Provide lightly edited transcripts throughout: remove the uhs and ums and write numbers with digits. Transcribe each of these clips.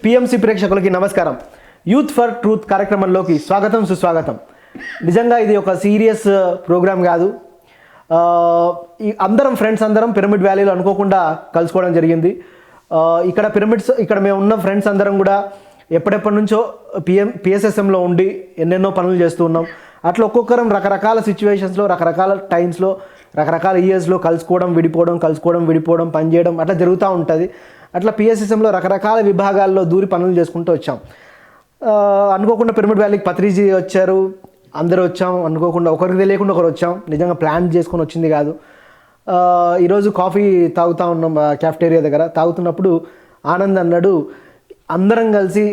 PMC ప్రేక్షకులకి నమస్కారం. Youth for truth కార్యక్రమంలోకి స్వాగతం, సుస్వాగతం. నిజంగా ఇది ఒక సీరియస్ ప్రోగ్రామ్ కాదు. అందరం ఫ్రెండ్స్ అందరం పిరమిడ్ వ్యాలీలో అనుకోకుండా కలుసుకోవడం జరిగింది. ఇక్కడ మేము ఉన్న ఫ్రెండ్స్ అందరం కూడా ఎప్పటి నుంచో పిఎస్ఎస్ఎంలో ఉండి ఎన్నెన్నో పనులు చేస్తూ ఉన్నాం. అట్లా ఒక్కొక్కరం రకరకాల సిచ్యువేషన్స్లో, రకరకాల టైమ్స్లో, రకరకాల ఇయర్స్లో కలుసుకోవడం విడిపోవడం, పనిచేయడం అట్లా జరుగుతూ ఉంటుంది. అట్లా పిఎస్ఎస్ఎంలో రకరకాల విభాగాల్లో దూరి పనులు చేసుకుంటూ వచ్చాం. అనుకోకుండా పిరమిడ్ వ్యాలీకి పత్రిజీ వచ్చారు, అందరూ వచ్చాం. అనుకోకుండా ఒకరికి తెలియకుండా ఒకరు వచ్చాం. నిజంగా ప్లాన్ చేసుకొని వచ్చింది కాదు. ఈరోజు కాఫీ తాగుతూ ఉన్నాం క్యాఫ్టేరియా దగ్గర. తాగుతున్నప్పుడు ఆనంద్ అన్నాడు, అందరం కలిసి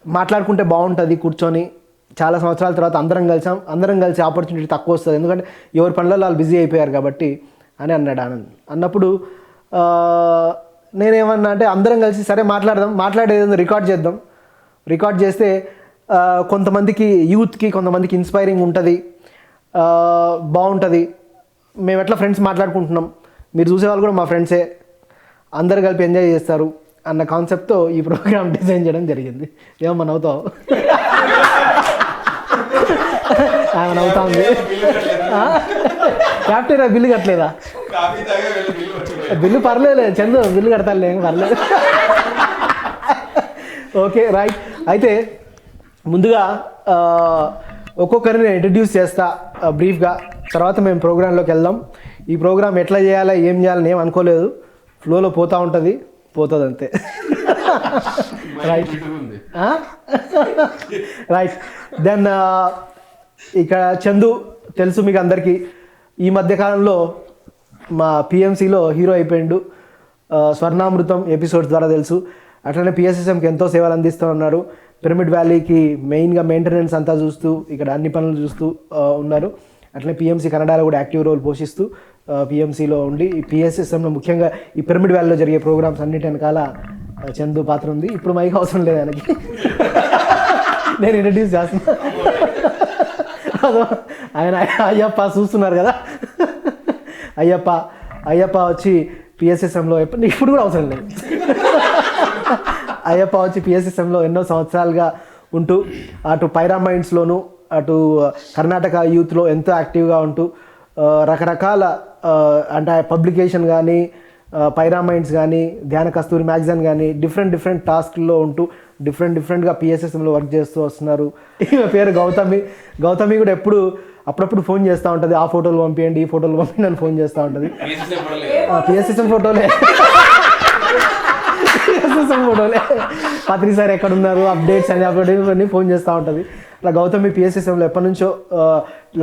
మాట్లాడుకుంటే బాగుంటుంది కూర్చొని. చాలా సంవత్సరాల తర్వాత అందరం కలిసి ఆపర్చునిటీ తక్కువ వస్తుంది, ఎందుకంటే ఎవరి పనులలో వాళ్ళు బిజీ అయిపోయారు కాబట్టి అని అన్నాడు ఆనంద్. అన్నప్పుడు నేనేమన్నా అంటే అందరం కలిసి సరే మాట్లాడేది రికార్డ్ చేస్తే కొంతమందికి యూత్కి కొంతమందికి ఇన్స్పైరింగ్ ఉంటుంది, బాగుంటుంది. మేము ఎట్లా ఫ్రెండ్స్ మాట్లాడుకుంటున్నాం, మీరు చూసేవాళ్ళు కూడా మా ఫ్రెండ్సే, అందరు కలిపి ఎంజాయ్ చేస్తారు అన్న కాన్సెప్ట్తో ఈ ప్రోగ్రామ్ డిజైన్ చేయడం జరిగింది. ఏమన్నా నవ్వుతావు? ఆమె నవ్వుతా ఉంది. Captain bill కట్టలేదా? బిల్లు పర్లేదు చందు, బిల్లు కడతాను, పర్లేదు. Okay right. అయితే ముందుగా ఒక్కొక్కరిని ఇంట్రడ్యూస్ చేస్తా బ్రీఫ్గా, తర్వాత మేము ప్రోగ్రాంలోకి వెళ్దాం. ఈ ప్రోగ్రామ్ ఎట్లా చేయాలా, ఏం చేయాలని ఏం అనుకోలేదు, ఫ్లోలో పోతుంది అంతే. రైట్. దెన్ ఇక్కడ చందు తెలుసు మీకు అందరికీ, ఈ మధ్యకాలంలో మా పిఎంసిలో హీరో అయిపోయిండు. స్వర్ణామృతం ఎపిసోడ్స్ ద్వారా తెలుసు. అట్లనే పిఎస్ఎస్ఎంకి ఎంతో సేవలు అందిస్తూ ఉన్నారు. పిరమిడ్ వ్యాలీకి మెయిన్గా మెయింటెనెన్స్ అంతా చూస్తూ, ఇక్కడ అన్ని పనులు చూస్తూ ఉన్నారు. అట్లనే పిఎంసి కన్నడలో కూడా యాక్టివ్ రోల్ పోషిస్తూ పిఎంసిలో ఉండి ఈ పిఎస్ఎస్ఎంలో ముఖ్యంగా ఈ పిరమిడ్ వ్యాలీలో జరిగే ప్రోగ్రామ్స్ అన్నిటి వెనకాల చందు పాత్ర ఉంది. ఇప్పుడు మైక్ అవసరం లేదు ఆయనకి, నేను ఇంట్రడ్యూస్ చేస్తున్నా. ఆయన అయ్యప్ప చూస్తున్నారు కదా, అయ్యప్ప వచ్చి పిఎస్ఎస్ఎంలో ఇప్పుడు కూడా అవసరం లేదు. అయ్యప్ప వచ్చి పిఎస్ఎస్ఎంలో ఎన్నో సంవత్సరాలుగా ఉంటూ అటు పైరామైండ్స్లోను అటు కర్ణాటక యూత్లో ఎంతో యాక్టివ్గా ఉంటూ రకరకాల అంటే పబ్లికేషన్ కానీ, పైరామైండ్స్ కానీ, ధ్యాన కస్తూరి మ్యాగజైన్ కానీ డిఫరెంట్ టాస్క్లో ఉంటూ డిఫరెంట్గా పిఎస్ఎస్ఎంలో వర్క్ చేస్తూ వస్తున్నారు. ఈమె పేరు గౌతమి కూడా అప్పుడప్పుడు ఫోన్ చేస్తూ ఉంటుంది, ఆ ఫోటోలు పంపించండి, ఈ ఫోటోలు పంపించండి అని ఫోన్ చేస్తూ ఉంటుంది. పిఎస్ఎస్ఎం ఫోటోలే పత్రి సార్ ఎక్కడున్నారు, అప్డేట్స్ అన్ని ఫోన్ చేస్తూ ఉంటుంది. అట్లా గౌతమి పిఎస్ఎస్ఎంలో ఎప్పటి నుంచో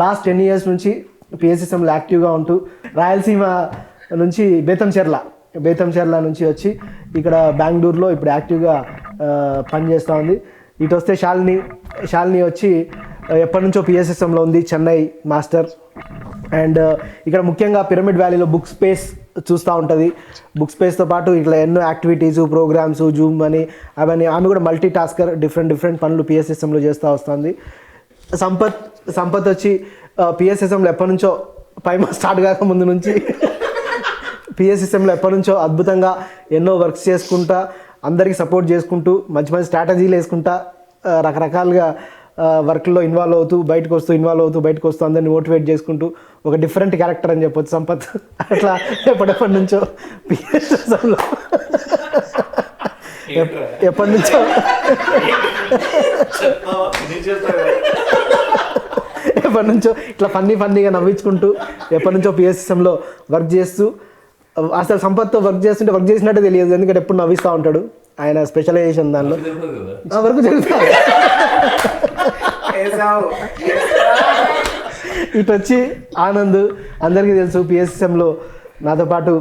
లాస్ట్ 10 years నుంచి పిఎస్ఎస్ఎంలో యాక్టివ్గా ఉంటూ రాయలసీమ నుంచి బేతంచెర్ల నుంచి వచ్చి ఇక్కడ బెంగళూరులో ఇప్పుడు యాక్టివ్గా పనిచేస్తూ ఉంది. ఇటు వస్తే శాలిని వచ్చి ఎప్పటి నుంచో పిఎస్ఎస్ఎంలో ఉంది, చెన్నై మాస్టర్. అండ్ ఇక్కడ ముఖ్యంగా పిరమిడ్ వ్యాలీలో బుక్ స్పేస్ చూస్తూ ఉంటుంది. బుక్ స్పేస్తో పాటు ఇట్లా ఎన్నో యాక్టివిటీసు, ప్రోగ్రామ్స్, జూమ్ అని అవన్నీ. ఆమె కూడా మల్టీ టాస్కర్, డిఫరెంట్ పనులు పిఎస్ఎస్ఎంలో చేస్తూ వస్తుంది. సంపత్ వచ్చి పిఎస్ఎస్ఎంలో ఎప్పటి నుంచో స్టార్ట్ కాక ముందు నుంచి పిఎస్ఎస్ఎంలో ఎప్పటి నుంచో అద్భుతంగా ఎన్నో వర్క్స్ చేసుకుంటా, అందరికీ సపోర్ట్ చేసుకుంటూ, మంచి స్ట్రాటజీలు వేసుకుంటా, రకరకాలుగా వర్క్లో ఇన్వాల్వ్ అవుతూ బయటకు వస్తూ అందరిని మోటివేట్ చేసుకుంటూ ఒక డిఫరెంట్ క్యారెక్టర్ అని చెప్పొచ్చు సంపత్. అట్లా ఎప్పటి నుంచో పిఎస్ఎస్ఎంలో ఎప్పటి నుంచో ఇట్లా ఫన్నీగా నవ్వించుకుంటూ ఎప్పటి నుంచో పిఎస్ఎస్ఎంలో వర్క్ చేస్తూ, అసలు సంపత్తో వర్క్ చేసినట్టే తెలియదు, ఎందుకంటే ఎప్పుడు నవ్విస్తూ ఉంటాడు. ఆయన స్పెషలైజేషన్ దానిలో వర్క్ జరుగుతుంది. ఇటు వచ్చి ఆనంద్ అందరికీ తెలుసు, పిఎస్ఎస్ఎంలో నాతో పాటు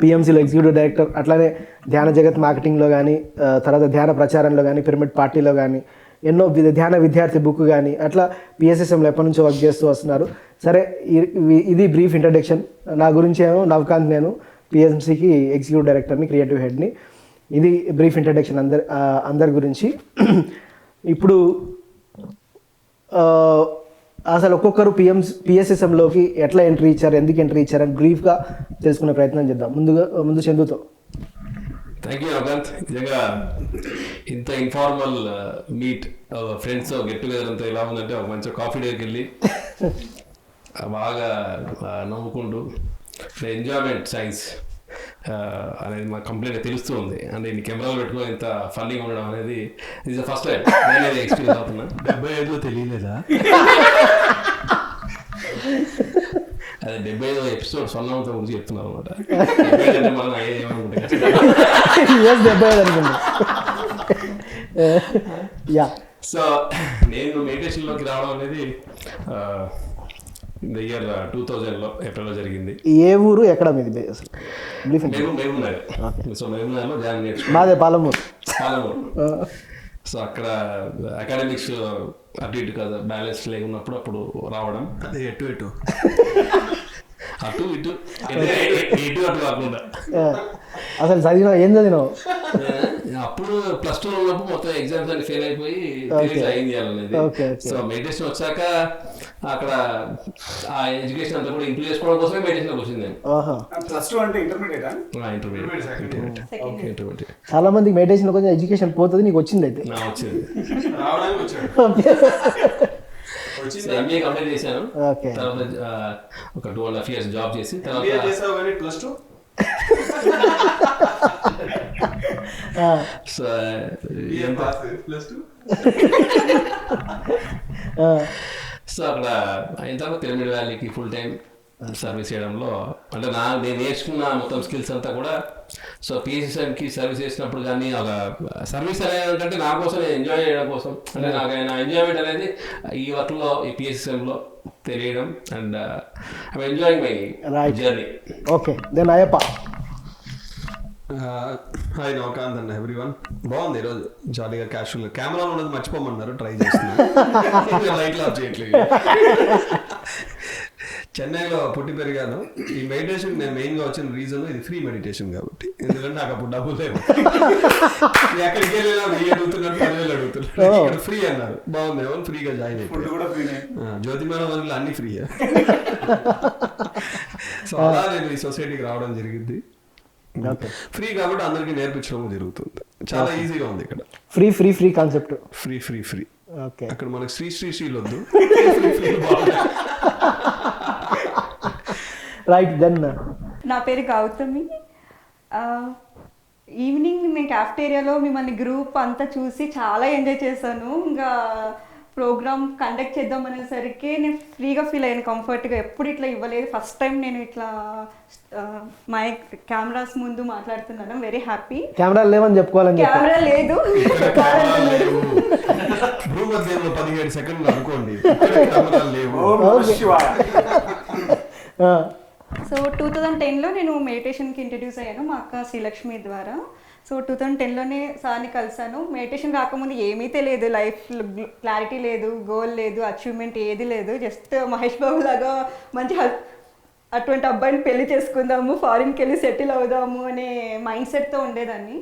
పిఎంసిలో ఎగ్జిక్యూటివ్ డైరెక్టర్. అట్లానే ధ్యాన జగత్ మార్కెటింగ్లో కానీ, తర్వాత ధ్యాన ప్రచారంలో కానీ, పిరమిడ్ పార్టీలో కానీ, ఎన్నో ధ్యాన విద్యార్థి బుక్ కానీ, అట్లా పిఎస్ఎస్ఎంలో ఎప్పటి నుంచో వర్క్ చేస్తూ వస్తున్నారు. సరే, ఇది బ్రీఫ్ ఇంట్రడక్షన్. నా గురించి ఏమో నవకాంత్, నేను పిఎంసికి ఎగ్జిక్యూటివ్ డైరెక్టర్ని, క్రియేటివ్ హెడ్ని. ఇది బ్రీఫ్ ఇంట్రడక్షన్ అందరి గురించి. ఇప్పుడు అసలు ఒక్కొక్కరు పిఎస్ఎస్ఎంలోకి ఎట్లా ఎందుకు ఎంట్రీ ఇచ్చారు అని బ్రీఫ్గా తెలుసుకునే ప్రయత్నం చేద్దాం. ముందు చందుతో థ్యాంక్ యూ అవంత్. నిజంగా ఇంత informal meet friends get together అంతా ఎలా ఉందంటే ఒక మంచి కాఫీ డేకి వెళ్ళి బాగా నవ్వుకుంటూ ఎంజాయ్మెంట్ సైన్స్ అనేది మాకు కంప్లీట్గా తెలుస్తూ ఉంది. అంటే ఇన్ని కెమెరాలు పెట్టుకొని ఇంత ఫన్నీగా ఉండడం అనేది ఇది ఫస్ట్ టైం నేను ఎక్స్పీరియన్స్ అవుతున్నా. 75 తెలియలేదా? అదే 75 ఎపిసోడ్ సొన్నంతో గురించి చెప్తున్నారు అనమాట. మనం ఏమనుకుంటే సో నేను మెడిటేషన్లోకి రావడం అనేది ఇన్ ద ఇయర్ 2000లో ఏప్రిల్లో జరిగింది. ఏ ఊరు ఎక్కడ మీది అసలు? మేమున్నారు. సో మేమున్నారలో జాయిన్ నేర్చుకున్నాను. మాదే పాలమూరు. సో అక్కడ అకాడమిక్స్ అటు ఇటు కదా బ్యాలెన్స్ లేకున్నప్పుడు అప్పుడు రావడం. అదే ఎటు అటు ఇటు అటు కాకుండా అసలు చదివినా ఏం చదివినావు? అప్పుడు +2 ఉన్నప్పుడు మొత్తం ఎగ్జామ్స్ అన్ని ఫెయిల్ అయిపోయి ఏం చేయాలనేది. సో మెడిటేషన్ వచ్చాక అక్కడ ఆ ఎడ్యుకేషన్ అంతా కూడా ఇంప్రూవ్ చేసుకోవడం కోసమే మెడిటేషన్ వచ్చింది. ఇంటర్మీడియట్ చాలా మందికి మెడిటేషన్ కొంచెం ఎడ్యుకేషన్ పోతుంది, నీకు వచ్చింది అయితే? వచ్చింది. ఎంబీఏ కంప్లీట్ చేశాను. తర్వాత ఒక 2.5 years జాబ్ చేసి తర్వాత సో అక్కడ అయిన తర్వాత పిరమిడ్ వ్యాలీకి ఫుల్ టైం సర్వీస్ చేయడంలో అంటే నేను నేర్చుకున్న మొత్తం స్కిల్స్ అంతా కూడా సో పిఎస్సిఎంకి సర్వీస్ చేసినప్పుడు కానీ ఒక సర్వీస్ అనేది నా కోసం ఎంజాయ్ చేయడం కోసం అంటే నాకు నా ఎంజాయ్మెంట్ అనేది ఈ వర్క్లో ఈ పిఎస్సిఎంలో తెలియడం and I enjoying my journey. Okay then Ayyappa. Hi Navakanth and everyone. బాగుంది ఈరోజు జాలీగా క్యాషువల్గా. కెమెరాలో ఉన్నది మర్చిపోమన్నారు, ట్రై చేస్తున్నాను. లైట్లు ఆఫ్ చేయట్లేదు. చెన్నైలో పుట్టి పెరిగాను. ఈ మెడిటేషన్ నేను మెయిన్గా వచ్చిన రీజన్ ఇది ఫ్రీ మెడిటేషన్ కాబట్టి. ఎందుకంటే నాకు అప్పుడు డబ్బులు లేవు. ఎక్కడికి వెళ్ళినా 1000 అడుగుతున్నారు, 10,000 అడుగుతున్నారు. ఇక్కడ ఫ్రీ అన్నారు. బాగుంది, ఎవరు ఫ్రీగా జాయిన్ అయిపోయి జ్యోతిమాన వల్ల అన్ని ఫ్రీ. సో అలా నేను ఈ సొసైటీకి రావడం జరిగింది. ఫ్రీ కాబట్టి అందరికి నేర్పించడం జరుగుతుంది. చాలా ఈజీగా ఉంది ఇక్కడ. Free free free concept. Free free free. Okay, అక్కడ మనకు శ్రీలు వద్దు. Right then. నా పేరు గౌతమి. ఈవినింగ్ నేను క్యాఫ్టేరియాలో మిమ్మల్ని గ్రూప్ అంతా చూసి చాలా ఎంజాయ్ చేశాను. ఇంకా ప్రోగ్రామ్ కండక్ట్ చేద్దాం అనేసరికి నేను ఫ్రీగా ఫీల్ అయ్యాను, కంఫర్ట్గా. ఎప్పుడు ఇట్లా ఇవ్వలేదు, ఫస్ట్ టైం నేను ఇట్లా మైక్ కెమెరాస్ ముందు మాట్లాడుతున్నాను. Very happy. కెమెరా లేవని చెప్పుకోవాలని. కెమెరా లేదు. 17 సెకండ్లు అనుకోండి. సో 2010లో నేను మెడిటేషన్కి ఇంట్రడ్యూస్ అయ్యాను మా అక్క శ్రీలక్ష్మి ద్వారా. సో 2010లోనే సార్ని కలిసాను. మెడిటేషన్ రాకముందు ఏమీ తెలియదు, లైఫ్ క్లారిటీ లేదు, గోల్ లేదు, అచీవ్మెంట్ ఏది లేదు. జస్ట్ మహేష్ బాబు లాగా మంచి అటువంటి అబ్బాయిని పెళ్లి చేసుకుందాము, ఫారిన్కి వెళ్ళి సెటిల్ అవుదాము అనే మైండ్ సెట్తో ఉండేదాన్ని.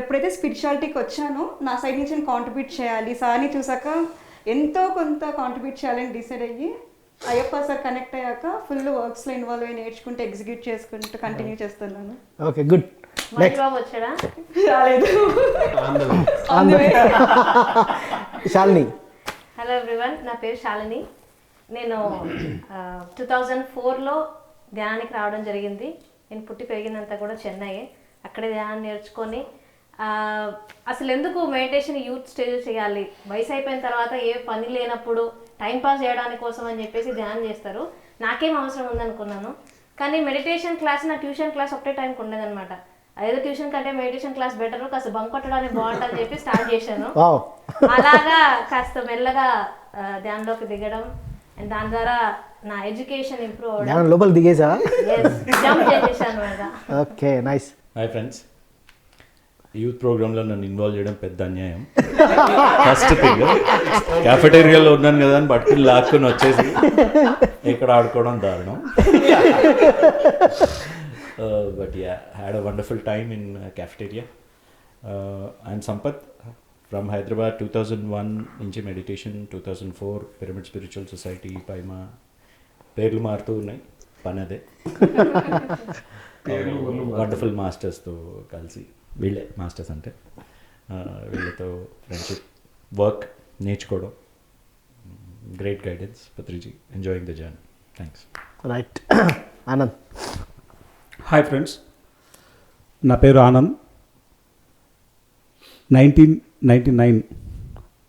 ఎప్పుడైతే స్పిరిచువాలిటీకి వచ్చానో నా సైడ్ నుంచి నేను కాంట్రిబ్యూట్ చేయాలి, సార్ని చూసాక ఎంతో కొంత కాంట్రిబ్యూట్ చేయాలని డిసైడ్ అయ్యి అయ్యప్ప సార్ కనెక్ట్ అయ్యాక ఫుల్ వర్క్స్లో ఇన్వాల్వ్ అయ్యి నేర్చుకుంటూ ఎగ్జిక్యూట్ చేసుకుంటూ కంటిన్యూ చేస్తున్నాను. Okay good. వచ్చాడా? రాలేదు. శాలిని. హలో ఎవ్రీవన్, నా పేరు శాలిని. నేను 2004లో ధ్యానానికి రావడం జరిగింది. నేను పుట్టి పెరిగినంత కూడా చెన్నై. అక్కడే ధ్యానం నేర్చుకొని అసలు ఎందుకు మెడిటేషన్ యూత్ స్టేజ్ చేయాలి, వయసు అయిపోయిన తర్వాత ఏ పని లేనప్పుడు టైంపాస్ చేయడానికి కోసం అని చెప్పేసి ధ్యానం చేస్తారు, నాకేం అవసరం ఉందనుకున్నాను. కానీ మెడిటేషన్ క్లాస్ నా ట్యూషన్ క్లాస్ ఒకటే టైంకి ఉండేదన్నమాట. అదేదో ట్యూషన్ కంటే మెడిటేషన్ క్లాస్ బెటర్, కాస్త బంక్ కొట్టడానికి బాగుంటుందని చెప్పి స్టార్ట్ చేశాను. అలాగా కాస్త మెల్లగా ధ్యానంలోకి దిగడం అండ్ దాని ద్వారా నా ఎడ్యుకేషన్ ఇంప్రూవ్ అవ్వడం. లోపల దిగేసా? జంప్ చేసేసాను. Okay nice. Hi friends, youth ప్రోగ్రాంలో నన్ను ఇన్వాల్వ్ చేయడం పెద్ద అన్యాయం. ఫస్ట్ థింగ్, క్యాఫెటేరియాలో ఉన్నాను కదా అని పట్టుకుని లాక్కుని వచ్చేసి ఇక్కడ ఆడుకోవడం దారుణం. But yeah, had a wonderful time in cafeteria. I'm Sampath from Hyderabad. 2001 నుంచి మెడిటేషన్, 2004 పిరమిడ్ స్పిరిచువల్ సొసైటీ. పై మా పేర్లు మారుతూ ఉన్నాయి, పని అదే. వండర్ఫుల్ మాస్టర్స్తో కలిసి వీళ్ళే మాస్టర్స్ అంటే. వీళ్ళతో ఫ్రెండ్షిప్, వర్క్ నేర్చుకోవడం, great guidance. Patriji, enjoying the journey. Thanks. Right. Anand. Hi friends, నా పేరు ఆనంద్. 1999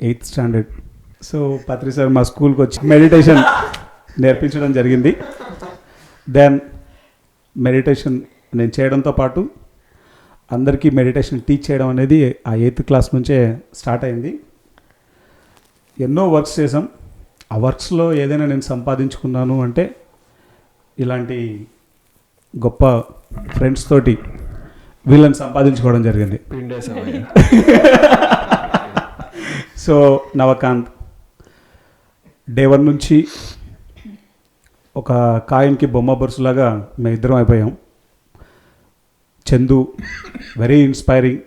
8th standard. సో పత్రి సార్ మా స్కూల్కి వచ్చి మెడిటేషన్ నేర్పించడం జరిగింది. దెన్ మెడిటేషన్ నేను చేయడంతో పాటు అందరికీ మెడిటేషన్ టీచ్ చేయడం అనేది ఆ 8th క్లాస్ నుంచే స్టార్ట్ అయింది. ఎన్నో వర్క్స్ చేసాం. ఆ వర్క్స్లో ఏదైనా నేను సంపాదించుకున్నాను అంటే ఇలాంటి గొప్ప ఫ్రెండ్స్ తోటి వీళ్ళని సంపాదించుకోవడం జరిగింది. సో నవకాంత్, డే 1 నుంచి ఒక కాయిన్కి బొమ్మ బొరుసులాగా మేము ఇద్దరం అయిపోయాం. Chandu, very inspiring.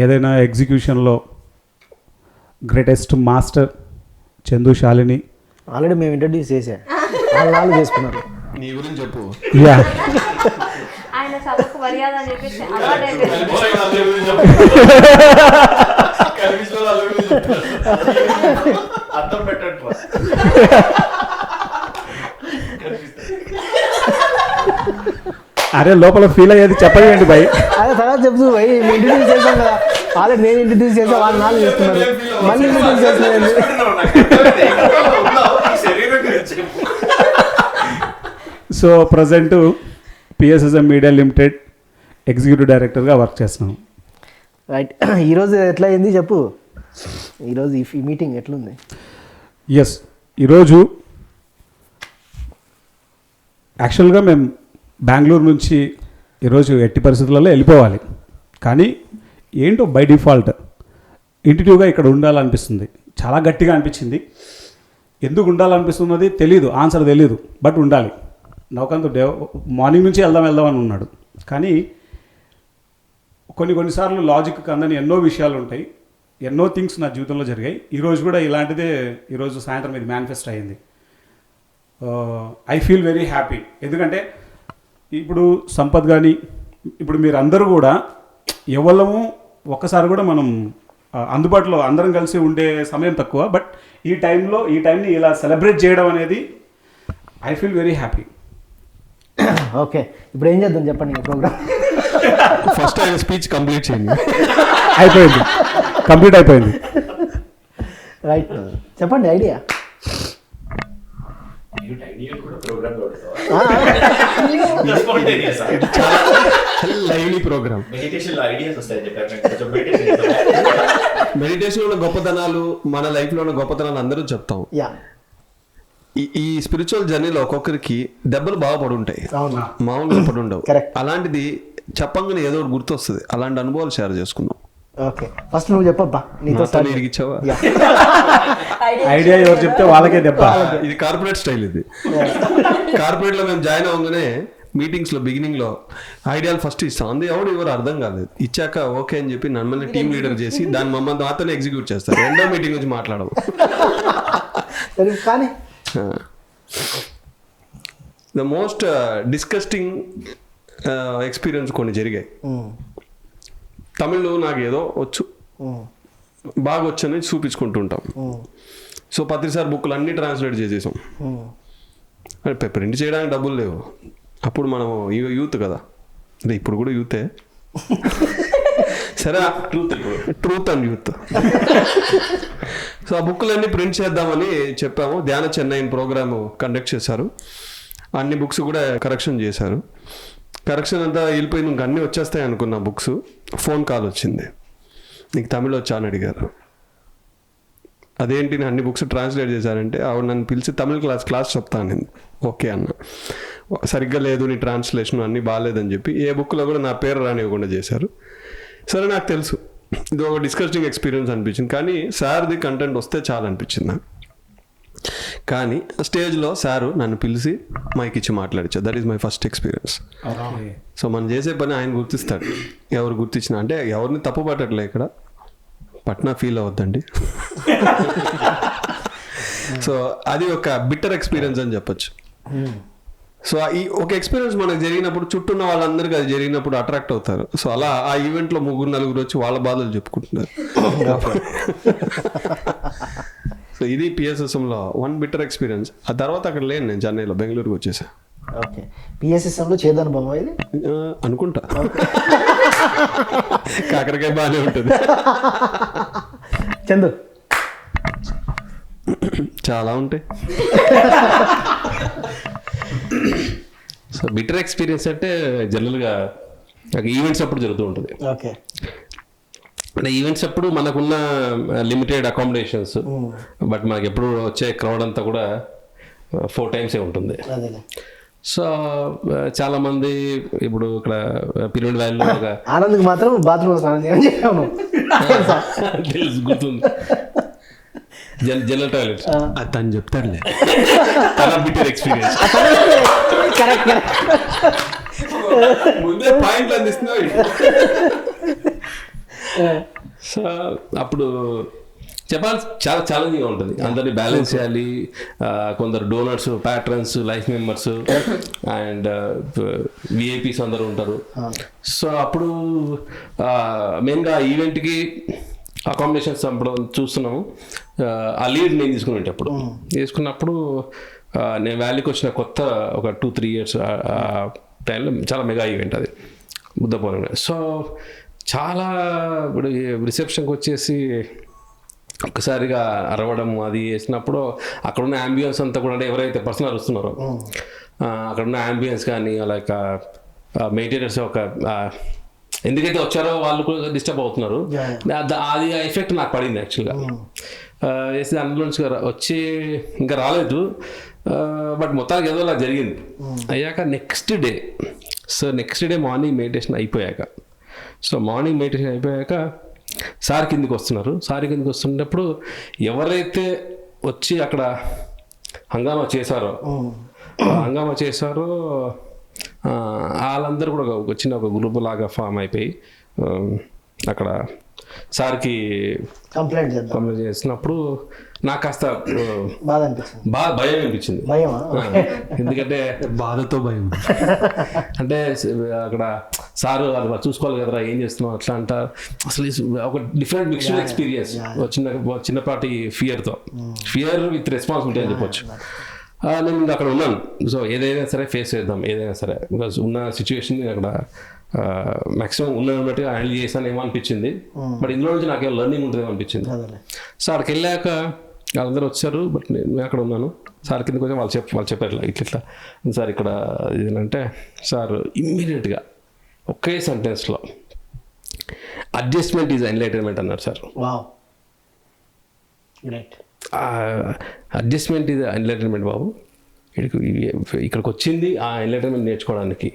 ఏదైనా ఎగ్జిక్యూషన్లో greatest master Chandu, Shalini. Already మేము ఇంట్రడ్యూస్ చేసా, వాళ్ళు చేసుకున్నారు. నీ గురించి చెప్పు. యా, ఆయన సభకు మర్యాద అని చెప్పేసి అలవాటైపోయింది. అర్థం పెట్టండి. అరే లోపల ఫీల్ అయ్యేది చెప్పండి భయ్. అదే తర్వాత చెప్తూ పోయి ఇంట్రడ్యూస్ చేసాం కదా, ఆల్రెడీ నేను ఇంట్రడ్యూస్ చేసా, వాళ్ళు నాలుగు చేస్తున్నారు, మళ్ళీ ఇంట్రడ్యూస్ చేస్తున్నారండి. So present PSSM media limited executive డైరెక్టర్గా వర్క్ చేస్తున్నాం. రైట్. ఈరోజు ఎట్లా అయింది చెప్పు, ఈరోజు ఈ మీటింగ్ ఎట్లుంది? ఎస్, ఈరోజు యాక్చువల్గా మేము బెంగళూరు నుంచి ఈరోజు ఎట్టి పరిస్థితులలో వెళ్ళిపోవాలి. కానీ ఏంటో బై డిఫాల్ట్ ఇంటిట్యూగా ఇక్కడ ఉండాలనిపిస్తుంది. చాలా గట్టిగా అనిపించింది. ఎందుకు ఉండాలనిపిస్తున్నది తెలీదు, ఆన్సర్ తెలీదు, బట్ ఉండాలి. నవకాంత్ మార్నింగ్ నుంచి వెళ్దాం అని ఉన్నాడు. కానీ కొన్నిసార్లు లాజిక్ అందని ఎన్నో విషయాలు ఉంటాయి, ఎన్నో థింగ్స్ నా జీవితంలో జరిగాయి. ఈరోజు కూడా ఇలాంటిదే ఈరోజు సాయంత్రం ఇది మేనిఫెస్ట్ అయ్యింది. I feel very happy. ఎందుకంటే ఇప్పుడు సంపత్ కానీ ఇప్పుడు మీరు అందరూ కూడా ఎవరము ఒక్కసారి కూడా మనం అందుబాటులో అందరం కలిసి ఉండే సమయం తక్కువ, బట్ ఈ టైంని ఇలా సెలబ్రేట్ చేయడం అనేది I feel very happy. Okay, ఇప్పుడు ఏం చేద్దాం చెప్పండి ఈ ప్రోగ్రామ్. ఫస్ట్ ఆయన స్పీచ్ కంప్లీట్ చేయండి. కంప్లీట్ అయిపోయింది. రైట్, చెప్పండి ఐడియా. Lively programme. మెడిటేషన్ లో ఉన్న గొప్పతనాలు, మన లైఫ్ లో ఉన్న గొప్పతనాలు అందరూ చెప్తాం. యా, ఈ స్పిరిచువల్ జర్నీలో ఒక్కొక్కరికి దెబ్బలు బాగా పడి ఉంటాయి, అవునా, మామూలుగా పడి ఉండవు. Correct. అలాంటిది చెప్పంగానే ఏదో ఒకటి గుర్తొస్తుంది. అలాంటి అనుభవాలు షేర్ చేసుకుందాం. ఓకే, ఫస్ట్ నువ్వు చెప్పబ్బా, నీతో నాతో స్టార్ట్. ఇరిగిచ్చావా? యా, ఐడియా ఎవరు చెప్తే వాళ్ళకే దెబ్బ. ఇది కార్పొరేట్ స్టైల్. ఇది కార్పొరేట్ లో మేము జాయిన్ అవ్వగానే మీటింగ్స్ లో బిగినింగ్ లో ఐడియాలు ఫస్ట్ ఇస్తాం. అందు ఎవరు అర్థం కాలేదు. ఇచ్చాక ఓకే అని చెప్పి నన్ను టీమ్ లీడర్ చేసి దాన్ని మమ్మల్ని మాత్రమే ఎగ్జిక్యూట్ చేస్తారు. రెండో మీటింగ్ నుంచి మాట్లాడము. సరే, కానీ ద మోస్ట్ డిస్కస్టింగ్ ఎక్స్పీరియన్స్ కొన్ని జరిగాయి. తమిళ్ నాకు ఏదో వచ్చు, బాగా వచ్చని చూపించుకుంటుంటాం. సో పత్రి సార్ బుక్లు అన్నీ ట్రాన్స్లేట్ చేసేసాం. ప్రింట్ చేయడానికి డబ్బులు లేవు. అప్పుడు మనం యూత్ కదా, అంటే ఇప్పుడు కూడా యూతే. సరే, ట్రూత్ అండ్ యూత్. సో ఆ బుక్లన్నీ ప్రింట్ చేద్దామని చెప్పాము. ధ్యాన చెన్నై ప్రోగ్రామ్ కండక్ట్ చేశారు. అన్ని బుక్స్ కూడా కరెక్షన్ చేశారు. కరెక్షన్ అంతా వెళ్ళిపోయి ఇంక అన్నీ వచ్చేస్తాయి అనుకున్న బుక్స్. ఫోన్ కాల్ వచ్చింది, నీకు తమిళ్ వచ్చా అని అడిగారు. అదేంటి, నేను అన్ని బుక్స్ ట్రాన్స్లేట్ చేశారంటే ఆవిడ నన్ను పిలిచి తమిళ్ క్లాస్ చెప్తాను. ఓకే అన్న. సరిగ్గా లేదు నీ ట్రాన్స్లేషన్, అన్నీ బాగాలేదని చెప్పి ఏ బుక్లో కూడా నా పేరు రానివ్వకుండా చేశారు. సరే, నాకు తెలుసు ఇది ఒక డిస్కస్టింగ్ ఎక్స్పీరియన్స్ అనిపించింది. కానీ సార్ది కంటెంట్ వస్తే చాలా అనిపించింది నాకు. కానీ స్టేజ్లో సారు నన్ను పిలిచి మైక్ ఇచ్చి మాట్లాడించారు. That is my first experience. So మనం చేసే పని ఆయన గుర్తిస్తాడు. ఎవరు గుర్తించినా అంటే ఎవరిని తప్పు పట్టట్లే, ఇక్కడ పట్నా ఫీల్ అవద్దండి. సో అది ఒక బిట్టర్ ఎక్స్పీరియన్స్ అని చెప్పచ్చు. సో ఈ ఒక ఎక్స్పీరియన్స్ మనకు జరిగినప్పుడు చుట్టూ ఉన్న వాళ్ళందరికీ అది జరిగినప్పుడు అట్రాక్ట్ అవుతారు. సో అలా ఆ ఈవెంట్లో 3-4 వచ్చి వాళ్ళ బాధలు చెప్పుకుంటున్నారు. సో ఇది పిఎస్ఎస్ఎంలో వన్ బిటర్ ఎక్స్పీరియన్స్. ఆ తర్వాత అక్కడ లేను, నేను చెన్నైలో బెంగళూరుకి వచ్చేసా. ఓకే, పిఎస్ఎస్ఎంలో చేదనుభవం ఇది అనుకుంటా. కాకరకాయ బాగానే ఉంటుంది. చందు చాలా ఉంటాయి. సో బిటర్ ఎక్స్పీరియన్స్ అంటే జనరల్గా ఈవెంట్స్ అప్పుడు జరుగుతూ ఉంటుంది. ఓకే, అంటే ఈవెంట్స్ అప్పుడు మనకున్న లిమిటెడ్ అకామిడేషన్స్, బట్ మనకి ఎప్పుడు వచ్చే క్రౌడ్ అంతా కూడా 4 times ఉంటుంది. అదేలే. సో చాలామంది ఇప్పుడు ఇక్కడ పిరమిడ్ వ్యాలీలో ఒక ఆనంద్కి మాత్రం బాత్రూమ్ స్నానం చేయని చెప్పాము. తెలుసు, గుర్తుంది, జనరల్ టాయిలెట్. తను చెప్తాడులే. Bitter experience. కరెక్ట్. ముందే పాయింట్లు అందిస్తున్నావు. సో అప్పుడు చెప్పాలి, చాలా ఛాలెంజింగ్గా ఉంటుంది. అందరినీ బ్యాలెన్స్ చేయాలి. కొందరు donors, patterns, life members and VIPs అందరూ ఉంటారు. సో అప్పుడు మెయిన్గా ఈవెంట్కి అకామిడేషన్స్ చంపడం చూస్తున్నాము. ఆ లీడ్ నేను తీసుకున్నప్పుడు నేను వ్యాలీకి వచ్చిన కొత్త ఒక 2-3 years టైంలో చాలా మెగా ఈవెంట్ అది, బుద్ధ పౌర్ణమి. సో చాలా ఇప్పుడు రిసెప్షన్కి వచ్చేసి ఒక్కసారిగా అరవడం అది చేసినప్పుడు అక్కడున్న అంబియన్స్ అంతా కూడా, అంటే ఎవరైతే పర్సనల్ వస్తున్నారో అక్కడున్న అంబియన్స్ కానీ లైక్ మెయింటైనర్స్ ఒక ఎందుకైతే వచ్చారో వాళ్ళు కూడా డిస్టర్బ్ అవుతున్నారు. అది ఆ ఎఫెక్ట్ నాకు పడింది యాక్చువల్గా. వేసి అందులో నుంచి వచ్చి ఇంకా రాలేదు, బట్ మొత్తానికి ఏదో అలా జరిగింది. అయ్యాక నెక్స్ట్ డే మార్నింగ్ మెడిటేషన్ అయిపోయాక, సో మార్నింగ్ మెడిటేషన్ అయిపోయాక సార్ కిందికి వస్తున్నారు. సార్ కిందికి వస్తున్నప్పుడు ఎవరైతే వచ్చి అక్కడ హంగామా చేశారో వాళ్ళందరూ కూడా ఒక చిన్న ఒక గ్రూప్ లాగా ఫామ్ అయిపోయి అక్కడ సార్కి కంప్లైంట్ చేసినప్పుడు నాకు కాస్త భయం అనిపించింది. ఎందుకంటే బాధతో భయం అంటే అక్కడ సారు వాళ్ళు చూసుకోవాలి కదరా, ఏం చేస్తున్నాం అట్లా అంటారు. అసలు ఒక డిఫరెంట్ మిక్స్డ్ ఎక్స్పీరియన్స్, చిన్నపాటి ఫియర్ విత్ రెస్పాన్సిబిలిటీ అని చెప్పొచ్చు. నేను అక్కడ ఉన్నాను. సో ఏదైనా సరే ఫేస్ చేద్దాం, ఏదైనా సరే, బికాజ్ ఉన్న సిచ్యువేషన్ అక్కడ మ్యాక్సిమం ఉన్నట్టుగా హ్యాండిల్ చేశానేమో అనిపించింది. బట్ ఇందులో నుంచి నాకేమో లెర్నింగ్ ఉంటుందేమో అనిపించింది. సో అక్కడికి వెళ్ళాక వాళ్ళందరూ వచ్చారు, బట్ నేను అక్కడ ఉన్నాను. సార్ కిందకి వచ్చి వాళ్ళు చెప్పారు ఇట్లా సార్ ఇక్కడ ఇదేంటంటే, సార్ ఇమ్మీడియట్గా ఒకే సెంటెన్స్లో అడ్జస్ట్మెంట్ ఈజ్ ఎన్లైటన్మెంట్ అన్నారు సార్. అడ్జస్ట్మెంట్ ఈజ్ ఎన్లైటన్మెంట్ బాబు. ఇక్కడికి వచ్చింది ఆ ఎన్లైటన్మెంట్ నేర్చుకోవడానికి,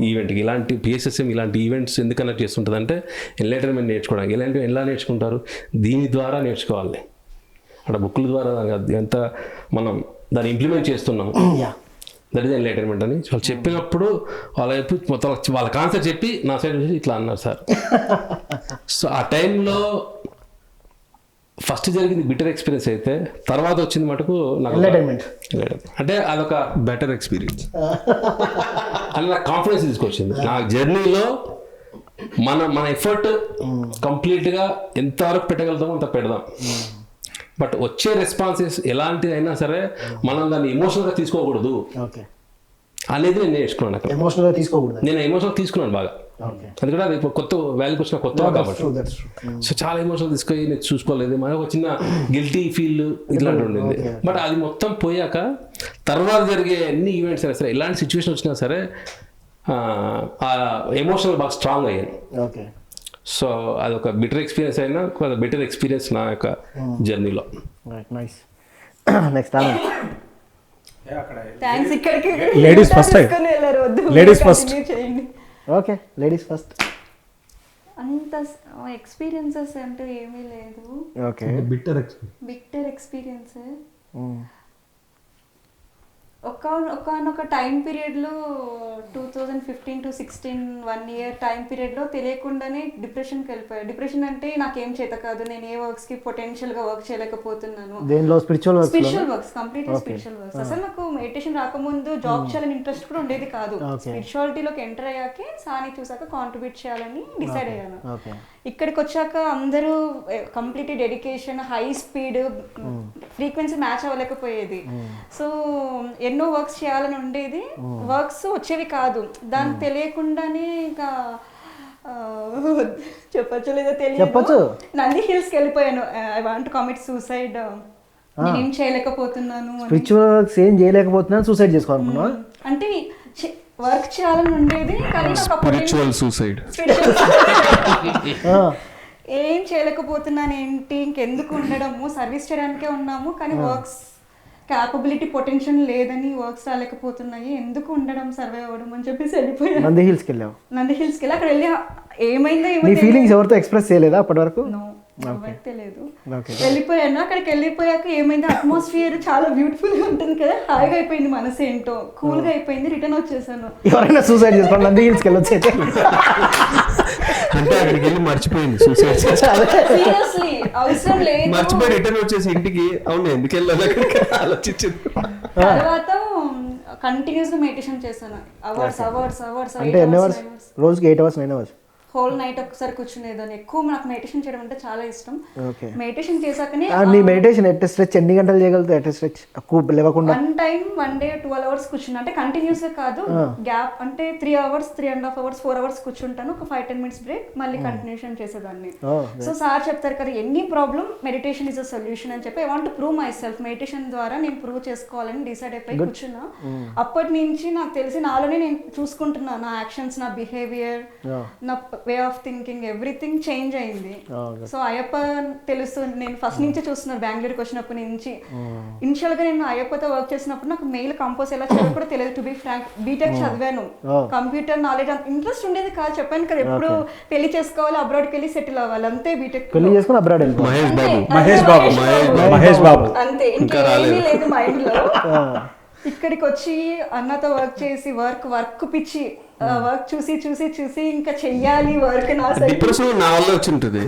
ఈవెంట్కి. ఇలాంటి పిఎస్ఎస్ఎం ఇలాంటి ఈవెంట్స్ ఎందుకు కనెక్ట్ చేస్తుంటుంది అంటే ఎన్లైటన్మెంట్ నేర్చుకోవడానికి. ఇలాంటివి ఎలా నేర్చుకుంటారు? దీని ద్వారా నేర్చుకోవాలి. అక్కడ బుక్ల ద్వారా ఎంత మనం దాన్ని ఇంప్లిమెంట్ చేస్తున్నాము, దట్ ఈస్ ఎన్లైటన్మెంట్ అని వాళ్ళు చెప్పినప్పుడు వాళ్ళ మొత్తం వాళ్ళ కాన్సెప్ట్ చెప్పి నా సైడ్ నుంచి ఇట్లా అన్నారు సార్. సో ఆ టైంలో ఫస్ట్ జరిగింది బిటర్ ఎక్స్పీరియన్స్ అయితే, తర్వాత వచ్చింది మటుకు నాకు అంటే అదొక బెటర్ ఎక్స్పీరియన్స్ అని నాకు కాన్ఫిడెన్స్ తీసుకొచ్చింది. నా జర్నీలో మన ఎఫర్ట్ కంప్లీట్గా ఎంతవరకు పెట్టగలుగుతామో అంత పెడదాం. బట్ వచ్చే రెస్పాన్సెస్ ఎలాంటిది అయినా సరే మనం దాన్ని ఎమోషనల్గా తీసుకోకూడదు అనేది నేను నేర్చుకున్నాను. అక్కడ ఎమోషనల్గా తీసుకోకూడదు, నేను ఎమోషనల్ తీసుకున్నాను బాగా. అందుకని అది కొత్త వ్యాలీకి వచ్చిన కొత్త కాబట్టి సో చాలా ఎమోషనల్ తీసుకొని నేను చూసుకోలేదు. మన ఒక చిన్న గిల్టీ ఫీల్ ఇట్లాంటి ఉండింది. బట్ అది మొత్తం పోయాక తర్వాత జరిగే ఎన్ని ఈవెంట్స్ అయినా సరే, ఎలాంటి సిచ్యువేషన్ వచ్చినా సరే ఎమోషనల్ బాగా స్ట్రాంగ్ అయ్యాను. సో అదొక బెటర్ ఎక్స్పీరియన్స్ అయినా బెటర్ ఎక్స్పీరియన్స్ నా యొక్క జర్నీలో. Next ladies first. Okay, ladies first. అంత ఎక్స్పీరియన్సెస్ అంటే ఏమీ లేదు. ఓకే, బిట్టర్ ఎక్స్పీరియన్స్ ఒక ఒకనొక టైం పీరియడ్లో 2015 to 16 1 year టైం పీరియడ్లో తెలియకుండానే డిప్రెషన్కి వెళ్ళిపోయాను. డిప్రెషన్ అంటే నాకేం చేత కాదు, నేను ఏ వర్క్స్కి పొటెన్షియల్గా వర్క్ చేయలేకపోతున్నాను. దేనిలో spiritual works completely spiritual works. అసలు నాకు మెడిటేషన్ రాకముందు జాబ్ చేయాలని ఇంట్రెస్ట్ కూడా ఉండేది కాదు. స్పిరిచువాలిటీలోకి ఎంటర్ అయ్యాకే సాని చూసాక కాంట్రిబ్యూట్ చేయాలని డిసైడ్ అయ్యాను. ఇక్కడికి వచ్చాక అందరూ complete dedication, high speed, frequency match అవ్వలేకపోయేది. సో ఎన్నో వర్క్స్ చేయాలని ఉండేది, వర్క్స్ వచ్చేవి కాదు. దానికి తెలియకుండానే ఇంకా చెప్పచ్చు లేదో తెలియదు, నంది హిల్స్కి వెళ్ళిపోయాను. ఐ వాంట్ కమిట్ సూసైడ్, నేనేం చేయలేకపోతున్నాను, స్పిరిచువల్ వర్క్స్ ఏం చేయలేకపోతున్నాను, సూసైడ్ చేసుకోవాలనుకున్నా. అంటే వర్క్ చేయాలని ఉండేది కానీ స్పిరిచువల్ సూసైడ్, ఏం చేయలేకపోతున్నాను, ఏంటి ఇంకెందుకు ఉండడము, సర్వీస్ చేయడానికే ఉన్నాము కానీ వర్క్స్ క్యాపబిలిటీ పొటెన్షియల్ లేదని, వర్క్స్ రాలేకపోతున్నాయి, ఎందుకు ఉండడం, సర్వే అవ్వడం అని చెప్పేసి వెళ్ళిపోయాను. నంది హిల్స్కి వెళ్ళావు? నంది హిల్స్కి వెళ్ళి అక్కడ వెళ్ళి ఏమైందో నీ ఫీలింగ్స్ ఎవరితో ఎక్స్ప్రెస్ చేయలేదా అప్పటి వరకు? తెలియదు. వెళ్ళిపోయాను. అక్కడికి వెళ్ళిపోయాక ఏమైంది, అట్మాస్ఫియర్ చాలా బ్యూటిఫుల్ గా ఉంటుంది కదా, హాయిగా అయిపోయింది, మనసు ఏంటో కూల్ గా అయిపోయింది, రిటర్న్ వచ్చేసాను. ఎవరైనా సూసైడ్ చేసుకోండి, నంది హిల్స్కి వెళ్ళొచ్చు అయితే. అంటే అక్కడికి వెళ్ళి మర్చిపోయింది సూసైడ్, సీరియస్లీ అవసరం లేదు, మర్చిపోయి రిటర్న్ వచ్చేసి ఇంటికి అవును ఎందుకు వెళ్ళాలి అక్కడికి ఆలోచించింది. తర్వాత కంటిన్యూస్ గా మెడిటేషన్ చేశాను, అవర్స్. అంటే ఎన్ని అవర్స్? రోజుకి 8 hours 9 hours? హోల్ నైట్ ఒకసారి కూర్చునేదాన్ని. ఎక్కువ నాకు మెడిటేషన్ చేయడం అంటే చాలా ఇష్టం. మెడిటేషన్ చేశాకనే నీ మెడిటేషన్ ఎట్ స్ట్రెచ్ ఎన్ని గంటలు చేయగలుగుతావు? ఎట్ స్ట్రెచ్ లేవకుండా వన్ డే 12 hours కూర్చున్నా, అంటే కంటిన్యూస్ గా కాదు, గ్యాప్ అంటే 3 hours 3.5 hours 4 hours కూర్చుంటాను, ఒక 5-10 minutes బ్రేక్, మళ్ళీ కంటిన్యూషన్ చేసేదాన్ని. సో సార్ చెప్తారు కదా, any problem meditation is a solution అని చెప్పి, I want to prove my self, meditation ద్వారా నేను ప్రూవ్ చేసుకోవాలని డిసైడ్ అయిపోయి కూర్చున్నా. అప్పటి నుంచి నాకు తెలిసి నాలోనే నేను చూసుకుంటున్నా, నా యాక్షన్స్, నా బిహేవియర్, నా way of thinking, everything change అయింది. సో అయ్యప్ప తెలుస్తుంది, నేను ఫస్ట్ నుంచే చూస్తున్నాను బెంగళూరుకి వచ్చినప్పటి నుంచి. ఇనిషియల్ గా నేను అయ్యప్పతో వర్క్ చేసినప్పుడు నాకు మెయిల్ కంపోజ్ ఎలా చేయాలో కూడా తెలియదు, టు బి ఫ్రాంక్. బీటెక్ చదివాను, కంప్యూటర్ నాలెడ్జ్ అంత ఇంట్రెస్ట్ ఉండేది కాదు, చెప్పాను కదా, ఎప్పుడు పెళ్లి చేసుకోవాలి, అబ్రాడ్కి వెళ్ళి సెటిల్ అవ్వాలి, అంతే. బీటెక్ పెళ్లి చేసుకుని అబ్రాడ్ మహేష్ బాబు అంతే, ఇంకేమీ లేదు మైండ్ లో. ఇక్కడికి వచ్చి అన్నతో వర్క్ చేసి వర్క్ పిచ్చి, వర్క్ చూసి ఇంకా చెయ్యాలి వర్క్. నా డిప్రెషన్ నా వల్ల వచ్చి ఉంటుంది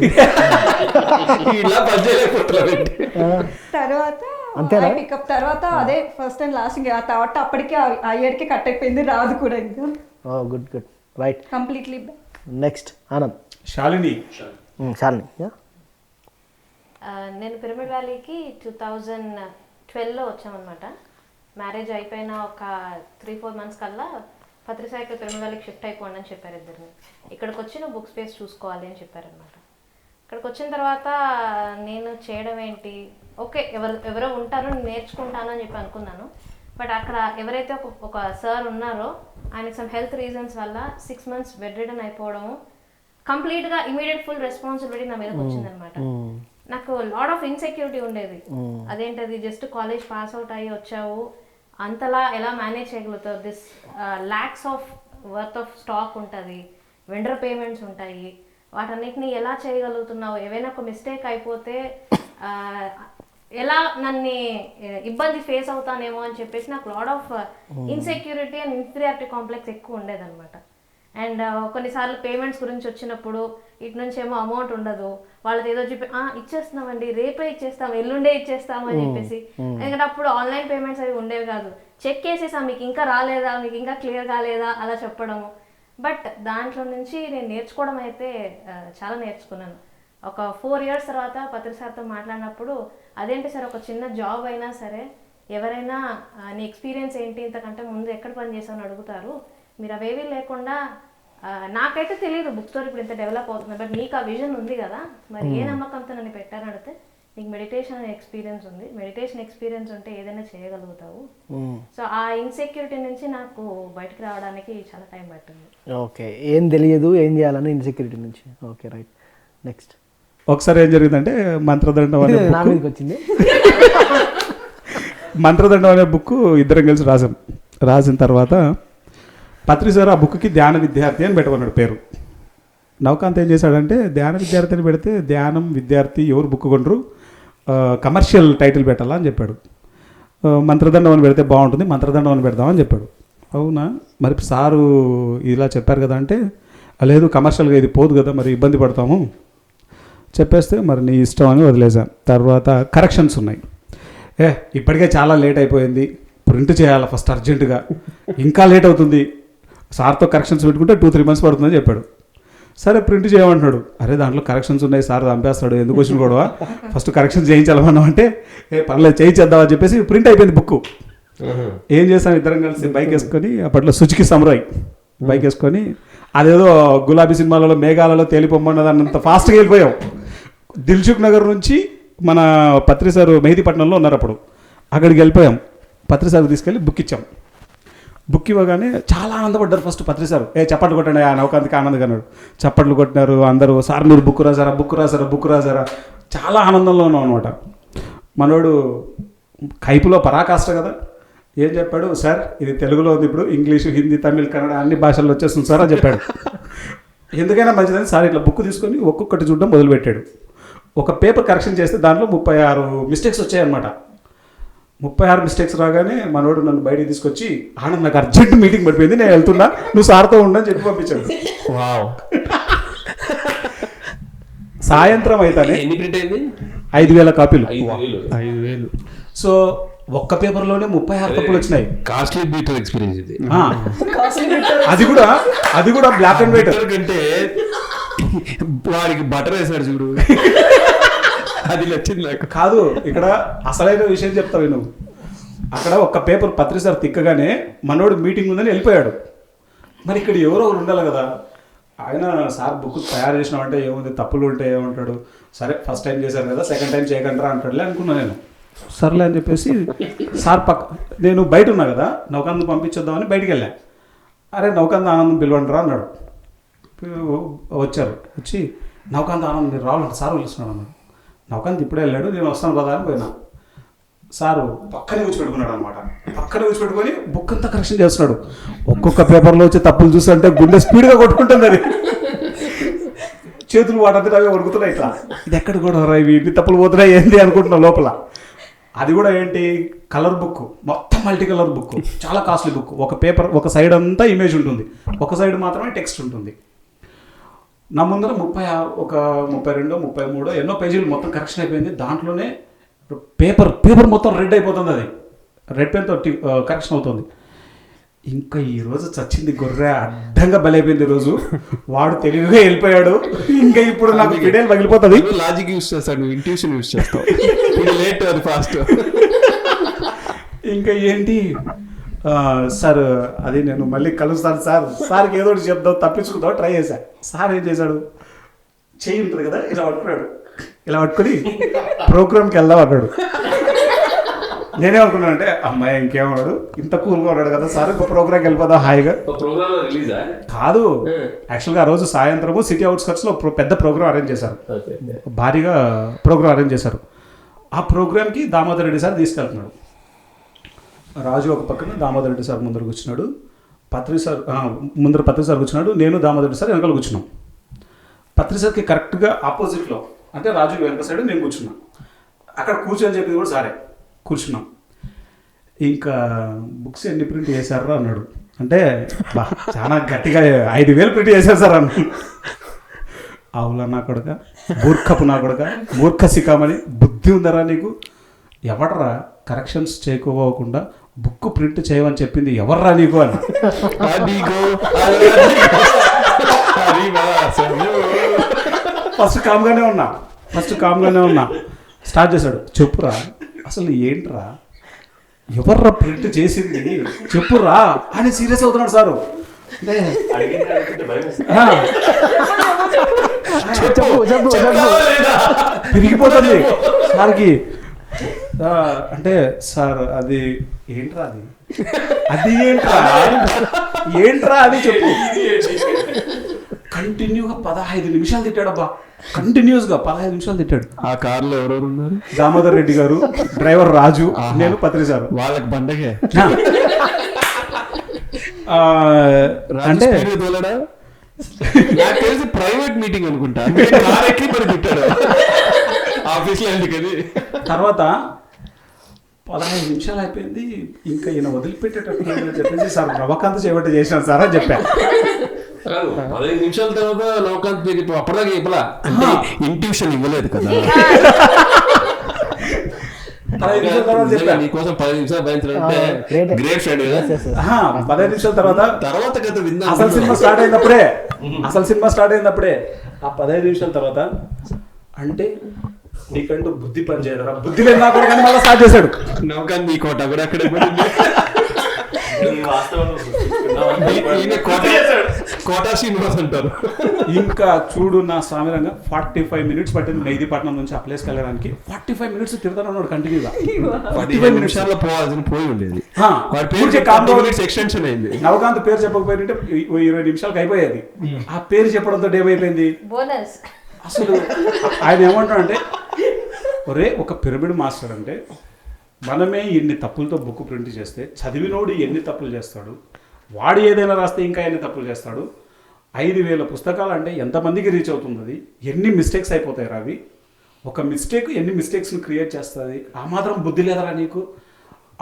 తర్వాత పికప్ తర్వాత అదే ఫస్ట్ అండ్ లాస్ట్, ఇంకా తర్వాత అప్పటికే ఆ ఇయర్కి కట్ అయిపోయింది, రాదు కూడా ఇంకా. Good right, completely. Next Anand. Shalini. నేను పిరమిడ్ వ్యాలీకి 2012లో వచ్చామన్నమాట. మ్యారేజ్ అయిపోయిన ఒక 3-4 months కల్లా పత్రిసాయికి పిరమిడ్ వ్యాలీకి షిఫ్ట్ అయిపోండి అని చెప్పారు ఇద్దరిని. ఇక్కడికి వచ్చి నువ్వు బుక్ స్పేస్ చూసుకోవాలి అని చెప్పారనమాట. ఇక్కడికి వచ్చిన తర్వాత నేను చేయడం ఏంటి, ఓకే ఎవరో ఉంటారో నేను నేర్చుకుంటాను అని చెప్పి అనుకున్నాను. బట్ అక్కడ ఎవరైతే ఒక సార్ ఉన్నారో ఆయనకి సమ్ హెల్త్ రీజన్స్ వల్ల 6 months బెడ్ రిడన్ అయిపోవడము, కంప్లీట్గా ఇమీడియట్ ఫుల్ రెస్పాన్సిబిలిటీ నా మీదకి వచ్చిందనమాట. నాకు లాట్ ఆఫ్ ఇన్సెక్యూరిటీ ఉండేది, అదేంటది జస్ట్ కాలేజ్ పాస్ అవుట్ అయ్యి వచ్చావు, అంతలా ఎలా మేనేజ్ చేయగలుగుతావు, this lakhs of worth of stock ఉంటుంది, వెండర్ పేమెంట్స్ ఉంటాయి, వాటన్నిటిని ఎలా చేయగలుగుతున్నావు, ఏవైనా ఒక మిస్టేక్ అయిపోతే ఎలా నన్ను ఇబ్బంది ఫేస్ అవుతానేమో అని చెప్పేసి నాకు lot of insecurity and inferiority complex ఎక్కువ ఉండేదన్నమాట. అండ్ కొన్నిసార్లు పేమెంట్స్ గురించి వచ్చినప్పుడు ఇటు నుంచి ఏమో అమౌంట్ ఉండదు, వాళ్ళది ఏదో చెప్పి ఇచ్చేస్తున్నామండి, రేపే ఇచ్చేస్తాం, ఎల్లుండే ఇచ్చేస్తాము అని చెప్పేసి. ఎందుకంటే అప్పుడు ఆన్లైన్ పేమెంట్స్ అవి ఉండేవి కాదు, చెక్ చేసేసా మీకు ఇంకా రాలేదా, మీకు ఇంకా క్లియర్ కాలేదా అలా చెప్పడము. బట్ దాంట్లో నుంచి నేను నేర్చుకోవడం అయితే చాలా నేర్చుకున్నాను. ఒక 4 years తర్వాత పత్రి సార్తో మాట్లాడినప్పుడు, అదేంటి సార్ ఒక చిన్న జాబ్ అయినా సరే ఎవరైనా నీ ఎక్స్పీరియన్స్ ఏంటి, ఇంతకంటే ముందు ఎక్కడ పని చేసామని అడుగుతారు, మీరు అవేవీ లేకుండా, నాకైతే తెలియదు బుక్ స్టోర్ ఇప్పుడు ఇంత డెవలప్ అవుతుంది, బట్ మీకు ఆ విజన్ ఉంది కదా, మరి ఏ నమ్మకంతో నన్ను పెట్టారని అడిగితే, నీకు మెడిటేషన్ అనే ఎక్స్పీరియన్స్ ఉంది, మెడిటేషన్ ఎక్స్పీరియన్స్ ఉంటే ఏదైనా చేయగలుగుతావు. సో ఆ ఇన్సెక్యూరిటీ నుంచి నాకు బయటకు రావడానికి చాలా టైం పట్టింది. ఓకే, ఏం తెలియదు ఏం చేయాలని ఇన్సెక్యూరిటీ నుంచి. Okay right, next. ఒకసారి ఏం జరిగిందంటే మంత్రదండం అనే నా మీదకి వచ్చింది. మంత్రదండం అనే బుక్ ఇద్దరం కలిసి రాసిన తర్వాత పత్రి సార్ ఆ బుక్కి ధ్యాన విద్యార్థి అని పెట్టమన్నాడు పేరు. నవకాంత్ ఏం చేశాడంటే ధ్యాన విద్యార్థి అని పెడితే ధ్యానం విద్యార్థి ఎవరు బుక్ కొనరు, కమర్షియల్ టైటిల్ పెట్టాలా అని చెప్పాడు. మంత్రదండం అని పెడితే బాగుంటుంది, మంత్రదండం అని పెడదామని చెప్పాడు. అవునా మరి సారు ఇలా చెప్పారు కదా అంటే, లేదు కమర్షియల్గా ఇది పోదు కదా, మరి ఇబ్బంది పడతాము చెప్పేస్తే మరి నీ ఇష్టం అని వదిలేసాం. తర్వాత కరెక్షన్స్ ఉన్నాయి. ఇప్పటికే చాలా లేట్ అయిపోయింది, ప్రింట్ చేయాలి ఫస్ట్ అర్జెంటుగా, ఇంకా లేట్ అవుతుంది, సార్తో కరెక్షన్స్ పెట్టుకుంటే 2-3 months పడుతుందని చెప్పాడు. సరే ప్రింట్ చేయమంటున్నాడు. అరే దాంట్లో కరెక్షన్స్ ఉన్నాయి, సార్ చంపేస్తాడు, ఎందుకు వచ్చిన గొడవ, ఫస్ట్ కరెక్షన్స్ చేయించాలమన్నాం అంటే పర్లేదు చేయించేద్దామని చెప్పేసి ప్రింట్ అయిపోయింది బుక్. ఏం చేస్తాం, ఇద్దరం కలిసి బైక్ వేసుకొని, అప్పట్లో సుజుకి సమురాయ్ బైక్ వేసుకొని, అదేదో గులాబీ సినిమాలలో మేఘాలలో తేలిపోమ్మన్నది అన్నంత ఫాస్ట్గా వెళ్ళిపోయాం. దిల్సుఖ్ నగర్ నుంచి మన పత్రి సార్ మెహదీపట్నంలో ఉన్నారు అప్పుడు, అక్కడికి వెళ్ళిపోయాం. పత్రి సార్ తీసుకెళ్ళి బుక్ ఇచ్చాం. బుక్ ఇవ్వగానే చాలా ఆనందపడ్డారు. ఫస్ట్ పత్రి సార్ చప్పట్లు కొట్టండి, ఆ నౌకాంతికి ఆనందంగా అన్నాడు. చప్పట్లు కొట్టినారు అందరూ. సార్ మీరు బుక్ రాసారా, చాలా ఆనందంలో ఉన్నాం అనమాట. మనోడు కైపులో పరాకాష్ట కదా, ఏం చెప్పాడు, సార్ ఇది తెలుగులో ఉంది, ఇప్పుడు ఇంగ్లీషు, హిందీ, తమిళ్, కన్నడ అన్ని భాషల్లో వచ్చేస్తుంది సార్ అని చెప్పాడు. ఎందుకైనా మంచిదని సార్ ఇట్లా బుక్ తీసుకొని ఒక్కొక్కటి చూడడం మొదలుపెట్టాడు. ఒక పేపర్ కరెక్షన్ చేస్తే దాంట్లో 36 మిస్టేక్స్ వచ్చాయన్నమాట. 36 మిస్టేక్స్ రాగానే మనోడు నన్ను బయటికి తీసుకొచ్చి, ఆనంద్ నాకు అర్జెంట్ మీటింగ్ పడిపోయింది, నేను వెళ్తున్నా, నువ్వు సార్తో ఉండని చెప్పి పంపించాడు. సాయంత్రం అయితేనే 5,000 కాపీలు. 5,000. సో ఒక్క పేపర్లోనే 36 తప్పులు వచ్చినాయి. కాస్ట్లీ బీటర్ ఎక్స్పీరియన్స్ ఇది. అది కూడా బ్లాక్ అండ్ వైట్ కంటే వాడికి బటర్ వేసాడు చూడు, అది నచ్చింది నాకు. కాదు, ఇక్కడ అసలైన విషయం చెప్తావు నువ్వు. అక్కడ ఒక్క పేపర్ పత్రి సార్ తిక్కగానే మనోడు మీటింగ్ ఉందని వెళ్ళిపోయాడు. మరి ఇక్కడ ఎవరో ఒకరు ఉండాలి కదా. ఆయన సార్ బుక్ తయారు చేసినామంటే ఏముంది, తప్పులు ఉంటే ఏమంటాడు, సరే ఫస్ట్ టైం చేశారు కదా సెకండ్ టైం చేయకండి అంటాడులే అనుకున్నా నేను. సర్లే అని చెప్పేసి సార్ నేను బయట ఉన్నా కదా, నౌకాంద్ పంపించేద్దామని బయటికి వెళ్ళా. అరే నౌకాంద్ ఆనందం పిలవండి రా అన్నాడు. వచ్చారు. వచ్చి నౌకాంద్ ఆనందం మీరు రావాలంటే సార్ పిలుస్తున్నాడు అన్నాడు. నౌకాంద్ ఇప్పుడే వెళ్ళాడు, నేను వస్తాను కదా అని పోయినా. సారు పక్కనే కూర్చోబెట్టుకున్నాడు అనమాట. పక్కనే కూర్చోబెట్టుకొని బుక్ అంతా కరెక్షన్ చేస్తున్నాడు. ఒక్కొక్క పేపర్లో వచ్చే తప్పులు చూస్తుంటే గుండె స్పీడ్గా కొట్టుకుంటుంది. అది చేతులు వాటంతా అవి వణుకుతున్నాయి. ఇట్లా ఇది ఎక్కడ కూడా ఇవి ఇన్ని తప్పులు పోతున్నాయి ఏంటి అనుకుంటున్నా లోపల. అది కూడా ఏంటి, కలర్ బుక్, మొత్తం మల్టీ కలర్ బుక్, చాలా కాస్ట్లీ బుక్. ఒక పేపర్ ఒక సైడ్ అంతా ఇమేజ్ ఉంటుంది, ఒక సైడ్ మాత్రమే టెక్స్ట్ ఉంటుంది. నా ముందర 32, 33 ఎన్నో పేజీలు మొత్తం కరెక్షన్ అయిపోయింది. దాంట్లోనే పేపర్ మొత్తం రెడ్ అయిపోతుంది. అది రెడ్ పెన్తో కరెక్షన్ అవుతుంది. ఇంకా ఈరోజు చచ్చింది గొర్రె, అడ్డంగా బలైపోయింది ఈరోజు. వాడు తెలివిగా వెళ్ళిపోయాడు. ఇంకా ఇప్పుడు నాకు పిడేలు పగిలిపోతుంది. లాజిక్ యూస్ చేస్తాడు, ఇంట్యూషన్ యూస్ చేస్తావు. లేట్ అది ఫాస్ట్. ఇంకా ఏంటి సార్, అది నేను మళ్ళీ కలుస్తాను సార్కి ఏదో ఒకటి చెప్దాం తప్పించుకుందాం ట్రై చేశా. సార్ ఏం చేశాడు, చెయ్యి ఉంటుంది కదా ఇలా పట్టుకున్నాడు. ఇలా పట్టుకొని ప్రోగ్రామ్కి వెళ్దాం అన్నాడు. నేనేమనుకున్నానంటే అమ్మాయి ఇంకేమన్నాడు, ఇంత కూల్గా ఉన్నాడు కదా సార్, ఒక ప్రోగ్రామ్కి వెళ్ళిపోదాం హాయిగా. కాదు, యాక్చువల్గా ఆ రోజు సాయంత్రము సిటీ అవుట్స్కట్స్లో పెద్ద ప్రోగ్రామ్ అరేంజ్ చేశారు, భారీగా ప్రోగ్రామ్ అరేంజ్ చేశారు. ఆ ప్రోగ్రామ్కి దామోదర్ రెడ్డి సార్ తీసుకెళ్తున్నాడు. రాజు ఒక పక్కన, దామోదర్ రెడ్డి సార్ ముందర కూర్చున్నాడు, పత్రి సార్ కూర్చున్నాడు, నేను దామోదర్ రెడ్డి సార్ వెనకాల కూర్చున్నాం. పత్రి సార్కి కరెక్ట్గా ఆపోజిట్లో, అంటే రాజు వెనక సైడ్ నేను కూర్చున్నా. అక్కడ కూర్చొని చెప్పింది కూడా సారే. కూర్చున్నాం. ఇంకా బుక్స్ ఎన్ని ప్రింట్ చేశారా అన్నాడు. అంటే చాలా గట్టిగా 5,000 ప్రింట్ చేశారు సార్ అన్నాడు. అవులా నా కొడుక, మూర్ఖపు నా కొడుక, మూర్ఖ సికామని బుద్ధి ఉందరా నీకు? ఎవడరా కరెక్షన్స్ చేయకోకుండా బుక్ ప్రింట్ చేయమని చెప్పింది ఎవర్రా నీకు అని. ఫస్ట్ కామ్గానే ఉన్నా. స్టార్ట్ చేశాడు, చెప్పురా అసలు ఏంట్రా, ఎవర్రా ప్రింట్ చేసింది చెప్పురా అని సీరియస్ అవుతున్నాడు సారు. తిరిగిపోతుంది సార్కి. అంటే సార్ అది ఏంట్రా, అది ఏంట్రా అది చెప్పు. కంటిన్యూగా 15 నిమిషాలు తిట్టాడబ్బా, కంటిన్యూస్గా 15 నిమిషాలు తిట్టాడు. ఆ కార్లో ఎవరెవరు ఉన్నారు? దామోదర్ రెడ్డి గారు, డ్రైవర్ రాజు, నేను, పత్రి సార్. వాళ్ళకి పండగే అంటే నాకు తెలిసి ప్రైవేట్ మీటింగ్ అనుకుంటా. ఆఫీస్లో ఎందుకని. తర్వాత 15 నిమిషాలు అయిపోయింది, ఇంకా ఈయన వదిలిపెట్టేటట్టు లేదని చెప్పేసి సార్ రవకాంత్ చేయబట్టి చేశాను సార్ అని చెప్పాను. 15 నిమిషాల తర్వాత నవకాంత్ పేరు అప్పటిదాకా చెప్పలా అంటే ఇంట్యూషన్ ఇవ్వలేదు కదా. 15 నిమిషాల తర్వాత చెప్పాను. నీకోసం 10 నిమిషాలు భరించాలంటే గ్రేట్ ఫ్రెండ్ కదా. 15 నిమిషాల తర్వాత తర్వాత కథ విందాం. అసలు సినిమా స్టార్ట్ అయినప్పుడే ఆ 15 నిమిషాల తర్వాత అంటే నీకంటూ బుద్ధి పని చేయరా, బుద్ధి లేదు నాకు కానీ మళ్ళీ స్టార్ట్ చేశాడు. నవకాంత్ నీ కోట కూడా అక్కడే కోటా శ్రీనివాస్ అంటారు. ఇంకా చూడు నా స్వామిరంగా 45 మినిట్స్ పట్టింది మెహదీపట్నం నుంచి ఆ ప్లేస్కి వెళ్ళడానికి. 45 మినిట్స్ తిరుగుతాను ఉన్నాడు కంటిన్యూగా. 15 నిమిషాల్లో పోవాల్సిన పోయి ఉండేది. ఎక్స్టెన్షన్ అయింది. నవకాంత్ పేరు చెప్పకపోయింటే 20 నిమిషాలకు అయిపోయేది. ఆ పేరు చెప్పడంతో ఏమైపోయింది బోనస్. అసలు ఆయన ఏమంటాడంటే, ఒరే ఒక పిరమిడ్ మాస్టర్ అంటే మనమే ఎన్ని తప్పులతో బుక్ ప్రింట్ చేస్తే చదివినోడు ఎన్ని తప్పులు చేస్తాడు, వాడు ఏదైనా రాస్తే ఇంకా ఎన్ని తప్పులు చేస్తాడు, 5,000 పుస్తకాలు అంటే ఎంతమందికి రీచ్ అవుతుంది, ఎన్ని మిస్టేక్స్ అయిపోతాయి రావి, ఒక మిస్టేక్ ఎన్ని మిస్టేక్స్ని క్రియేట్ చేస్తుంది, ఆ మాత్రం బుద్ధి లేదరా నీకు.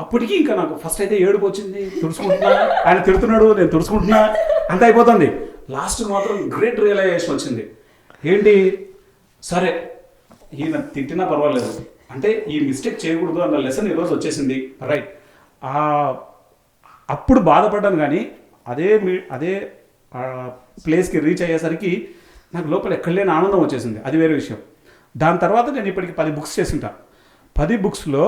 అప్పటికి ఇంకా నాకు ఫస్ట్ అయితే ఏడుపు వచ్చింది, తుడుచుకుంటున్నా, ఆయన తిడుతున్నాడు నేను తుడుచుకుంటున్నా, అంత అయిపోతుంది. లాస్ట్ మాత్రం గ్రేట్ రియలైజేషన్ వచ్చింది. ఏంటి, సరే ఈయన తిట్టినా పర్వాలేదు, అంటే ఈ మిస్టేక్ చేయకూడదు అన్న లెసన్ ఈరోజు వచ్చేసింది, రైట్. అప్పుడు బాధపడ్డాను, కానీ అదే ప్లేస్కి రీచ్ అయ్యేసరికి నాకు లోపల ఎక్కడ లేని ఆనందం వచ్చేసింది, అది వేరే విషయం. దాని తర్వాత నేను ఇప్పటికి 10 బుక్స్ చేసింటా. 10 బుక్స్లో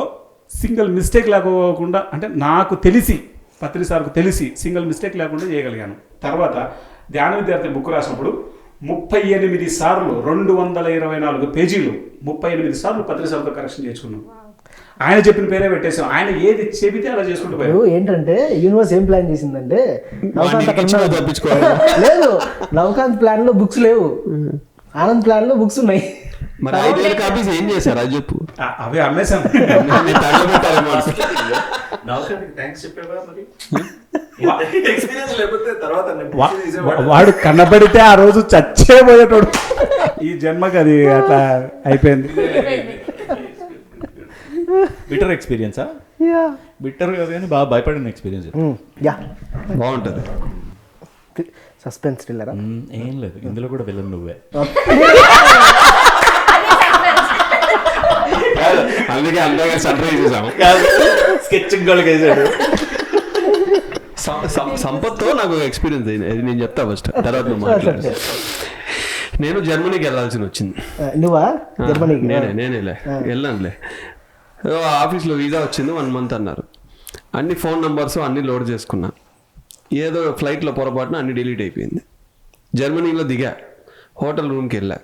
సింగిల్ మిస్టేక్ లేకోకుండా, అంటే నాకు తెలిసి పత్రి సార్కు తెలిసి సింగిల్ మిస్టేక్ లేకుండా చేయగలిగాను. తర్వాత ధ్యాన విద్యార్థి బుక్ రాసినప్పుడు 38 సార్లు 224 పేజీలు 38 సార్లు పత్రి సార్తో కరెక్షన్ చేసుకున్నాం. ఆయన చెప్పిన పేరే పెట్టేసాం, ఆయన ఏది చెబితే అలా చేసుకుంటూ పోయారు. ఏంటంటే యూనివర్స్ ఏం ప్లాన్ చేసిందంటే లేదు, నవకాంత్ ప్లాన్ లో బుక్స్ లేవు, ఆనంద్ ప్లాన్ లో బుక్స్ ఉన్నాయి. మరి 5,000 కాపీస్ ఏం చేశారు అది చెప్పు. అవి అమ్మేశాం. వాడు కనబడితే ఆ రోజు చచ్చే పోయేటోడు. ఈ జన్మకి అది అట్లా అయిపోయింది. బిటర్ ఎక్స్పీరియన్సా? బిటర్ కాదు కానీ బాగా భయపడిన ఎక్స్పీరియన్స్. బాగుంటుంది. సస్పెన్స్ థ్రిల్లరా? ఏం లేదు, ఇందులో కూడా విలన్ నువ్వే. అందుకే అందరిగా సర్ప్రైజ్ చేసాము. స్కెచింగ్ కూడా వేసాడు. సంపత్తో నాకు ఎక్స్పీరియన్స్ అయింది, అది నేను చెప్తా ఫస్ట్, తర్వాత నువ్వు మాట్లాడు. నేను జర్మనీకి వెళ్ళాల్సి వచ్చింది. నువ్వా? జర్మనీకి? నేనేలే వెళ్ళానులే. ఆఫీస్లో వీసా వచ్చింది, 1 మంత్ అన్నారు. అన్ని ఫోన్ నెంబర్స్ అన్ని లోడ్ చేసుకున్నా. ఏదో ఫ్లైట్లో పొరపాటున అన్ని డిలీట్ అయిపోయింది. జర్మనీలో దిగా, హోటల్ రూమ్కి వెళ్ళా.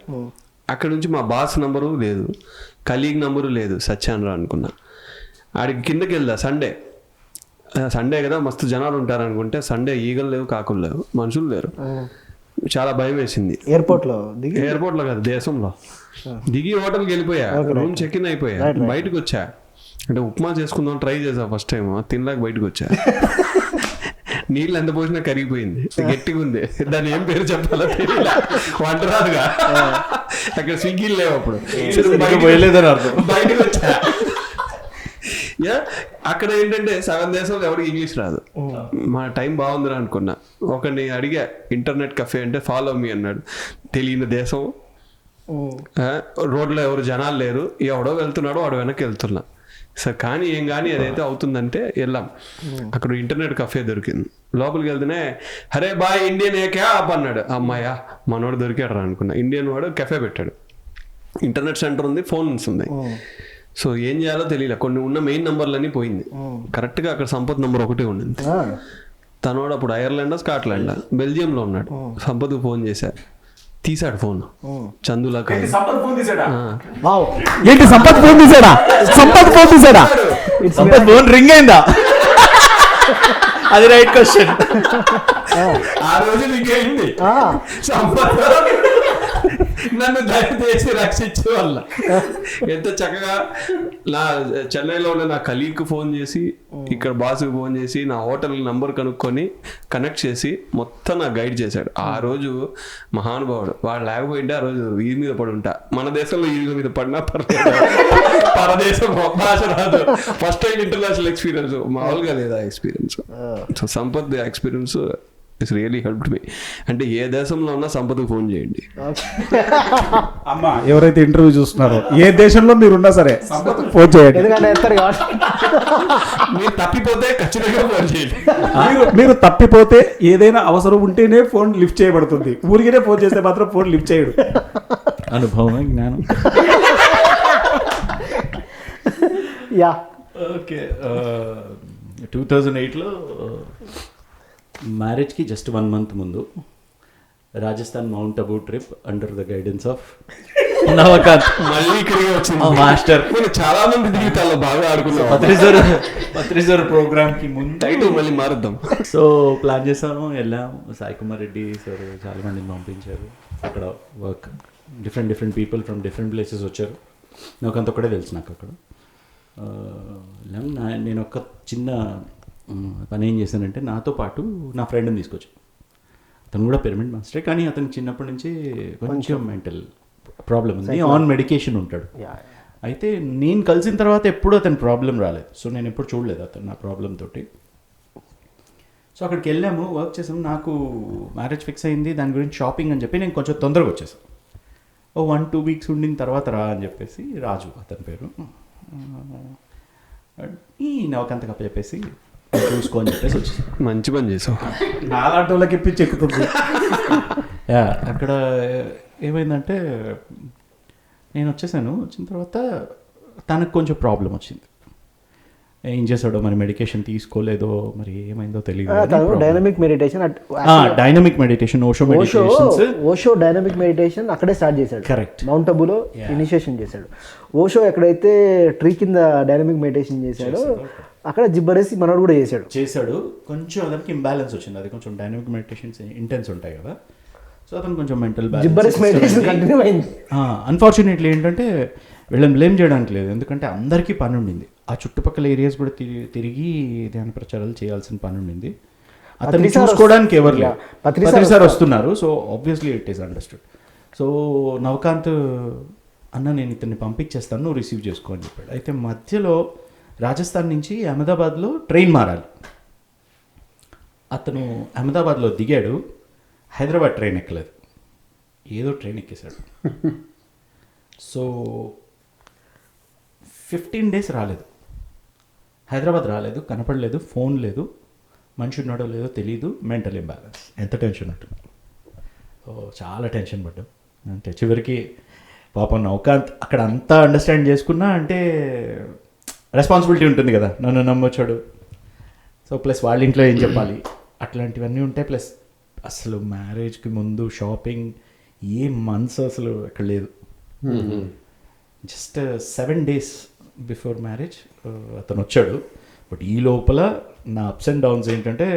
అక్కడ నుంచి మా బాస్ నెంబరు లేదు, కలీగ్ నెంబరు లేదు, సత్యానరా అనుకున్నా. ఆడికి కిందకి వెళ్దా, సండే కదా మస్తు జనాలు ఉంటారు అనుకుంటే, సండే ఈగలు లేవు, కాకులు లేవు, మనుషులు లేరు. చాలా భయం వేసింది. ఎయిర్పోర్ట్లో కాదు, దేశంలో దిగి హోటల్కి వెళ్ళిపోయా, రూమ్ చెక్ ఇన్ అయిపోయా, బయటకు వచ్చా. అంటే ఉప్మా చేసుకుందాం ట్రై చేసా ఫస్ట్ టైం, తినలేక బయటకు వచ్చా. నీళ్ళు ఎంత పోసినా కరిగిపోయింది, గట్టిగా ఉంది, దాన్ని ఏం పేరు చెప్పాలో తెలియదు, వంట రాదుగా. అక్కడ స్విగ్గీలు లేవు, అప్పుడు బయటకు వచ్చా. అక్కడ ఏంటంటే సగం దేశంలో ఎవరికి ఇంగ్లీష్ రాదు. మా టైం బాగుందిరా అనుకున్నా. ఒకరిని అడిగా ఇంటర్నెట్ కఫే అంటే ఫాలో మీ అన్నాడు. తెలియని దేశం, రోడ్లో ఎవరు జనాలు లేరు, ఎవడో వెళ్తున్నాడో వాడు వెనక్కి వెళ్తున్నా. సార్ కానీ ఏం కానీ అదైతే అవుతుందంటే వెళ్ళాం. అక్కడ ఇంటర్నెట్ కఫే దొరికింది. లోపలికి వెళ్తేనే హరే బాయ్ ఇండియన్ ఏ క్యా ఆప్ అన్నాడు. అమ్మాయ్యా మనోడు దొరికాడు రా అనుకున్నా. ఇండియన్ వాడు కెఫే పెట్టాడు, ఇంటర్నెట్ సెంటర్ ఉంది, ఫోన్స్ ఉంది. సో ఏం చేయాలో తెలియలే. కొన్ని ఉన్న మెయిన్ నెంబర్లన్నీ పోయింది. కరెక్ట్గా అక్కడ సంపత్ నెంబర్ ఒకటే ఉండింది. తనోడు అప్పుడు ఐర్లాండా స్కాట్లాండా బెల్జియంలో ఉన్నాడు. సంపత్కు ఫోన్ చేశా, తీసాడు ఫోన్. చందులా కాదు, సంపత్ ఫోన్ తీసాడా? ఏంటి సంపత్ ఫోన్ తీసాడా? సంపత్ ఫోన్ తీసాడా? సంపత్ ఫోన్ రింగ్ అయిందా? అది రైట్ క్వశ్చన్. ఆ రోజు నీకేంది సంపత్ నన్ను దయచేసి రక్షించే వాళ్ళ ఎంత చక్కగా నా చెన్నైలో ఉన్న నా కలీగ్కి ఫోన్ చేసి ఇక్కడ బాస్కి ఫోన్ చేసి నా హోటల్ నంబర్ కనుక్కొని కనెక్ట్ చేసి మొత్తం నాకు గైడ్ చేశాడు. ఆ రోజు మహానుభావుడు. వాడు లేకపోయింటే ఆ రోజు వీధి మీద పడి ఉంటా. మన దేశంలో వీధి మీద పడినా పర్లేదు, పరదేశం భాష రాదు. ఫస్ట్ టైం ఇంటర్నేషనల్ ఎక్స్పీరియన్స్, మామూలుగా లేదా experience. So Sampath experience it's really helped me. అంటే ఏ దేశంలో ఉన్నా సంపత్కి ఫోన్ చేయండి. అమ్మ ఎవరైతే ఇంటర్వ్యూ చూస్తున్నారో ఏ దేశంలో మీరున్నా సరే ఫోన్ చేయండి, ఎందుకంటే ఎత్తారు కాబట్టి. మీరు తప్పిపోతే ఖచ్చితంగా ఫోన్ చేయండి. మీరు తప్పిపోతే ఏదైనా అవసరం ఉంటేనే ఫోన్ లిఫ్ట్ చేయబడుతుంది. ఊరికినే ఫోన్ చేస్తే మాత్రం ఫోన్ లిఫ్ట్ చేయడు. అనుభవం, జ్ఞానం. యా ఓకే, 2008లో మ్యారేజ్కి జస్ట్ 1 month ముందు Rajasthan mount Abu trip under the guidance of Navakanth మళ్ళీ ఇక్కడికి వచ్చింది మాస్టర్. చాలా మంది జీవితాల్లో బాగా ఆడుకున్నాం. పత్రిజర్ ప్రోగ్రామ్కి ముందు టైటిల్ మళ్ళీ మారుద్దాం. సో ప్లాన్ చేసాము, వెళ్ళాం. సాయి కుమార్ రెడ్డి సార్ చాలా మందిని పంపించారు. అక్కడ work different people from different places వచ్చారు. నాకు అంత ఒక్కడే తెలుసు. నాకు అక్కడ నేను ఒక చిన్న పని ఏం చేశానంటే, నాతో పాటు నా ఫ్రెండ్ని తీసుకొచ్చాను. అతను కూడా పిరమిడ్ మాస్టరే, కానీ అతనికి చిన్నప్పటి నుంచి కొంచెం మెంటల్ ప్రాబ్లం ఉంది, ఆన్ మెడికేషన్ ఉంటాడు. అయితే నేను కలిసిన తర్వాత ఎప్పుడు అతని ప్రాబ్లం రాలేదు. సో నేను ఎప్పుడు చూడలేదు అతను నా ప్రాబ్లం తోటి. సో అక్కడికి వెళ్ళాము, వర్క్ చేసాము. నాకు మ్యారేజ్ ఫిక్స్ అయింది, దాని గురించి షాపింగ్ అని చెప్పి నేను కొంచెం తొందరగా వచ్చేసాను. 1-2 weeks ఉండిన తర్వాత రా అని చెప్పేసి, రాజు అతని పేరు, ఈ నవకాంతకి అప్ప చెప్పేసి చూసుకో అని చెప్పేసి వచ్చేసి. మంచి పని చేసావు. నాలాంటి వాళ్ళకి ఇప్పించి ఎక్కుతుంది. అక్కడ ఏమైందంటే నేను వచ్చేసాను. వచ్చిన తర్వాత తనకు కొంచెం ప్రాబ్లం వచ్చింది. ఏం చేశాడో మరి, మెడికేషన్ తీసుకోలేదో మరి, ఏమైందో తెలియదు. Dynamic meditation, dynamic meditation, Osho dynamic meditation అక్కడే స్టార్ట్ చేశాడు. కరెక్ట్. మౌంట్ అబూలో ఇనిషియేషన్ చేశాడు. ఓషో ఎక్కడైతే ట్రీ కింద డైనమిక్ మెడిటేషన్ చేశాడో అక్కడ జిబ్బరేసి మనోడు కూడా చేశాడు. కొంచెం అతనికి ఇంబ్యాలెన్స్ వచ్చింది. అది కొంచెం డైనమిక్ మెడిటేషన్స్ ఇంటెన్స్ ఉంటాయి కదా. సో అతను కొంచెం మెంటల్ జిబ్బరేస్ మెడిటేషన్ కంటిన్యూ అయింది. అన్ఫార్చునేట్లీ ఏంటంటే వీళ్ళని బ్లేమ్ చేయడానికి లేదు, ఎందుకంటే అందరికీ పని ఉండింది. ఆ చుట్టుపక్కల ఏరియాస్ కూడా తిరిగి ధ్యాన ప్రచారాలు చేయాల్సిన పని ఉండింది. అతన్ని చూసుకోవడానికి ఎవరు లేరు. పత్రి సార్ వస్తున్నారు. So obviously it is understood. So Navakanth అన్న నేను ఇతన్ని పంపించేస్తాను, నువ్వు రిసీవ్ చేసుకో అని చెప్పాడు. అయితే మధ్యలో రాజస్థాన్ నుంచి అహ్మదాబాద్లో ట్రైన్ మారాలి. అతను అహ్మదాబాద్లో దిగాడు, హైదరాబాద్ ట్రైన్ ఎక్కలేదు, ఏదో ట్రైన్ ఎక్కేశాడు. సో 15 days రాలేదు, హైదరాబాద్ రాలేదు, కనపడలేదు, ఫోన్ లేదు, మనిషి ఉన్నాడో లేదో తెలియదు, మెంటల్ ఇంబ్యాలెన్స్. ఎంత టెన్షన్ ఉంటుంది. చాలా టెన్షన్ పడ్డాం. అంటే చివరికి పాపం నవకాంత్ అక్కడ అంతా అండర్స్టాండ్ చేసుకున్నా, అంటే రెస్పాన్సిబిలిటీ ఉంటుంది కదా, నన్ను నమ్మొచ్చాడు. సో ప్లస్ వాళ్ళ ఇంట్లో ఏం చెప్పాలి, అట్లాంటివన్నీ ఉంటాయి. ప్లస్ అసలు మ్యారేజ్కి ముందు షాపింగ్ ఏ మంత్స్ అసలు ఎక్కడ లేదు. జస్ట్ 7 days బిఫోర్ మ్యారేజ్ అతను వచ్చాడు. బట్ ఈ లోపల నా అప్స్ అండ్ డౌన్స్ ఏంటంటే,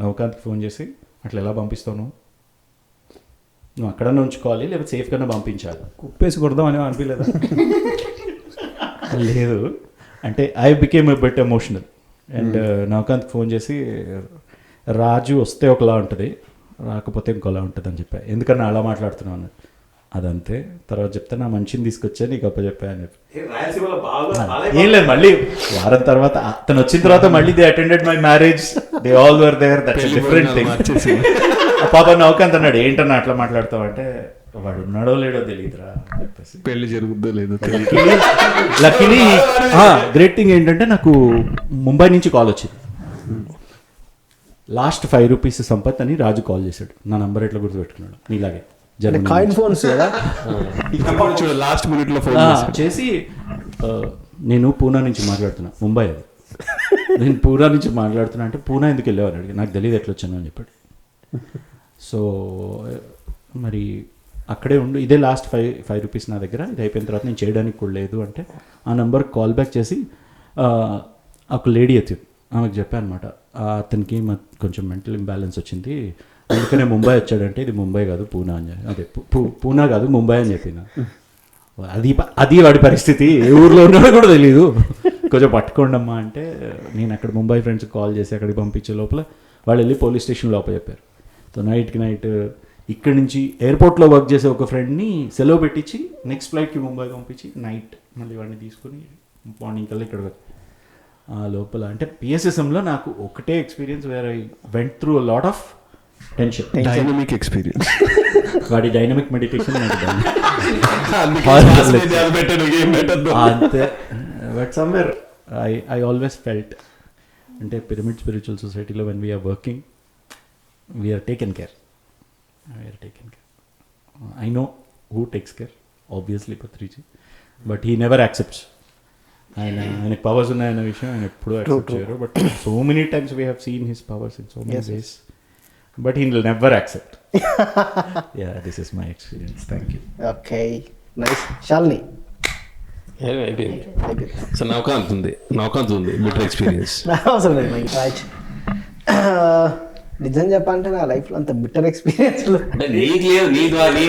నవకాంత్కి ఫోన్ చేసి అట్లా ఎలా పంపిస్తాను, నువ్వు అక్కడనే ఉంచుకోవాలి లేకపోతే సేఫ్గానే పంపించాలి. కుప్పేసి కొడదామని అనిపించలేదా? లేదు, అంటే I became a bit emotional. And నవకాంత్కి ఫోన్ చేసి, రాజు వస్తే ఒకలా ఉంటుంది, రాకపోతే ఇంకోలా ఉంటుంది అని చెప్పా. ఎందుకన్నా అలా మాట్లాడుతున్నావు అన్నది. అదంతే. తర్వాత చెప్తే నా మంచిని తీసుకొచ్చా నీకు అప్ప చెప్పా అని చెప్పి. ఏం లేదు, మళ్ళీ వారం తర్వాత అతను వచ్చిన తర్వాత మళ్ళీ they attended my marriage, they all were there, that's different thing. పాప నవకాంత్ అన్నాడు, ఏంటన్నా అట్లా మాట్లాడతావు అంటే, వాడు ఉన్నాడో లేడో తెలియదురా అని చెప్పేసి. పెళ్లి జరుగుతుందో లేదో లక్కీలీ గ్రేట్ థింగ్ ఏంటంటే, నాకు ముంబై నుంచి కాల్ వచ్చింది. లాస్ట్ 5 rupees సంపత్ అని రాజు కాల్ చేశాడు. నా నంబర్ ఎట్లా గుర్తుపెట్టుకున్నాడు, నీలాగే కాయిన్ ఫోన్స్ కదా. లాస్ట్ మినిట్ లో ఫోన్ చేసి, నేను పూనా నుంచి మాట్లాడుతున్నా, ముంబై అది, నేను పూనా నుంచి మాట్లాడుతున్నా అంటే, పూనా ఎందుకు వెళ్ళావు అని అడిగి, నాకు తెలియదు ఎట్లా వచ్చాను అని చెప్పాడు. సో మరి అక్కడే ఉండు, ఇదే లాస్ట్ 5 rupees నా దగ్గర, ఇది అయిపోయిన తర్వాత నేను చేయడానికి కూడా లేదు అంటే, ఆ నెంబర్కి కాల్ బ్యాక్ చేసి ఒక లేడీ ఎత్తింది, ఆమెకు చెప్పాను అనమాట, అతనికి కొంచెం మెంటల్ ఇంబ్యాలెన్స్ వచ్చింది, అందుకనే ముంబై వచ్చాడంటే ఇది ముంబై కాదు పూనా అని చెప్పి అదే పూనా కాదు ముంబై అని చెప్పిన అది వాడి పరిస్థితి, ఏ ఊర్లో ఉన్నాడో కూడా తెలియదు. కొంచెం పట్టుకోండి అమ్మా అంటే నేను అక్కడ ముంబై ఫ్రెండ్స్కి కాల్ చేసి అక్కడికి పంపించే లోపల వాళ్ళు వెళ్ళి పోలీస్ స్టేషన్ లోపల చెప్పారు. సో నైట్కి నైట్ ఇక్కడి నుంచి ఎయిర్పోర్ట్లో వర్క్ చేసే ఒక ఫ్రెండ్ని సెలవు పెట్టించి నెక్స్ట్ ఫ్లైట్కి ముంబై పంపించి నైట్ మళ్ళీ వాడిని తీసుకుని మార్నింగ్ కల్లా ఇక్కడ ఆ లోపల అంటే పిఎస్ఎస్ఎంలో నాకు ఒకటే experience where I went through a lot of tension. Dynamic experience. వాడి డైనమిక్ మెడిటేషన్ అంతే. But somewhere I always felt అంటే పిరమిడ్ స్పిరిచువల్ సొసైటీలో when we are working we are taken care. I know who takes care, obviously Patriji, but he never accepts. ఆయన powers ఉన్నాయన్న విషయం ఆయన ఎప్పుడూ accept చేయరు. But so many times we have seen his powers in so many ways, but he will never accept. Yeah, this is my experience. Thank you. Okay, nice. Shalini అయిపోయింది. So నౌకాంత్ ఉంది bitter experience. అవసరం లేదు నాకు. Right, నిజం చెప్పాలంటే నా లైఫ్లో అంత బిటర్ ఎక్స్పీరియన్స్ అంటే నీకు లేదు, నీ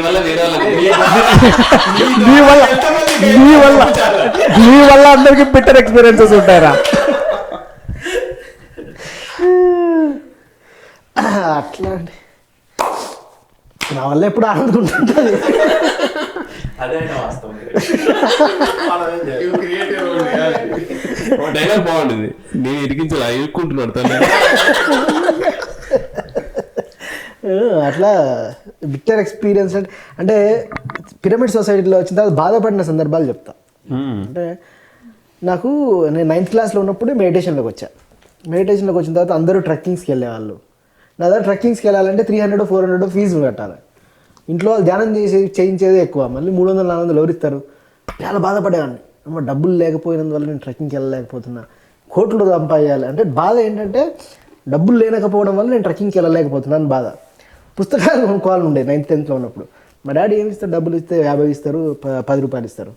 వల్ల వేరే నీ వల్ల అందరికి బిటర్ ఎక్స్పీరియన్సెస్ ఉంటాయరా? అట్లా అండి, నా వల్ల ఎప్పుడు ఆనందం ఉంటుంది. డైలాగ్ బాగుంటుంది, నేను ఇరికించాలి ఇరుక్కుంటున్నాడు తను. అట్లా బిటర్ ఎక్స్పీరియన్స్ అంటే పిరమిడ్ సొసైటీలో వచ్చిన తర్వాత బాధపడిన సందర్భాలు చెప్తా. అంటే నేను 9th క్లాస్లో ఉన్నప్పుడు మెడిటేషన్లోకి వచ్చిన తర్వాత అందరూ ట్రెక్కింగ్స్కి వెళ్ళేవాళ్ళు. నా దగ్గర ట్రెక్కింగ్స్కి వెళ్ళాలంటే 300-400 ఫీజు కట్టాలి. ఇంట్లో వాళ్ళు ధ్యానం చేయించేది ఎక్కువ, మళ్ళీ 300-400 ఎవరిస్తారు. చాలా బాధపడేవాడిని, అమ్మ డబ్బులు లేకపోయినందువల్ల నేను ట్రెక్కింగ్కి వెళ్ళలేకపోతున్నా, కోట్లు సంపాదించాలి అంటే బాధ. ఏంటంటే డబ్బులు లేకపోవడం వల్ల నేను ట్రెక్కింగ్కి వెళ్ళలేకపోతున్నాను బాధ. పుస్తకాలు కొనుక్కోవాలి ఉండే 9th 10thలో ఉన్నప్పుడు. మా డాడీ ఏమి ఇస్తారు, డబ్బులు ఇస్తే 50 ఇస్తారు, 10 రూపాయలు ఇస్తారు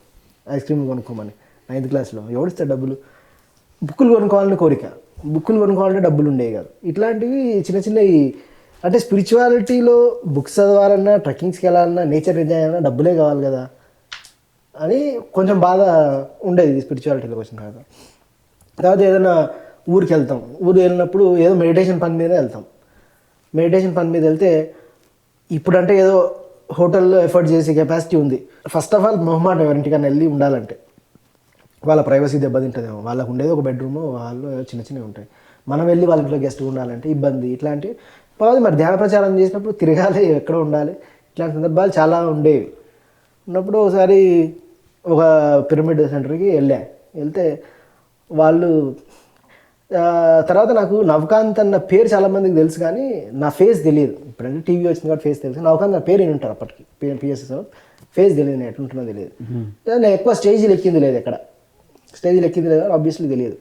ఐస్ క్రీమ్ కొనుక్కోమని. 9th క్లాస్లో ఎవడిస్తారు డబ్బులు? బుక్కులు కొనుక్కోవాలని కోరిక, బుక్కులు కొనుక్కోవాలంటే డబ్బులు ఉండేవి కాదు. ఇట్లాంటివి చిన్న చిన్నవి అంటే స్పిరిచువాలిటీలో బుక్స్ చదవాలన్నా, ట్రెక్కింగ్స్కి వెళ్ళాలన్నా, నేచర్ ఎంజాయ్ చేయాలన్నా డబ్బులే కావాలి కదా అని కొంచెం బాధ ఉండేది స్పిరిచువాలిటీలోకి వచ్చిన తర్వాత. ఏదైనా ఊరికి వెళ్తాం, ఊరు వెళ్ళినప్పుడు ఏదో మెడిటేషన్ పని మీద వెళ్తాం. మెడిటేషన్ పని మీద వెళ్తే ఇప్పుడంటే ఏదో హోటల్లో ఎఫర్ట్ చేసే కెపాసిటీ ఉంది. ఫస్ట్ ఆఫ్ ఆల్ మొహమాట ఎవరింటికన్నా వెళ్ళి ఉండాలంటే వాళ్ళ ప్రైవసీ దెబ్బతింటుందేమో. వాళ్ళకు ఉండేది ఒక బెడ్రూమ్, వాళ్ళు చిన్న చిన్నవి ఉంటాయి. మనం వెళ్ళి వాళ్ళ ఇంట్లో గెస్ట్ ఉండాలంటే ఇబ్బంది. ఇట్లాంటి మరి ధ్యాన ప్రచారం చేసినప్పుడు తిరగాలి, ఎక్కడ ఉండాలి, ఇట్లాంటి సందర్భాలు చాలా ఉండేవి. ఉన్నప్పుడు ఒకసారి ఒక పిరమిడ్ సెంటర్కి వెళ్తే వాళ్ళు తర్వాత నాకు నవకాంత్ అన్న పేరు చాలామందికి తెలుసు కానీ నా ఫేస్ తెలియదు. ఇప్పుడంటే టీవీ వచ్చింది కాబట్టి ఫేస్ తెలుసు. నవకాంత్ అన్న పేరు నేను ఉంటారు అప్పటికి పిఎస్ఎస్ ఫేస్ తెలియదు, నేను ఎట్లుంటుందో తెలియదు. నేను ఎక్కువ స్టేజీలు ఎక్కింది లేదు, ఆబ్వియస్లీ తెలియదు.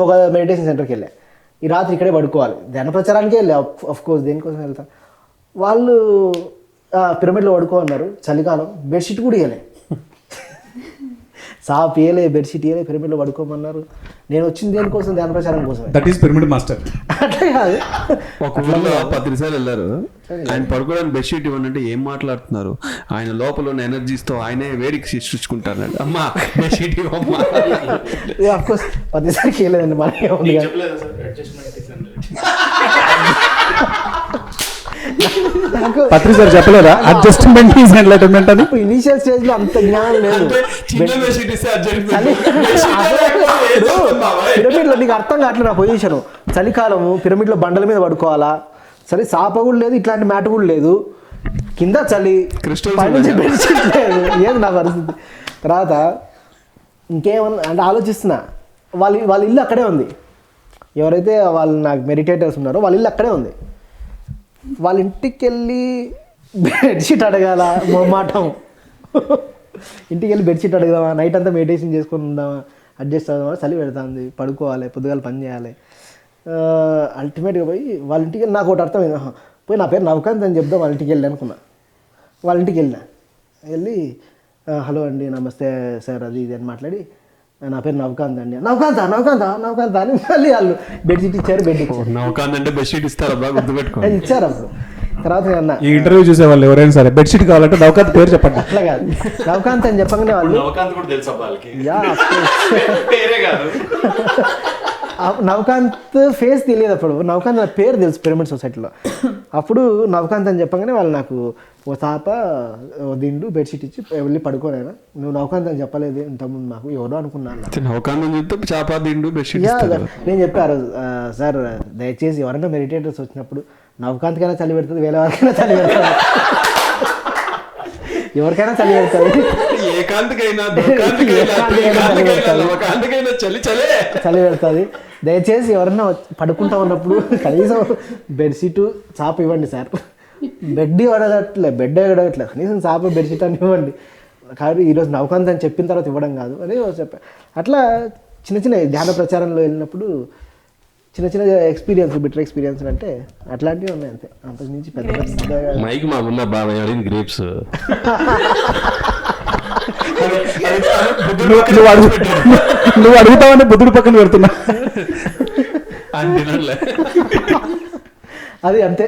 ఒక మెడిటేషన్ సెంటర్కి వెళ్ళా. ఈ రాత్రి ఇక్కడే పడుకోవాలి, ధ్యాన ప్రచారానికే వెళ్ళా. కోర్స్ దేనికోసం వెళ్తా. వాళ్ళు పిరమిడ్లో పడుకోమన్నారు. చలికాలం, బెడ్షీట్ కూడా ఇవ్వలే, సాప్ ఇవ్వలే, బెడ్షీట్ ఇవ్వలే, పిరమిడ్లో పడుకోమన్నారు. నేను వచ్చింది దేనికోసం? ధ్యాన ప్రచారం కోసం. That is pyramid master. అట్లే కాదు, ఒక ఊళ్ళో 10 సార్లు వెళ్ళారు. ఆయన పడుకోవడానికి బెడ్షీట్ ఇవ్వనంటే ఏం మాట్లాడుతున్నారు, ఆయన లోపల ఉన్న ఎనర్జీస్తో ఆయనే వేడికి సృష్టించుకుంటారు. అమ్మా బెడ్షీట్ ఇవ్వమ్మా. అఫ్కోర్స్ 10 సార్లు చేయలేదండి, మనకే ఉంది. పత్రి సార్ చెప్పలేదా అడ్జస్ట్మెంట్ ఈజ్ ఎన్లైటన్మెంట్ అని? ఇనిషియల్ స్టేజ్ లో అంత జ్ఞానం లేదు. పిరమిడ్లో నీకు అర్థం కావట్లేదు నా పొజిషన్. చలికాలము పిరమిడ్లో బండల మీద పడుకోవాలా, సరే సాప కూడా లేదు, ఇట్లాంటి మ్యాట్ కూడా లేదు, కింద చలి, పైనుంచి బెడ్షీట్ లేదు, ఏది నా పరిస్థితి. తర్వాత ఇంకేమన్నా అంటే ఆలోచిస్తున్నా. వాళ్ళ ఇల్లు అక్కడే ఉంది, ఎవరైతే వాళ్ళు నాకు మెడిటేటర్స్ ఉన్నారో వాళ్ళ ఇల్లు అక్కడే ఉంది. వాళ్ళ ఇంటికి వెళ్ళి బెడ్షీట్ అడగాల, మొహమాటం. ఇంటికి వెళ్ళి బెడ్షీట్ అడగదామా, నైట్ అంతా మెడిటేషన్ చేసుకొని ఉందామా, అడ్జస్ట్ అవుదామా, చలి పెడుతుంది, పడుకోవాలి, పొద్దుగాల పని చేయాలి. అల్టిమేట్గా పోయి వాళ్ళ ఇంటికి వెళ్ళి నాకు ఒకటి అర్థమైంది, పోయి నా పేరు నవకాంత్ అని చెప్దాం వాళ్ళ ఇంటికి వెళ్ళి అనుకున్నా. వాళ్ళ ఇంటికి వెళ్ళి హలో అండి, నమస్తే సార్, అది ఇది అని మాట్లాడి నా పేరు నవకాంత్ అండి. నవకాంత అని మళ్ళీ వాళ్ళు బెడ్షీట్ ఇచ్చారు, బెడ్ ఇచ్చారు. నవకాంత్ అంటే బెడ్షీట్ ఇస్తారా బాగా గుర్తుపెట్టుకో. అది ఇచ్చారు అప్పుడు. తర్వాత నేను అన్నా ఈ ఇంటర్వ్యూ చూసే వాళ్ళు ఎవరైనా సరే బెడ్షీట్ కావాలంటే నవకాంత్ పేరు చెప్పండి. అట్లా కాదు, నవకాంత్ అని చెప్పగానే వాళ్ళు నవకాంత్ కూడా తెలుసా వాళ్ళకి? యా పేరే కాదు. నవకాంత్ ఫేస్ తెలియదు అప్పుడు, నవకాంత్ నా పేరు తెలుసు పిరమిడ్ సొసైటీలో. అప్పుడు నవకాంత్ అని చెప్పగానే వాళ్ళు నాకు ఓ తాప ఓ దిండు బెడ్షీట్ ఇచ్చి వెళ్ళి పడుకోలేనా, నువ్వు నవకాంత్ అని చెప్పలేదు ఇంతకుముందు నాకు, ఎవరో అనుకున్నాను. నవకాంత్ చెప్తే చాపా దిండు బెడ్షీట్ యా నేను చెప్పారు సార్ దయచేసి ఎవరైనా మెడిటేటర్స్ వచ్చినప్పుడు నవకాంత్ కైనా చలి పెడుతుంది, వేరే వారికైనా చలి పెడుతుంది, ఎవరికైనా చలి పెడుతుంది, చలి పెడుతుంది. దయచేసి ఎవరన్నా పడుకుంటా ఉన్నప్పుడు కనీసం బెడ్షీట్ చాప ఇవ్వండి సార్, బెడ్ ఇవ్వడట్లే కనీసం చాప బెడ్షీట్ అని ఇవ్వండి. కాబట్టి ఈరోజు నవకాంత్ అని చెప్పిన తర్వాత ఇవ్వడం కాదు అని చెప్పాను. అట్లా చిన్న చిన్న ధ్యాన ప్రచారంలో వెళ్ళినప్పుడు చిన్న చిన్న ఎక్స్పీరియన్స్, బిటర్ ఎక్స్పీరియన్స్ అంటే అట్లాంటివి ఉన్నాయి అంతే, అంతకు మించి పెద్ద మైక్ మా ఉన్న బాబాయ్ అడిగింది గ్రేప్స్. నువ్వు అడుగుతావని బుద్ధుడు పక్కన పెడుతున్నా. అది అంతే.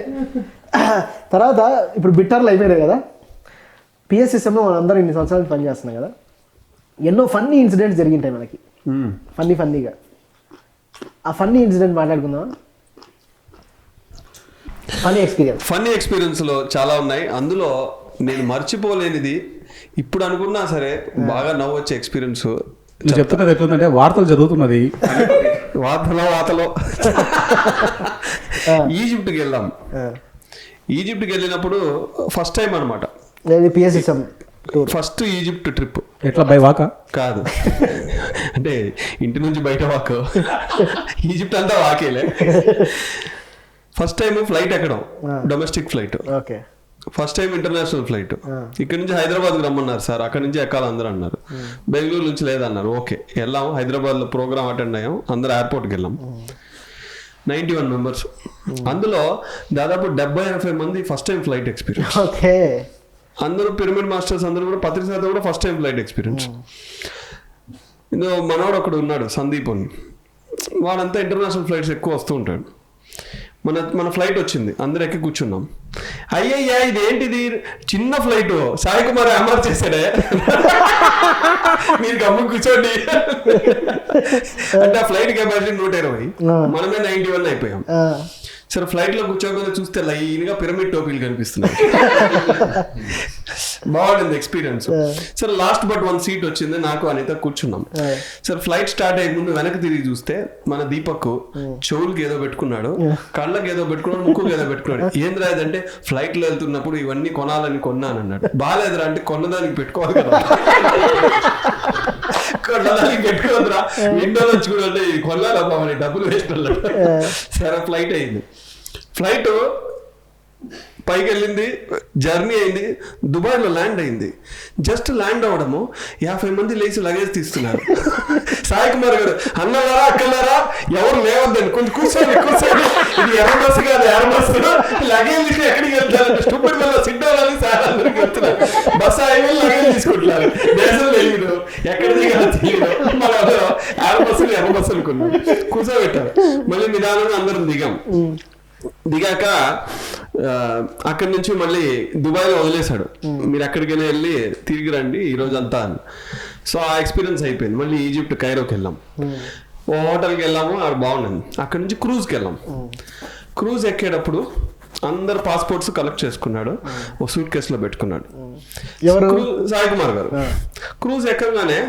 తర్వాత ఇప్పుడు బిట్టర్లు అయిపోయినాయి కదా, పిఎస్ సిస్టంలో మనం అందరం ఇన్ని సంవత్సరాలు పనిచేస్తున్నాం కదా, ఎన్నో ఫన్నీ ఇన్సిడెంట్స్ జరిగింటాయి మనకి, ఫన్నీగా. ఆ ఫన్నీ ఇన్సిడెంట్ మాట్లాడుకుందామా? ఫన్నీ ఎక్స్పీరియన్స్లో చాలా ఉన్నాయి. అందులో నేను మర్చిపోలేనిది ఇప్పుడు అనుకున్నా సరే బాగా నవ్వు వచ్చే ఎక్స్పీరియన్స్ నువ్వు చెప్తున్నది ఎట్లుందంటే వార్తలు చదువుతున్నది. వార్తలో ఈజిప్ట్కి వెళ్ళాం. ఈజిప్ట్కి వెళ్ళినప్పుడు ఫస్ట్ టైం అనమాట, PS system first Egypt trip. ఎట్లా బై వాకా? కాదు, అంటే ఇంటి నుంచి బయట వాక్, ఈజిప్ట్ అంతా వాకేలే. ఫస్ట్ టైం ఫ్లైట్ ఎక్కడం, domestic flight. Okay. First time international flight. ఇక్కడ నుంచి హైదరాబాద్కి రమ్మన్నారు సార్, అక్కడ నుంచి ఎక్కాలి అందరూ అన్నారు. బెంగళూరు నుంచి లేదన్నారు. ఓకే వెళ్ళాము, హైదరాబాద్లో ప్రోగ్రామ్ అటెండ్ అయ్యాం, అందరూ ఎయిర్పోర్ట్కి వెళ్ళాం. 91 మెంబర్స్, అందులో దాదాపు 70-80 మంది first time flight experience. Okay. అందరూ పిరమిడ్ మాస్టర్స్ అందరూ కూడా పత్రిక కూడా ఫస్ట్ టైం ఫ్లైట్ ఎక్స్పీరియన్స్. ఇందులో మనవాడు ఒకడు ఉన్నాడు సందీప్ అని, వాడంతా ఇంటర్నేషనల్ ఫ్లైట్స్ ఎక్కువ వస్తూ ఉంటాడు. మన ఫ్లైట్ వచ్చింది, అందరు ఎక్కి కూర్చున్నాం. అయ్యయ్యా ఇది ఏంటిది చిన్న ఫ్లైట్, సాయి కుమార్ అమర్ చేశాడే, మీరు గమ్ము కూర్చోండి అంటే ఆ ఫ్లైట్ కెపాసిటీ 120, మనమే 91 అయిపోయాం. సరే ఫ్లైట్ లో కూర్చోకుండా చూస్తే లైన్గా పిరమిడ్ టోపీలు కనిపిస్తున్నాయి. బాగుంది ఎక్స్పీరియన్స్. సరే లాస్ట్ బట్ 1 సీట్ వచ్చింది, నాకు అనిత కూర్చున్నాం. సరే ఫ్లైట్ స్టార్ట్ అయ్యే ముందు వెనక్కి తిరిగి చూస్తే మన దీపక్ చెవులకి ఏదో పెట్టుకున్నాడు, కళ్ళకి ఏదో పెట్టుకున్నాడు, ముక్కుకి ఏదో పెట్టుకున్నాడు. ఏం రాదంటే ఫ్లైట్ లో వెళ్తున్నప్పుడు ఇవన్నీ కొనాలని కొన్నాను అన్నాడు. బాగాలేదురా అంటే కొన్నదానికి పెట్టుకోవాలి కదా, కొన్నదానికి పెట్టుకోవద్దురా, విండోలో చూడండి కొనాలబ్బా మరి డబ్బులు వేస్ట్ అన్నాడు. సరే ఫ్లైట్ అయింది, ఫ్లైట్ పైకి వెళ్ళింది, జర్నీ అయింది, దుబాయ్లో ల్యాండ్ అయింది. జస్ట్ ల్యాండ్ అవడము 50 మంది లేచి లగేజ్ తీస్తున్నారు. సాయి కుమార్ గారు అన్నలారా అక్కలారా ఎవరు లేవద్దండి, కొంచెం కూర్చోండి ఇది ఎర్ర బస్సు కాదు, ఎర్ర బస్సు, లగేజ్ తీసి ఎక్కడికి వెళ్తారు, స్టూపిడ్ వల్ల సిగ్నల్ సార్ అందరికి వెళ్తున్నారు. బస్సు హైవే లగేజ్ తీసుకుంటున్నారు, దేశం తెలియదు, ఎక్కడ దిగాలో తెలియదు. మన ఎర్ర బస్సులు ఎర్ర బస్సు అనుకున్నాం, కూర్చోబెట్టారు. మళ్ళీ నిదానంగా అందరం దిగాక అక్కడి నుంచి మళ్ళీ దుబాయ్లో వదిలేశాడు, మీరు ఎక్కడికైనా వెళ్ళి తిరిగి రండి ఈ రోజు అంతా అని. సో ఆ ఎక్స్పీరియన్స్ అయిపోయింది. మళ్ళీ ఈజిప్ట్ కైరోకి వెళ్ళాం, ఓ హోటల్కి వెళ్ళాము, అది బాగుండింది. అక్కడి నుంచి క్రూజ్కి వెళ్ళాం. క్రూజ్ ఎక్కేటప్పుడు అందరు పాస్పోర్ట్స్ కలెక్ట్ చేసుకున్నాడు, ఓ సూట్ కేసులో పెట్టుకున్నాడు. సాయి కుమార్ గారు క్రూజ్ ఎక్కగానే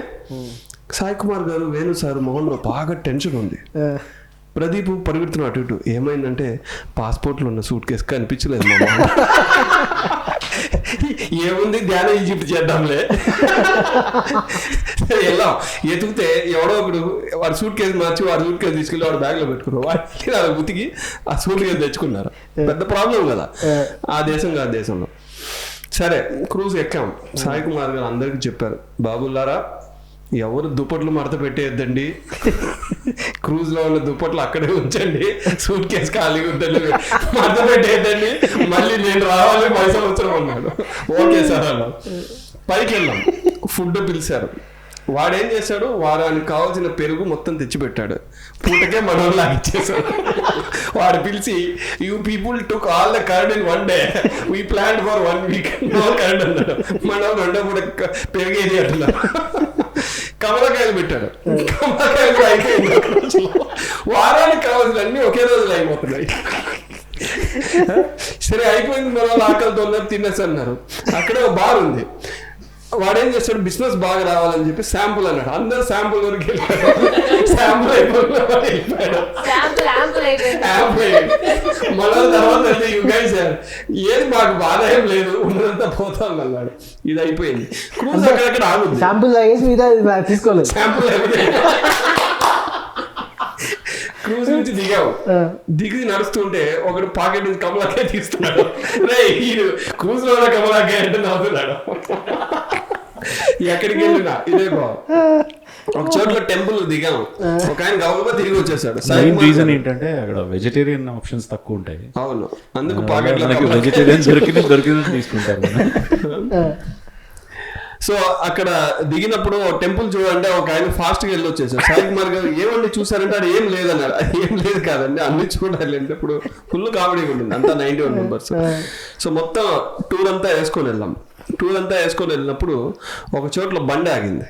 సాయి కుమార్ గారు వేణు సార్ మొహంలో బాగా టెన్షన్ ఉంది. ప్రదీప్ పరిగెడుతున్నాడు అటు ఇటు. ఏమైందంటే పాస్పోర్ట్లో ఉన్న సూట్ కేసు కనిపించలేదు మా మొహం. ఏముంది ధ్యానం ఈజిప్ట్ చేద్దాంలే వెళ్ళాం. ఎతికితే ఎవడో ఒకడు వాడు సూట్ కేసు మార్చి వాడు సూట్ కేసు తీసుకెళ్ళి వాడు బ్యాగ్ లో పెట్టుకున్నారు. వాడి ఉతికి ఆ సూట్ కేసు తెచ్చుకున్నారు. పెద్ద ప్రాబ్లం కదా ఆ దేశంలో. సరే క్రూజ్ ఎక్కాం. సాయి కుమార్ గారు అందరికి చెప్పారు, బాబులారా ఎవరు దుప్పట్లు మడత పెట్టేయద్దండి, క్రూజ్ లో ఉన్న దుప్పట్లు అక్కడే ఉంచండి, సూట్ కేసు ఖాళీగా ఉంటుంది, మడత పెట్టేయద్దండి, మళ్ళీ నేను రావాలి పైసలు వచ్చాను అన్నాడు. ఓకే సార్ అన్నా. పైకి వెళ్ళాం, ఫుడ్ పిలిచారు. వాడేం చేశాడు, వారానికి కావాల్సిన పెరుగు మొత్తం తెచ్చిపెట్టాడు, పూటకే మనోళ్ళు ఇచ్చేసాడు. వాడు పిలిచి you people took all the curd in 1 day, we plan for 1 week, no curd అన్నాడు. మనం 2 పూట పెరిగేది అంటున్నారు. కమలకాయలు పెట్టాడు, కమలకాయలు కూడా అయిపోయింది. వారానికి కావాల్సిన అన్ని ఒకే రోజులు అయిపోతున్నాయి. సరే అయిపోయింది, మన వాళ్ళు ఆకలితో ఉన్నారు తినేసి అన్నారు. అక్కడే ఒక బార్ ఉంది, వాడేం చేస్తాడు, బిజినెస్ బాగా రావాలని చెప్పి శాంపుల్ అన్నాడు. అందరూ శాంపుల్ వరకు వెళ్ళారు, శాంపుల్ అయిపోయాడు. మన తర్వాత ఏది మాకు బాధ ఏం లేదు, ఉన్నదంతా పోతాం అన్నాడు. ఇది అయిపోయింది. క్రూజ్ అక్కడక్కడ ఆగుంది, శాంపుల్ తీసుకోలేదు. శాంపుల్ క్రూజ్ నుంచి దిగావు, దిగి నడుస్తుంటే ఒకడు పాకెట్ నుంచి కమలాకాయ తీస్తున్నాడు. రే క్రూజ్ లో కమలాకాయ అంటే నవ్వుతున్నాడు. ఎక్కడికి వెళ్ళినా ఇదే బాబు. ఒక చోట్ల టెంపుల్ దిగాము, ఒక ఆయన గౌరవ తిరిగి వచ్చేసాడు. మెయిన్ రీజన్ ఏంటంటే అక్కడ వెజిటేరియన్ ఆప్షన్స్ తక్కువ ఉంటాయి. అవును, అందుకు పాకెట్ వెజిటేరియన్ దొరికిన తీసుకుంటారు. సో అక్కడ దిగినప్పుడు టెంపుల్ చూడండి, ఒక ఆయన ఫాస్ట్ గా వెళ్ళి వచ్చేసాడు. సాయి కుమార్ గారు ఏమన్నా చూసారంటే అది ఏం లేదన్నారు. ఏం లేదు కాదండి, అన్ని చూడాలి అంటే ఇప్పుడు ఫుల్ కామెడీ ఉంటుంది. అంతా 91 members. సో మొత్తం టూర్ అంతా వేసుకొని వెళ్ళినప్పుడు ఒక చోట్ల బండి ఆగింది.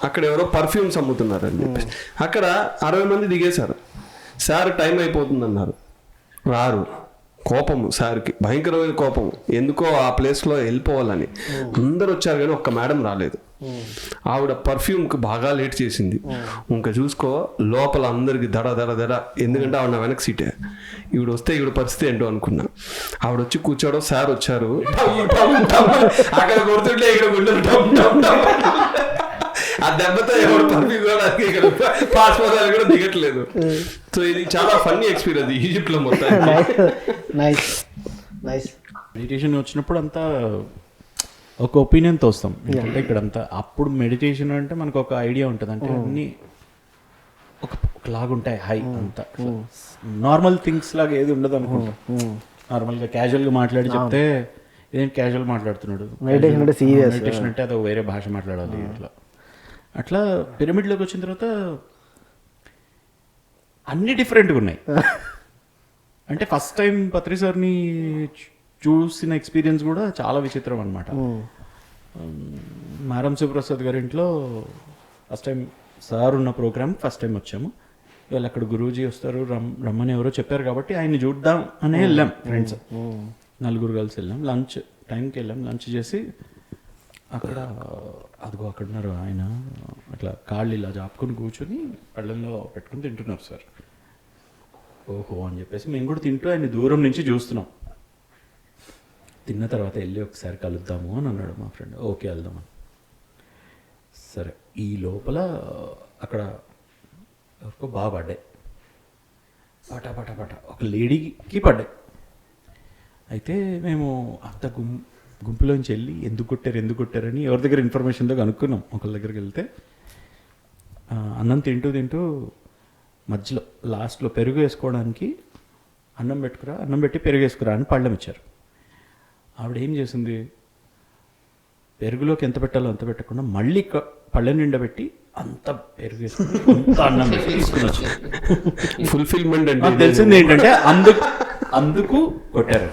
అక్కడ ఎవరో పర్ఫ్యూమ్స్ అమ్ముతున్నారు అని చెప్పి అక్కడ 60 మంది దిగేశారు. సార్ టైం అయిపోతుంది అన్నారు, రారు. కోపము సార్కి, భయంకరమైన కోపం. ఎందుకో ఆ ప్లేస్లో వెళ్ళిపోవాలని అందరు వచ్చారు, కానీ ఒక్క మేడం రాలేదు. ఆవిడ పర్ఫ్యూమ్కి బాగా లేట్ చేసింది. ఇంకా చూసుకో లోపల అందరికి దడ దడ దడ, ఎందుకంటే ఆవిడ వెనక సీటే. ఈవిడ వస్తే ఈవిడ పరిస్థితి ఏంటో అనుకున్నా. ఆవిడ వచ్చి కూర్చోవడం, సార్ వచ్చారు, అక్కడ కొడుతుంటే ఇక్కడ గుండెలు ఆ దెబ్బతో ఎవరు పర్ఫ్యూమ్ కూడా ఇక్కడ పాస్పోర్ట్ కూడా దిగట్లేదు. సో ఇది చాలా ఫన్నీ ఎక్స్పీరియన్స్ ఈజిప్ట్ లో మొత్తం. మెడిటేషన్ వచ్చినప్పుడు అంతా ఒక ఒపీనియన్తో వస్తాం. ఎందుకంటే ఇక్కడ అంతా అప్పుడు మెడిటేషన్ అంటే మనకు ఒక ఐడియా ఉంటుంది, అంటే అన్ని ఒకలాగుంటాయి. హై అంతా నార్మల్ థింగ్స్ లాగా ఏది ఉండదు అనుకుంటాం. నార్మల్గా క్యాజువల్గా మాట్లాడి చెప్తే ఏం క్యాజువల్ మాట్లాడుతున్నాడు, మెడిటేషన్ అంటే అదొక వేరే భాష మాట్లాడాలి. అట్లా పిరమిడ్లోకి వచ్చిన తర్వాత అన్ని డిఫరెంట్గా ఉన్నాయి. అంటే ఫస్ట్ టైం పత్రి సార్ని చూసిన ఎక్స్పీరియన్స్ కూడా చాలా విచిత్రం అనమాట. మారం శివప్రసాద్ గారి ఇంట్లో ఫస్ట్ టైం సార్ ఉన్న ప్రోగ్రామ్ ఫస్ట్ టైం వచ్చాము. వాళ్ళు అక్కడ గురూజీ వస్తారు రమ్మని ఎవరో చెప్పారు కాబట్టి ఆయన్ని చూద్దాం అనే వెళ్ళాం. ఫ్రెండ్స్ 4 కలిసి వెళ్ళాం. లంచ్ టైంకి వెళ్ళాం. లంచ్ చేసి అక్కడ అదిగో అక్కడ ఉన్నారు ఆయన, అట్లా కాళ్ళు ఇలా జాపుకొని కూర్చొని పళ్ళల్లో పెట్టుకుని తింటున్నారు సార్. ఓహో అని చెప్పేసి మేము కూడా తింటూ ఆయన దూరం నుంచి చూస్తున్నాం. తిన్న తర్వాత వెళ్ళి ఒకసారి కలుద్దాము అని అన్నాడు మా ఫ్రెండ్. ఓకే వెళ్దామని. సరే ఈ లోపల అక్కడ ఎవరికో బాగా పడ్డాయి, పట ఒక లేడీకి పడ్డాయి. అయితే మేము అంత గుంపులోంచి వెళ్ళి ఎందుకు కొట్టారని ఎవరి దగ్గర ఇన్ఫర్మేషన్తో కనుక్కున్నాం. ఒకళ్ళ దగ్గరికి వెళ్తే అన్నం తింటూ మధ్యలో లాస్ట్లో పెరుగు వేసుకోవడానికి అన్నం పెట్టి పెరుగు వేసుకురా అని పళ్ళెం ఇచ్చారు. ఆవిడ ఏం చేసింది, పెరుగులోకి ఎంత పెట్టాలో అంత పెట్టకుండా మళ్ళీ పళ్ళెం నిండా పెట్టి అంత పెరుగు వేసుకుని అంత అన్నం తీసుకుని వచ్చారు. ఫుల్ఫిల్మెంట్ అంటే తెలిసింది ఏంటంటే అందుకు కొట్టారు.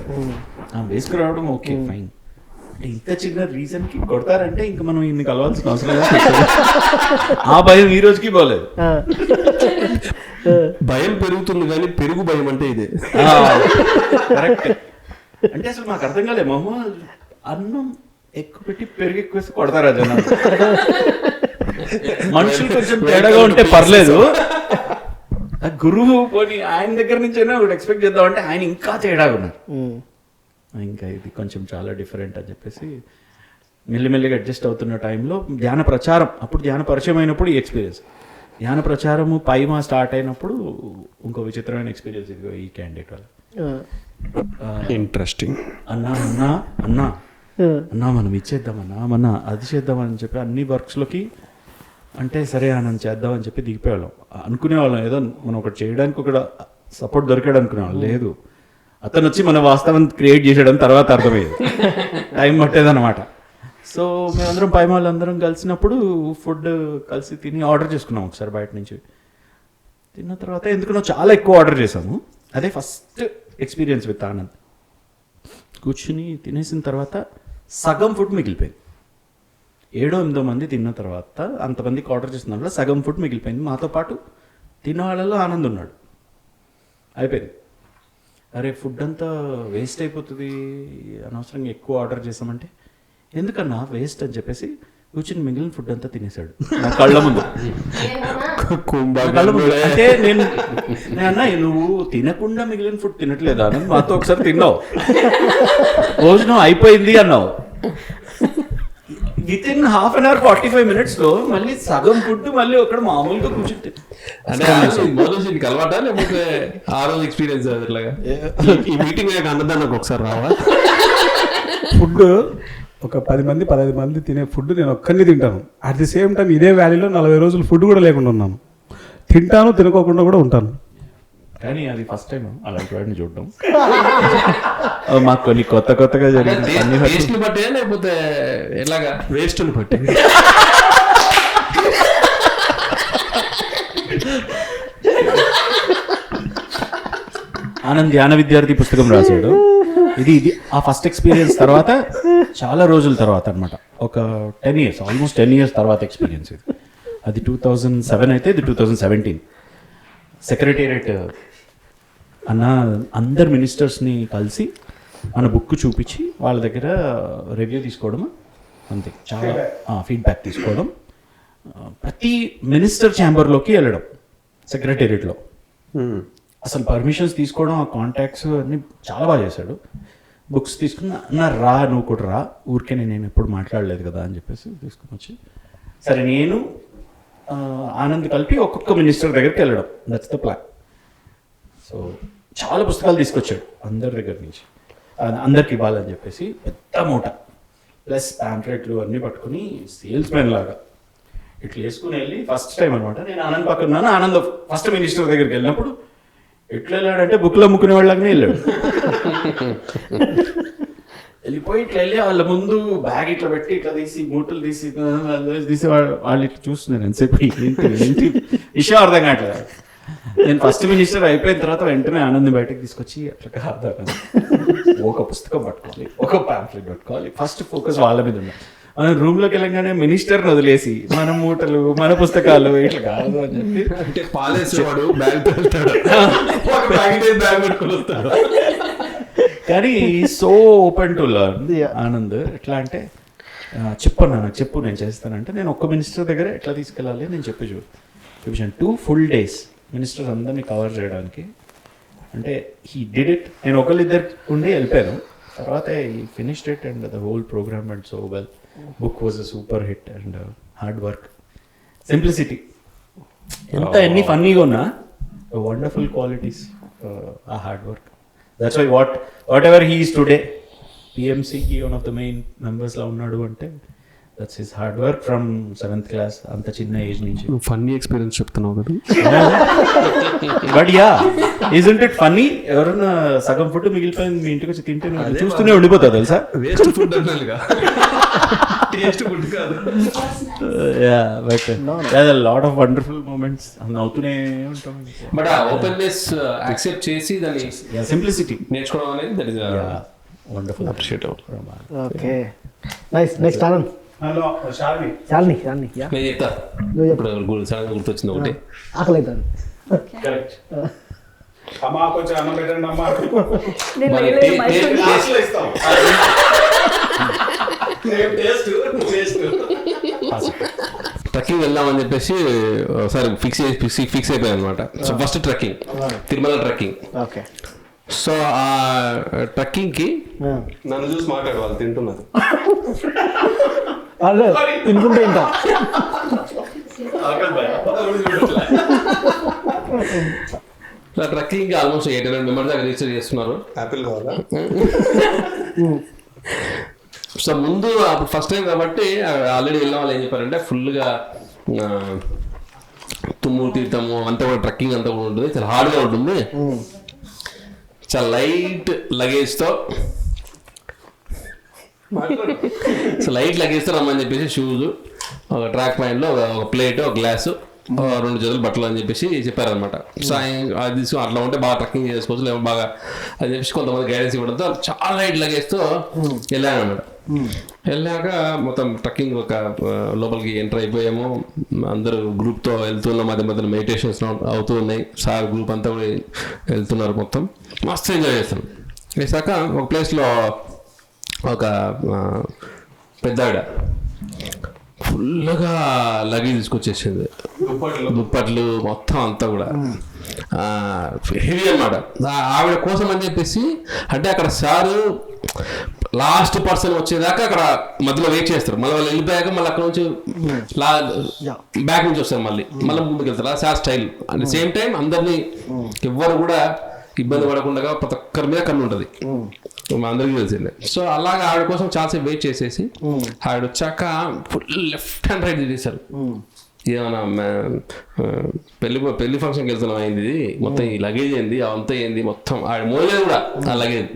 వేసుకురావడం ఓకే ఫైన్. ఇంత చిన్న రీజన్ కి కొడతారంటే ఇంకా మనం ఇన్ని కలవాల్సిన అవసరం లేదు. ఆ భయం ఈ రోజుకి పోలేదు. భయం పెరుగుతుంది కానీ పెరుగు భయం అంటే ఇదే కరెక్ట్. అంటే అసలు మాకు అర్థం కాలే, మమ్మ అన్నం ఎక్కువ పెట్టి పెరుగు ఎక్కువ వేసి కొడతారా జనాలు. మనుషులు కొంచెం తేడాగా ఉంటే పర్లేదు, గురువు పోనీ ఆయన దగ్గర నుంచి అయినా ఒకటి ఎక్స్పెక్ట్ చేద్దామంటే ఆయన ఇంకా తేడాగా ఉన్నారు. ఇంకా ఇది కొంచెం చాలా డిఫరెంట్ అని చెప్పేసి మెల్లిమెల్లిగా అడ్జస్ట్ అవుతున్న టైంలో ధ్యాన ప్రచారం, అప్పుడు ధ్యాన పరిచయం అయినప్పుడు ఈ ఎక్స్పీరియన్స్, ధ్యాన ప్రచారము పైమా స్టార్ట్ అయినప్పుడు ఇంకో విచిత్రమైన ఎక్స్పీరియన్స్ ఇదిగో ఈ క్యాండిడేట్ వల్ల. ఇంట్రెస్టింగ్. అన్నా మనం ఇచ్చేద్దామన్నా అది చేద్దామని చెప్పి అన్ని వర్క్స్లోకి అంటే సరే మనం చేద్దామని చెప్పి దిగిపోయేవాళ్ళం. అనుకునేవాళ్ళం ఏదో మనం ఒకటి చేయడానికి ఒక సపోర్ట్ దొరికాడు అనుకునేవాళ్ళం. లేదు, అతను వచ్చి మన వాస్తవం క్రియేట్ చేసేయడం తర్వాత అర్థమయ్యేది. టైం పట్టేదన్నమాట. సో మేమందరం పై వాళ్ళందరం కలిసినప్పుడు ఫుడ్ కలిసి తిని ఆర్డర్ చేసుకున్నాం ఒకసారి బయట నుంచి. తిన్న తర్వాత ఎందుకనో చాలా ఎక్కువ ఆర్డర్ చేసాము. అదే ఫస్ట్ ఎక్స్పీరియన్స్ విత్ ఆనంద్. కూర్చుని తినేసిన తర్వాత సగం ఫుడ్ మిగిలిపోయింది. 7-8 మంది తిన్న తర్వాత అంతమందికి ఆర్డర్ చేసిన దాంట్లో సగం ఫుడ్ మిగిలిపోయింది. మాతో పాటు తిన్న వాళ్ళలో ఆనంద్ ఉన్నాడు. అయిపోయింది. అరే ఫుడ్ అంతా వేస్ట్ అయిపోతుంది, అనవసరంగా ఎక్కువ ఆర్డర్ చేసామంటే ఎందుకన్నా వేస్ట్ అని చెప్పేసి కూర్చుని మిగిలిన ఫుడ్ అంతా తినేశాడు నా కళ్ళ ముందు. నా కళ్ళ ముందు. అంటే నేను అన్నా నువ్వు తినకుండా మిగిలిన ఫుడ్ తినట్లేదా అని మాతో ఒకసారి తిన్నావు, భోజనం అయిపోయింది అన్నావు. Within half an hour 45 minutes లో మళ్ళీ సగం ఫుడ్ మళ్ళీ ఒకటి మామూలుగా కూర్చుంటే అంటే మొదటి అలవాటా లేకపోతే ఆ రోజు ఎక్స్పీరియన్స్ అట్లాగా? ఈ మీటింగ్ అన్నదా నాకు ఒకసారి రావా? ఫుడ్ ఒక 10 మంది 15 మంది తినే ఫుడ్ నేను ఒక్కరిని తింటాను. అట్ ది సేమ్ టైం ఇదే వ్యాలీలో 40 రోజులు ఫుడ్ కూడా లేకుండా ఉన్నాను. తింటాను, తినకోకుండా కూడా ఉంటాను. కానీ అది ఫస్ట్ టైం అలాంటి వాడిని చూడడం. మాకు కొన్ని కొత్తగా జరిగింది. టేస్ట్ బట్టే లేకపోతే ఎలాగా? వేస్ట్ బట్టి. ఆనంద్ ధ్యాన విద్యార్థి పుస్తకం రాశాడు. ఇది ఆ ఫస్ట్ ఎక్స్పీరియన్స్ తర్వాత చాలా రోజుల తర్వాత అనమాట. ఒక 10 years, ఆల్మోస్ట్ 10 years తర్వాత ఎక్స్పీరియన్స్ ఇది. అది 2007 అయితే ఇది 2017. సెక్రటేరియట్ అన్న అందరు మినిస్టర్స్ని కలిసి మన బుక్ చూపించి వాళ్ళ దగ్గర రివ్యూ తీసుకోవడం, అంతే. చాలా ఫీడ్బ్యాక్ తీసుకోవడం, ప్రతి మినిస్టర్ ఛాంబర్లోకి వెళ్ళడం సెక్రటేరియట్లో. అసలు పర్మిషన్స్ తీసుకోవడం, ఆ కాంటాక్ట్స్ అన్నీ చాలా బాగా చేశాడు. బుక్స్ తీసుకుని నా రా నువ్వు కూడా రా, ఊరికే నేను ఎప్పుడు మాట్లాడలేదు కదా అని చెప్పేసి తీసుకుని వచ్చి, సరే నేను ఆనంద్ కలిపి ఒక్కొక్క మినిస్టర్ దగ్గరికి వెళ్ళడం, దట్స్ ద ప్లాన్. సో చాలా పుస్తకాలు తీసుకొచ్చాడు అందరి దగ్గర నుంచి, అందరికి ఇవ్వాలని చెప్పేసి పెద్ద మూట ప్లస్ ప్యాంప్లెట్లు అన్నీ పట్టుకుని సేల్స్ మ్యాన్ లాగా ఇట్లా వేసుకుని వెళ్ళి ఫస్ట్ టైం అనమాట. నేను ఆనంద్ పక్కన ఉన్నాను. ఆనంద్ ఫస్ట్ మినిస్టర్ దగ్గరికి వెళ్ళినప్పుడు ఎట్లా వెళ్ళాడంటే బుక్లో అమ్ముకునే వాళ్ళగానే వెళ్ళాడు. వెళ్ళిపోయి ఇట్లా వెళ్ళి వాళ్ళ ముందు బ్యాగ్ ఇట్లా పెట్టి ఇట్లా తీసి మూటలు తీసి వాళ్ళు ఇట్లా చూస్తున్నారు. ఎంతసేపు ఏంటి విషయం అర్థం కావట్లేదు. నేను ఫస్ట్ మినిస్టర్ అయిపోయిన తర్వాత వెంటనే ఆనంద్ బయటకు తీసుకొచ్చి అట్లా కాదు, ఒక పుస్తకం పట్టుకోవాలి, ఒక ప్యాంప్లెట్ పట్టుకోవాలి, ఫస్ట్ ఫోకస్ వాళ్ళ మీద ఉండాలి. మనం రూమ్లోకి వెళ్ళగానే మినిస్టర్ని వదిలేసి మన మూటలు మన పుస్తకాలు ఇట్లా కాదు అని చెప్పి, అంటే పాలేసేవాడు బ్యాగ్ వెళ్తాడు, బ్యాగ్ పెట్టుకుని వస్తాడు. కానీ so open to learn Anand. ఎట్లా అంటే చెప్పన్నా నాకు చెప్పు నేను చేస్తానంటే, నేను ఒక్క మినిస్టర్ దగ్గర ఎట్లా తీసుకెళ్ళాలి నేను చూపించాను. 2 full days మినిస్టర్స్ అందరినీ కవర్ చేయడానికి. అంటే హీ డిడ్ ఇట్. నేను ఒకళ్ళిద్దరు ఉండి వెళ్ళిపోయాను. తర్వాత ఈ finished it and the whole programme and so well. Book was a super hit and hard work, simplicity, ఎంత ఎన్ని ఫన్నీగా ఉన్నా వండర్ఫుల్ క్వాలిటీస్, ఆ hard work. That's why whatever he is today, పిఎంసీకి వన్ ఆఫ్ ద మెయిన్ మెంబర్స్లో ఉన్నాడు అంటే that's his hard work from 7th class, అంత చిన్న ఏజ్ నుంచి. ఫన్నీ ఎక్స్పీరియన్స్ చెప్తున్నావు కదా. But yeah, isn't it funny? ఎవరన్నా సగం ఫుడ్ మిగిలిపోయింది మీ ఇంటికి వచ్చి తింటే నువ్వు చూస్తూనే ఉండిపోతావు తెలుసా. వేస్ట్ ఫుడ్ అన్నానుగా, టేస్ట్ ఫుడ్ కాదు. Yeah, but there are lot of wonderful moments. నవ్వుతూనే ఉంటాం. బట్ ఆ ఓపెన్నెస్ యాక్సెప్ట్ చేసి దాన్ని సింప్లిసిటీ నేర్చుకోవడం అనేది that is wonderful, appreciable. Okay, nice. Next Anand. Hello Sharmi. చాలని యా, నేను చెప్తా. నువ్వు చెప్పు. ఇప్పుడు సడన్ గా గుర్తొచ్చింది ఒకటి. ఆకలి అవుతుంది. కరెక్ట్. అమ్మా కొంచెం అన్నం పెట్టండి అమ్మా. నేను మరి వేయలేదు, మైసూర్ లాస్ట్లో ఇస్తాం. ట్రెక్కింగ్ వెళ్దామని చెప్పేసి ఒకసారి ఫిక్స్ అయిపోయాయి అనమాట. So first trekking, Tirumala trekking. Okay. So ఆ ట్రెక్కింగ్కి నన్ను చూసి మాట్లాడు, వాళ్ళు తింటున్నారు. అదే తినుకుంటే ఇంకా ట్రెక్కింగ్ ఆల్మోస్ట్ 800 members దాకా రిజిస్టర్ చేస్తున్నారు. యాపిల్ కావాలా? సో ముందు అప్పుడు ఫస్ట్ టైం కాబట్టి ఆల్రెడీ వెళ్ళిన వాళ్ళు ఏం చెప్పారంటే ఫుల్గా తుమ్ము తీర్థము అంతా కూడా ట్రెక్కింగ్ అంతా కూడా ఉంటుంది, చాలా హార్డ్గా ఉంటుంది, చాలా లైట్ లగేజ్తో సో లైట్ లగేజ్ రమ్మని చెప్పేసి షూస్, ఒక ట్రాక్ ప్యాంట్లో ఒక ప్లేట్, ఒక గ్లాసు, 2 జతలు బట్టలు అని చెప్పేసి చెప్పారనమాట. సో అది తీసుకుని అట్లా ఉంటే బాగా ట్రెక్కింగ్ చేసుకోవచ్చు, లేదా బాగా అని చెప్పేసి కొంతమంది గైడెన్స్ ఇవ్వడంతో చాలా లైట్ లగేజ్తో వెళ్ళాను అనమాట. వెళ్ళాక మొత్తం ట్రెక్కింగ్ ఒక లోపలికి ఎంటర్ అయిపోయాము. అందరూ గ్రూప్తో వెళ్తున్నాం, మధ్య మధ్యలో మెడిటేషన్స్ అవుతూ ఉన్నాయి. సార్ గ్రూప్ అంతా కూడా వెళ్తున్నారు, మొత్తం మస్తు ఎంజాయ్ చేస్తాం. వేసాక ఒక ప్లేస్లో ఒక పెద్ద ఆవిడ ఫుల్గా లగేజ్ తీసుకొచ్చేసింది, దుప్పట్లు మొత్తం అంతా కూడా హెవీ అన్నమాట. ఆవిడ కోసం అని చెప్పేసి, అంటే అక్కడ సారు లాస్ట్ పర్సన్ వచ్చేదాకా అక్కడ మధ్యలో వెయిట్ చేస్తారు. మళ్ళీ వాళ్ళు వెళ్ళిపోయాక మళ్ళీ అక్కడ నుంచి బ్యాక్ నుంచి వస్తారు, మళ్ళీ ముందుకు వెళ్తారు. Sir style at the same time అందరినీ ఎవ్వరు కూడా ఇబ్బంది పడకుండా ప్రతి ఒక్కరి మీద కన్ను ఉంటుంది, అందరికీ తెలిసిందే. సో అలాగా ఆవిడ కోసం చాలాసేపు వెయిట్ చేసేసి ఆవిడ వచ్చాక ఫుల్ లెఫ్ట్ హ్యాండ్ రైట్ చేశారు. ఏమన్నా పెళ్లి ఫంక్షన్కి వెళ్తున్నాం అయింది, మొత్తం ఈ లగేజ్ ఏంది అవంతా ఏంది, మొత్తం ఆవిడ మోయలేదు కూడా ఆ లగేజ్.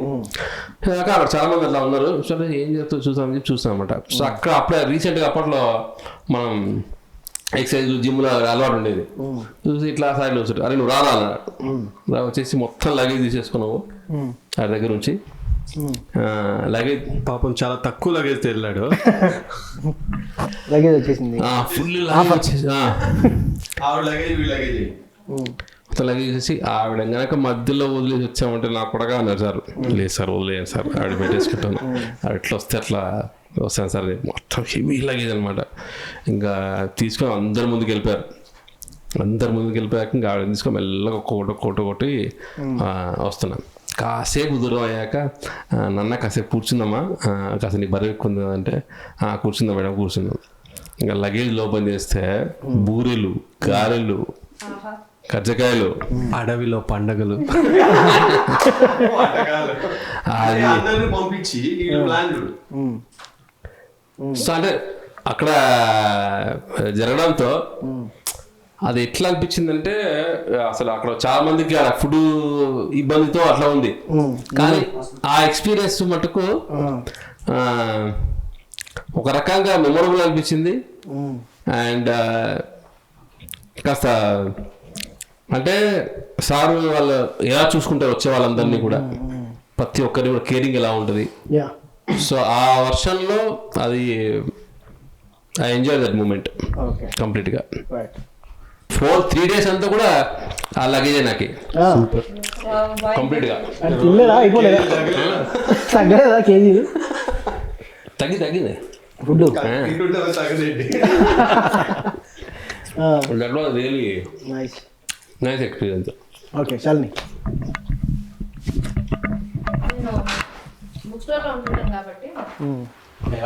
అక్కడ చాలా మంది అట్లా ఉన్నారు. సరే ఏం చేస్తావు చూసామని చెప్పి చూస్తాం అనమాట. సో అక్కడ అప్పుడే రీసెంట్గా అప్పట్లో మనం ఎక్సర్సైజ్ జిమ్లో అలవాటు ఉండేది. చూసి ఇట్లా సైడ్లో వచ్చాడు, అరే నువ్వు రారా అన్నాడు. వచ్చేసి మొత్తం లగేజ్ తీసేసుకున్నావు ఆడి దగ్గర నుంచి. లగేజ్ పాపం చాలా తక్కువ లగేజ్ వెళ్ళాడు, లగేజ్ వచ్చేసింది ఫుల్ లగేజ్ ఆవిడ లగేజ్ లగేజ్ మొత్తం లగేజ్ చేసి ఆవిడ కనుక మధ్యలో వదిలేసి వచ్చామంటే నాకు కూడా అన్నారు సార్. లేదు సార్ వదిలేదు సార్, ఆవిడ పెట్టేసుకుంటాను, ఆవిడ ఎట్లా వస్తే అట్లా వస్తాను సార్. మొత్తం హెవీ లగేజ్ అనమాట. ఇంకా తీసుకొని అందరి ముందుకు వెళ్ళిపోయారు. అందరి ముందుకు వెళ్ళిపోయాక ఇంకా ఆవిడ తీసుకొని మెల్లగా ఒక్కొక్కటి వస్తున్నాను. కాసేపు దూరం అయ్యాక నన్న కాసేపు కూర్చుందామా, కాసేపు నీ బరువు ఎక్కువ ఉంది అంటే కూర్చుందాం మేడం కూర్చుందాం. ఇంకా లగేజ్ ఓపెన్ చేస్తే బూరెలు, గారెలు, కజ్జకాయలు, అడవిలో పండగలు పంపించి. సో అంటే అక్కడ జరగడంతో అది ఎట్లా అనిపించిందంటే, అసలు అక్కడ చాలా మందికి ఆ ఫుడ్ ఇబ్బందితో అట్లా ఉంది, కానీ ఆ ఎక్స్పీరియన్స్ మటుకు ఒక రకంగా మెమొరబుల్ అనిపించింది. అండ్ కాస్త అంటే సార్ వాళ్ళు ఎలా చూసుకుంటారు వచ్చే వాళ్ళందరినీ కూడా, ప్రతి ఒక్కరి కూడా కేరింగ్ ఎలా ఉంటుంది. సో ఆ వర్షన్లో అది ఐ ఎంజాయ్ దట్ మూమెంట్ కంప్లీట్గా. 3 days అంతా కూడా ఆ లగేజే నాకు కంప్లీట్గా. తినలేదా, అయిపోలేదా, తగ్గలేదా కేజీలు? తగ్గింది food. That was really nice experience. Okay Shalini. నేను బుక్ స్టోర్లో ఉంటుంటాను కాబట్టి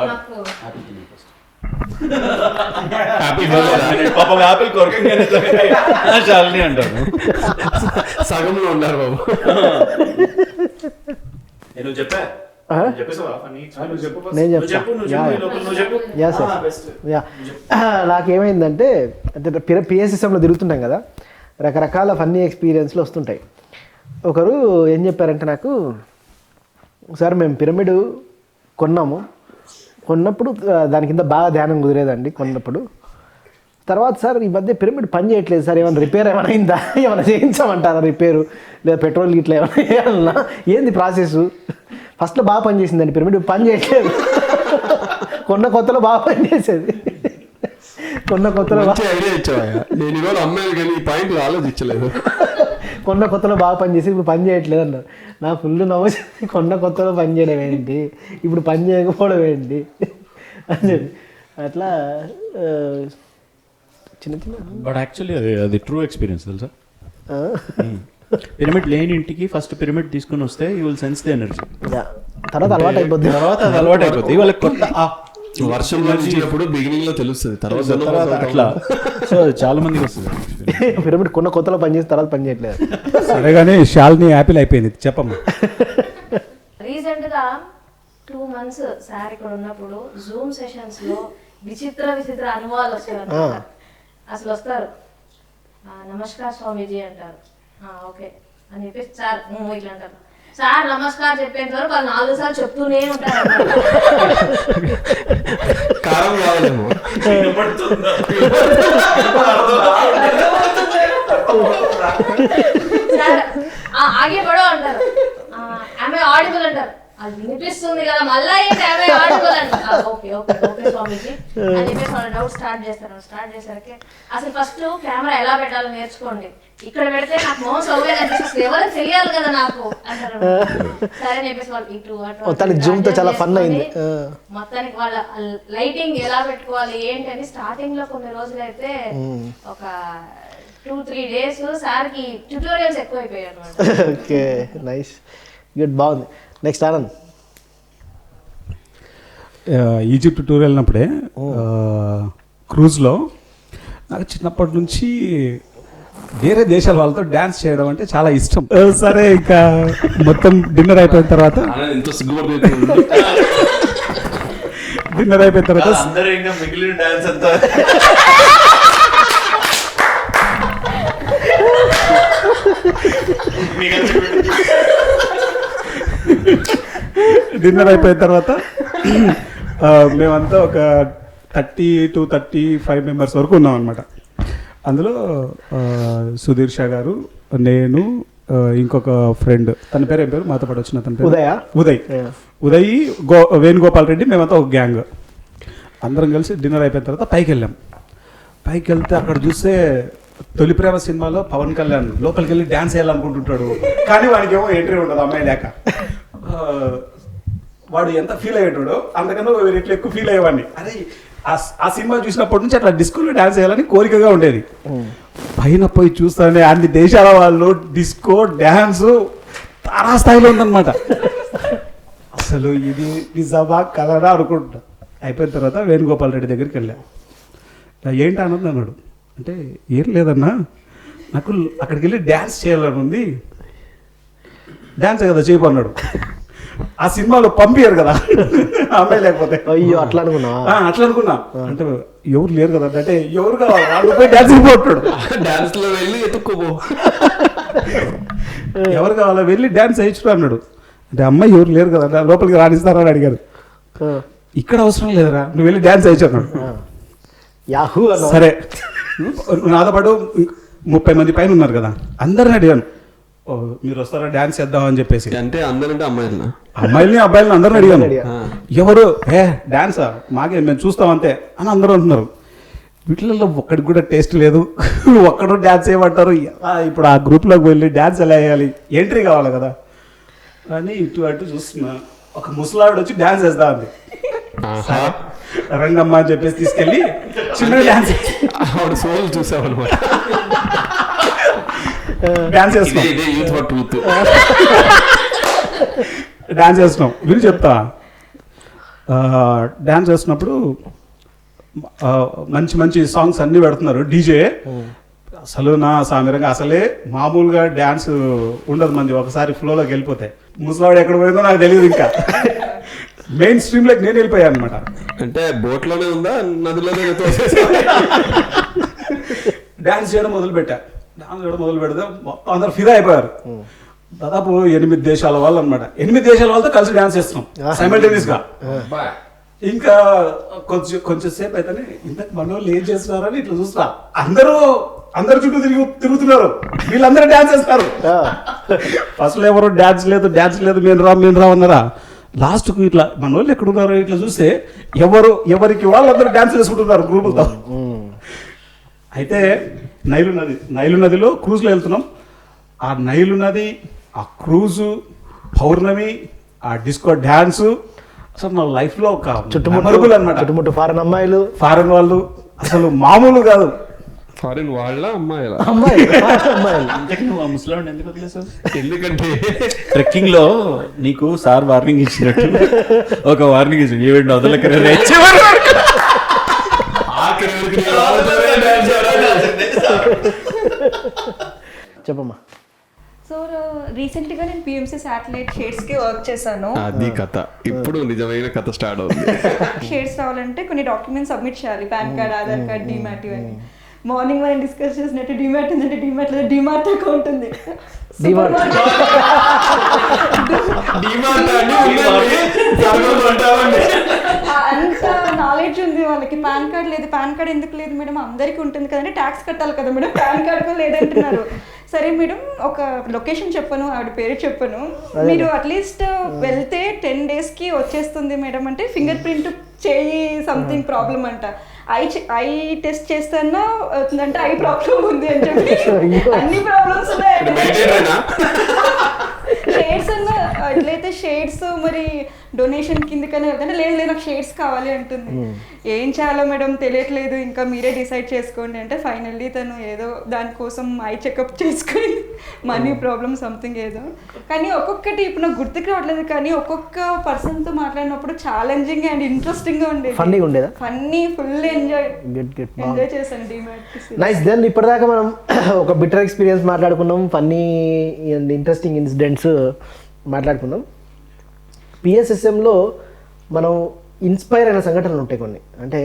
నాకు ఆపిల్ కొరకంగానే అంటాను. సగంలో ఉన్నారు బాబు. నేను చెప్పా నేను నాకేమైందంటే, అంటే పిఎస్ఎస్ఎంలో తిరుగుతుంటాం కదా, రకరకాల ఫన్నీ ఎక్స్పీరియన్స్లు వస్తుంటాయి. ఒకరు ఏం చెప్పారంటే నాకు, ఒకసారి మేము పిరమిడ్ కొన్నప్పుడు దాని కింద బాగా ధ్యానం కుదిరేదండి కొన్నప్పుడు. తర్వాత సార్ ఈ మధ్య పిరమిడ్ పని చేయట్లేదు సార్, ఏమైనా రిపేర్ ఏమైనా అయిందా, ఏమైనా చేయించమంటారా రిపేరు, లేదా పెట్రోల్ ఇట్లా ఏమైనా వేయాలన్నా, ఏంది ప్రాసెస్? ఫస్ట్లో బాగా పని చేసిందండి పిరమిడ్, పని చేయట్లేదు. కొన్న కొత్తలో బాగా పని చేసేది, కొన్న కొత్తలో ఐడియా ఇచ్చావా? నేను ఇవాళ అమ్మాయిలు కానీ ఈ పాయింట్ ఆలోచించలేదు. కొన్న కొత్తలో బాగా పని చేసి ఇప్పుడు పని చేయట్లేదు అన్నారు. నా ఫుల్ నవ్వు, కొన్న కొత్తలో పని చేయడం ఏంటి, ఇప్పుడు పని చేయకపోవడం ఏంటి అని చెప్పి అట్లా చిన్న చిన్న. బట్ యాక్చువల్లీ అది ట్రూ ఎక్స్పీరియన్స్ తెలుసా. పిరమిడ్ లేని ఇంటికి ఫస్ట్ పిరమిడ్ తీసుకుని వస్తే you will sense the energy. తర్వాత అలవాటు అయిపోద్ది వాళ్ళకి. కొత్త వర్షం వచ్చినప్పుడు బిగినింగ్ లో తెలుస్తుంది, తర్వాత అట్లా. సో చాలా మందికి వస్తుంది పిరమిడ్ కొన్న కొత్తలో పని చేసి తర్వాత పని చేయట్లేదు. సరే కానీ శాలిని యాపిల్ అయిపోయింది, చెప్పమ్మా. రీసెంట్గా 2 months సార్ ఇక్కడ ఉన్నప్పుడు జూమ్ సెషన్స్ లో విచిత్ర అనుభవాలు వస్తారు. అసలు వస్తారు, నమస్కార్ స్వామీజీ అంటారు, ఓకే అని చెప్పేసి సార్ ఇట్లా అంటారు. సార్ నమస్కారం చెప్పేంత వరకు వాళ్ళు 4 సార్లు చెప్తూనే ఉంటారు. కారం కావాలేమో. సార్ ఆగే పడవ అంటారు, ఆమె ఆడిబుల్ అంటారు, అది వినిపిస్తుంది కదా మళ్ళా ఏంటి ఆమె ఆడిబుల్ అంటారు. ఓకే ఓకే ఓకే స్వామీజీ అని చెప్పేసి వాళ్ళ డౌట్ స్టార్ట్ చేసరికి అసలు ఫస్ట్ కెమెరా ఎలా పెట్టాలో నేర్చుకోండి, ఇక్కడ పెడితే నాకు మోసం అవ్వే అనిపిస్తుంది, ఎవరో తెలియాలి కదా నాకు అంటారు. సరే అని చెప్పేసి వాళ్ళు ఇటు మొత్తానికి జూమ్ తో చాలా ఫన్ అయింది. మొత్తానికి వాళ్ళ లైటింగ్ ఎలా పెట్టుకోవాలి ఏంటి అని స్టార్టింగ్ లో కొన్ని రోజులు అయితే ఒక 2-3 days సార్కి ట్యూటోరియల్స్ ఎక్కువైపోయాయి అనమాట. ఓకే నైస్ గుడ్ బాగుంది. నెక్స్ట్ ఆనంద్. ఈజిప్ట్ టూర్ వెళ్ళినప్పుడే క్రూజ్లో నాకు చిన్నప్పటి నుంచి వేరే దేశాల వాళ్ళతో డ్యాన్స్ చేయడం అంటే చాలా ఇష్టం. సరే ఇంకా మొత్తం డిన్నర్ అయిపోయిన తర్వాత ఎంతో సిగ్గుపడుతుంది. డిన్నర్ అయిపోయిన తర్వాత అందరూ ఇంకా మిగిలిన డాన్స్ అంతా డిన్నర్ అయిపోయిన తర్వాత మేమంతా ఒక 30 to 35 మెంబర్స్ వరకు ఉన్నాం అనమాట. అందులో సుధీర్ షా గారు, నేను, ఇంకొక ఫ్రెండ్, తన పేరు ఏం పేరు మాతో పాటు వచ్చిన తన పేరు ఉదయ్, వేణుగోపాల్ రెడ్డి, మేమంతా ఒక గ్యాంగ్. అందరం కలిసి డిన్నర్ అయిపోయిన తర్వాత పైకి వెళ్ళాం. పైకి వెళ్తే అక్కడ చూస్తే తొలి ప్రేమ సినిమాలో పవన్ కళ్యాణ్ లోపలికి వెళ్ళి డ్యాన్స్ వేయాలనుకుంటుంటాడు, కానీ వాడికి ఏమో ఎంట్రీ ఉండదు అమ్మాయి లేక. వాడు ఎంత ఫీల్ అయ్యేటాడో అందుకని ఇట్లా ఎక్కువ ఫీల్ అయ్యేవాడిని. అరే ఆ సినిమా చూసినప్పటి నుంచి అట్లా డిస్కోలో డ్యాన్స్ వేయాలని కోరికగా ఉండేది. పైన పోయి చూస్తానే అన్ని దేశాల వాళ్ళు డిస్కో డ్యాన్స్ తారాస్థాయిలో ఉందన్నమాట. అసలు ఇది నిజమా కలరా అనుకుంటా. అయిపోయిన తర్వాత వేణుగోపాల్ రెడ్డి దగ్గరికి వెళ్ళా. ఏంటి ఆనంద్ అన్నాడు. అంటే ఏం లేదన్నా, నాకు అక్కడికి వెళ్ళి డ్యాన్స్ చేయాలని ఉంది. డ్యాన్స్ కదా చేయమన్నాడు. ఆ సినిమాలో పంపించారు కదా అమ్మాయి లేకపోతే. అయ్యో అట్లా అనుకున్నా. అట్లా అనుకున్నా. అంటే ఎవరు లేరు కదా అంటే ఎవరు కావాలి, వాళ్ళు పోయి డ్యాన్స్ అయిపోతాడు. డాన్స్ లో వెళ్ళి ఎత్తుక్కోబో, ఎవరు కావాలా వెళ్ళి డ్యాన్స్ వేయించుకో అన్నాడు. అంటే అమ్మాయి ఎవరు లేరు కదా లోపలికి రాణిస్తారా అని అడిగారు. ఇక్కడ అవసరం లేదురా, నువ్వు వెళ్ళి డ్యాన్స్ వేయించు అన్నాడు. యాహూ అన్న. సరే నాతో పాటు 30 మంది పైన ఉన్నారు కదా, అందరిని అడిగాను మీరు వస్తారా డ్యాన్స్ చేద్దాం అని చెప్పేసి. అంటే అందరంటే అమ్మాయిల్ని అబ్బాయిలని అందరిని అడిగాను. ఎవరు డ్యాన్సా మాకే మేము చూస్తాం అంతే అని అందరూ అంటున్నారు. వీటిలలో ఒక్కడికి కూడా టేస్ట్ లేదు, ఒక్కడు డ్యాన్స్ చేయమంటారు. ఇప్పుడు ఆ గ్రూప్లోకి వెళ్ళి డ్యాన్స్ ఎలా వేయాలి, ఎంట్రీ కావాలి కదా అని ఇటు అటు చూస్తున్నా. ఒక ముసలావిడ వచ్చి డ్యాన్స్ వేస్తా ఉంది. రంగమ్మ అని చెప్పేసి తీసుకెళ్ళి చిన్న డ్యాన్స్ చూసావు అనమాట. డ్యాన్స్ చేస్తున్నాం. డ్యాన్స్ చేస్తున్నాం వీళ్ళు చెప్తా. డ్యాన్స్ చేస్తున్నప్పుడు మంచి మంచి సాంగ్స్ అన్ని పెడుతున్నారు డీజే. అసలు నా సామిరంగా అసలే మామూలుగా డ్యాన్స్ ఉండదు మంది, ఒకసారి ఫ్లోలోకి వెళ్ళిపోతే. ముసలావిడ ఎక్కడ పోయిందో నాకు తెలియదు. ఇంకా మెయిన్ స్ట్రీమ్ లోకి నేను వెళ్ళిపోయాను అనమాట. అంటే బోట్ లోనే ఉందా నదిలోనే డ్యాన్స్ చేయడం మొదలు పెడితే మొత్తం అందరు ఫిదా అయిపోయారు. దాదాపు 8 దేశాల వాళ్ళు అనమాట. 8 దేశాల వాళ్ళతో కలిసి డ్యాన్స్ చేస్తున్నాం సైమల్టేనియస్ గా. ఇంకా కొంచెం సేపు అయితేనే ఇంతకు మన వాళ్ళు ఏం చేస్తున్నారని ఇట్లా చూస్తా. అందరు చుట్టూ తిరుగుతున్నారు, వీళ్ళందరూ డ్యాన్స్ చేస్తారు. ఫస్ట్ ఎవరు డ్యాన్స్ లేదు మేము రా అన్నారా. లాస్ట్కు ఇట్లా మన వాళ్ళు ఎక్కడున్నారు ఇట్లా చూస్తే ఎవరికి వాళ్ళందరూ డ్యాన్స్ చేసుకుంటున్నారు గ్రూపులతో. అయితే నైలు నదిలో క్రూజ్లో వెళ్తున్నాం. ఆ నైలు నది, ఆ క్రూజు, పౌర్ణమి, ఆ డిస్కో డ్యాన్సు అసలు నా లైఫ్లో ఒక చుట్టుముట్టులు అనమాట. చుట్టుముట్టు ఫారెన్ అమ్మాయిలు, ఫారెన్ వాళ్ళు అసలు మామూలు కాదు. ఫారెన్ వాళ్ళ అమ్మాయిలు ముసలాడు ఎందుకు వదిలేసావు? ఎందుకంటే ట్రెక్కింగ్ లో నీకు సార్ వార్నింగ్ ఇచ్చినట్టు ఒక వార్నింగ్ ఇచ్చి ఈవెంట్ వదలకరే చెప్పమ్మా. సో రీసెంట్గా నేను పిఎంసీ శాటిలైట్ షేడ్స్కి వర్క్ చేశాను. అది కథ ఇప్పుడు నిజమైన కథ స్టార్ట్ అవుతుంది. షేడ్స్ రావాలంటే కొన్ని డాక్యుమెంట్స్ సబ్మిట్ చేయాలి, pan card, Aadhaar card, demat ఇవన్నీ. మార్నింగ్ మనం డిస్కస్ చేసినట్టు డిమాట్ ఉందంటే డిమాట్ లేదు, డిమార్ట్ అకౌంట్ ఉంది. అంత నాలెడ్జ్ ఉంది వాళ్ళకి. పాన్ కార్డ్ లేదు, పాన్ కార్డ్ ఎందుకు లేదు మేడం, అందరికీ ఉంటుంది కదండి, ట్యాక్స్ కట్టాలి కదా మేడం, పాన్ కార్డ్ కూడా లేదంటున్నారు. సరే మేడం ఒక లొకేషన్ చెప్పను, ఆవిడ పేరు చెప్పను, మీరు అట్లీస్ట్ వెళ్తే 10 daysకి వచ్చేస్తుంది మేడం అంటే ఫింగర్ ప్రింట్ చేయి సంథింగ్ ప్రాబ్లం అంట. ఐ టెస్ట్ చేస్తానా అవుతుందంటే ఐ ప్రాబ్లం ఉంది అని చెప్పి అన్ని ప్రాబ్లమ్స్ ఉన్నాయి. షేడ్స్ అన్న ఎట్లయితే షేడ్స్ మరి డొనేషన్ కిందకనే వెళ్తాను, లేదు లేదు నాకు షేడ్స్ కావాలి అంటుంది. ఏం చేయాలో మేడం తెలియట్లేదు, ఇంకా మీరే డిసైడ్ చేసుకోండి అంటే ఫైనల్లీ తను ఏదో దానికోసం ఐ చెకప్ చేసుకుని మనీ ప్రాబ్లమ్ సంథింగ్ ఏదో. కానీ ఒక్కొక్కటి ఇప్పుడు నాకు గుర్తుకు రావట్లేదు, కానీ ఒక్కొక్క పర్సన్తో మాట్లాడినప్పుడు ఛాలెంజింగ్ అండ్ ఇంట్రెస్టింగ్ గా ఉండేది. ఫన్నీగా ఉండేదా? ఫన్నీ, ఫుల్ ఎంజాయ్ చేశాను డిమార్ట్. నైస్. దెన్ ఇప్పటిదాకా మనం ఒక బిటర్ ఎక్స్పీరియన్స్ మాట్లాడుకున్నాం, ఫన్నీ అండ్ ఇంట్రెస్టింగ్ ఇన్సిడెంట్స్ మాట్లాడుకున్నాం. పిఎస్ఎస్ఎంలో మనం ఇన్స్పైర్ అయిన సంఘటనలు ఉంటాయి కొన్ని. అంటే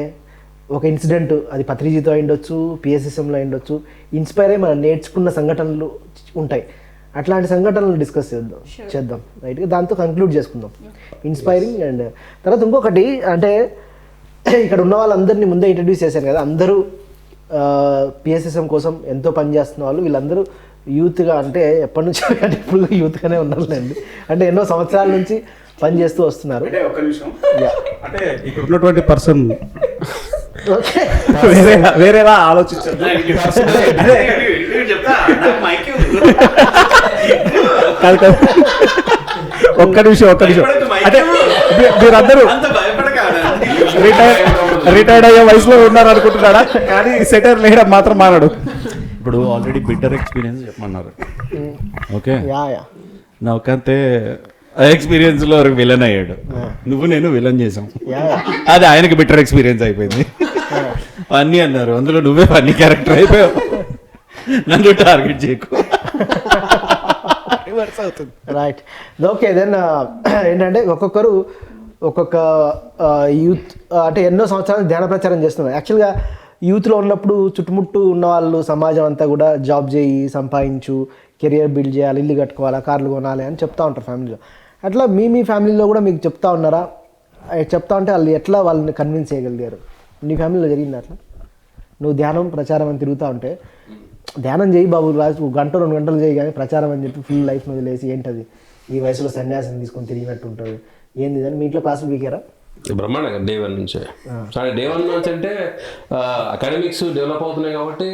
ఒక ఇన్సిడెంట్ అది పత్రిజీతో అయిండొచ్చు, పిఎస్ఎస్ఎంలో అయిండొచ్చు, ఇన్స్పైర్ అయ్యి మనం నేర్చుకున్న సంఘటనలు ఉంటాయి. అట్లాంటి సంఘటనలు డిస్కస్ చేద్దాం రైట్గా, దాంతో కంక్లూడ్ చేసుకుందాం. ఇన్స్పైరింగ్ అండ్ తర్వాత ఇంకొకటి అంటే ఇక్కడ ఉన్న వాళ్ళందరినీ ముందే ఇంట్రడ్యూస్ చేశాను కదా, అందరూ పిఎస్ఎస్ఎం కోసం ఎంతో పనిచేస్తున్న వాళ్ళు, వీళ్ళందరూ యూత్గా అంటే ఎప్పటి నుంచో అంటే ఫుల్గా యూత్గానే ఉన్నారులేండి, అంటే ఎన్నో సంవత్సరాల నుంచి పని చేస్తూ వస్తున్నారు. అంటే ఇక్కడ ఉన్నటువంటి పర్సన్ ఓకే వేరేలా ఆలోచించారు. ఒక్క నిమిషం అంటే మీరందరూ రిటైర్డ్ అయ్యే వయసులో ఉన్నారు అనుకుంటున్నాడా, కానీ సెటర్ లేయడం మాత్రం మారాడు. ఇప్పుడు ఆల్రెడీ బిటర్ ఎక్స్పీరియన్స్ చెప్పమన్నారు. ఓకే, యా యా నాకంతే ఎక్స్పీరియన్స్లో విలన్ అయ్యాడు, నువ్వు నేను విలన్ చేసాం, యా అది ఆయనకి బిటర్ ఎక్స్పీరియన్స్ అయిపోయింది. అన్నీ అన్నారు, అందులో నువ్వే ఫన్నీ క్యారెక్టర్ అయిపోయావు, నన్ను టార్గెట్ చేయకు. రివర్స్ అవుతుంది. రైట్. ఓకే దెన్ ఏంటంటే ఒక్కొక్కరు ఒక్కొక్క యూత్ అంటే ఎన్నో సంవత్సరాలు ధ్యాన ప్రచారం చేస్తున్నారు. యాక్చువల్గా యూత్లో ఉన్నప్పుడు చుట్టుముట్టు ఉన్న వాళ్ళు సమాజం అంతా కూడా జాబ్ చేయి, సంపాదించు, కెరియర్ బిల్డ్ చేయాలి, ఇల్లు కట్టుకోవాలా, కార్లు కొనాలి అని చెప్తా ఉంటారు ఫ్యామిలీలో. అట్లా మీ ఫ్యామిలీలో కూడా మీకు చెప్తా ఉన్నారా? చెప్తా ఉంటే వాళ్ళు ఎట్లా వాళ్ళని కన్విన్స్ చేయగలిగారు? నీ ఫ్యామిలీలో జరిగింది అట్లా? నువ్వు ధ్యానం ప్రచారం అని తిరుగుతూ ఉంటే ధ్యానం చేయి బాబు, 1 గంట 2 గంటలు చేయి, కానీ ప్రచారం అని చెప్పి ఫుల్ లైఫ్ వదిలేసి ఏంటది ఈ వయసులో సన్యాసం తీసుకొని తిరిగినట్టు ఉంటుంది ఏంది అని మీ ఇంట్లో క్లాసులు పీకారా? బ్రహ్మాండంగా డే 1 నుంచే. సరే డే 1 నుంచి అంటే అకాడమిక్స్ డెవలప్ అవుతున్నాయి కాబట్టి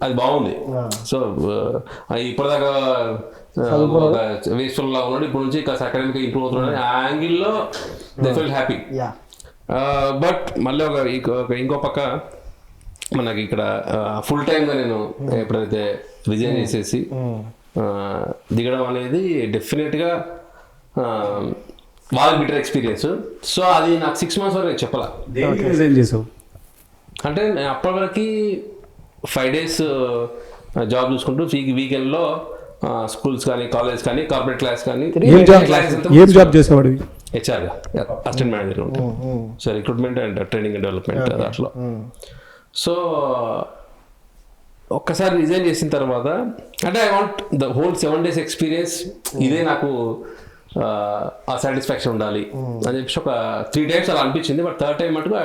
అది బాగుంది. సో ఇప్పటిదాకా వేస్ఫుల్ లా ఉన్నాడు, ఇప్పుడు నుంచి కాస్త అకాడమిక్ ఇంప్రూవ్ అవుతున్నాడు, ఆ యాంగిల్లో దే ఫీల్ హ్యాపీ. బట్ మళ్ళీ ఇంకో పక్క మనకి ఇక్కడ ఫుల్ టైమ్గా నేను ఎప్పుడైతే రిజైన్ చేసేసి దిగడం అనేది డెఫినెట్గా బాగా బిటర్ ఎక్స్పీరియన్స్. సో అది నాకు 6 months వరకు నేను చెప్పాల. రిజైన్ చేసావు అంటే నేను అప్పటి వరకు 5 days జాబ్ చూసుకుంటూ వీకెండ్లో స్కూల్స్ కానీ, కాలేజ్ కానీ, కార్పొరేట్ క్లాస్ కానీ. ఏం జాబ్ చేసేవాడివి? హెచ్ఆర్గా అసిస్టెంట్ మేనేజర్ ఉంటాను. So recruitment and training and development దాంట్లో. సో ఒక్కసారి రిజైన్ చేసిన తర్వాత అంటే I want the whole 7 days experience, ఇదే నాకు ఆ సాటిస్ఫాక్షన్ ఉండాలి అని చెప్పి ఒక 3 times అలా అనిపించింది. బట్ 3rd time మటుకు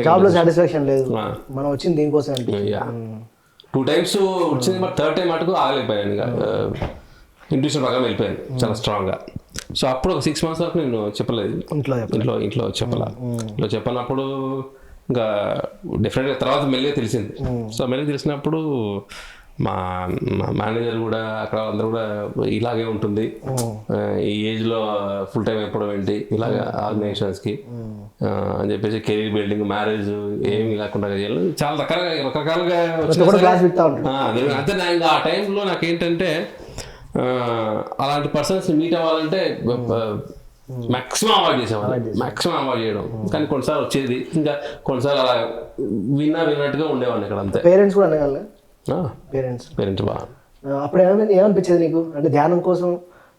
జాబ్లో సాటిస్ఫాక్షన్ లేదు, మనం వచ్చింది దీనికోసం. 2 times వచ్చింది, బట్ 3rd time మటుకు ఆగలేకపోయాను, ఇంకా ఇంట్యూషన్ ప్రకారం వెళ్ళిపోయాను చాలా స్ట్రాంగ్గా. సో అప్పుడు ఒక 6 months వరకు నేను చెప్పలేదు ఇంట్లో చెప్పనప్పుడు ఇంకా డెఫినెట్గా తర్వాత మెల్లిగా తెలిసింది. సో మెల్లిగా తెలిసినప్పుడు మా మేనేజర్ కూడా అక్కడ అందరూ కూడా ఇలాగే ఉంటుంది, ఈ ఏజ్లో ఫుల్ టైం అయిపోవడం ఏంటి ఇలాగ ఆర్గనైజేషన్స్కి అని చెప్పేసి, కెరీర్ బిల్డింగ్, మ్యారేజ్ ఏమి లేకుండా చాలా రకరకాలుగా అంతే. ఇంకా ఆ టైంలో నాకేంటంటే అలాంటి పర్సన్స్ మీట్ అవ్వాలంటే మ్యాక్సిమం అవాయిడ్ చేసేవాళ్ళు, మ్యాక్సిమం అవాయిడ్ చేయడం. కానీ కొన్నిసార్లు వచ్చేది, ఇంకా కొన్నిసార్లు అలా విన్నట్టుగా ఉండేవాడిని ఇక్కడ అంతే. పేరెంట్స్ కూడా అనేవాళ్ళ? పేరెంట్స్ బాగా. అప్పుడు ఏమనిపించేది నీకు? అంటే ధ్యానం కోసం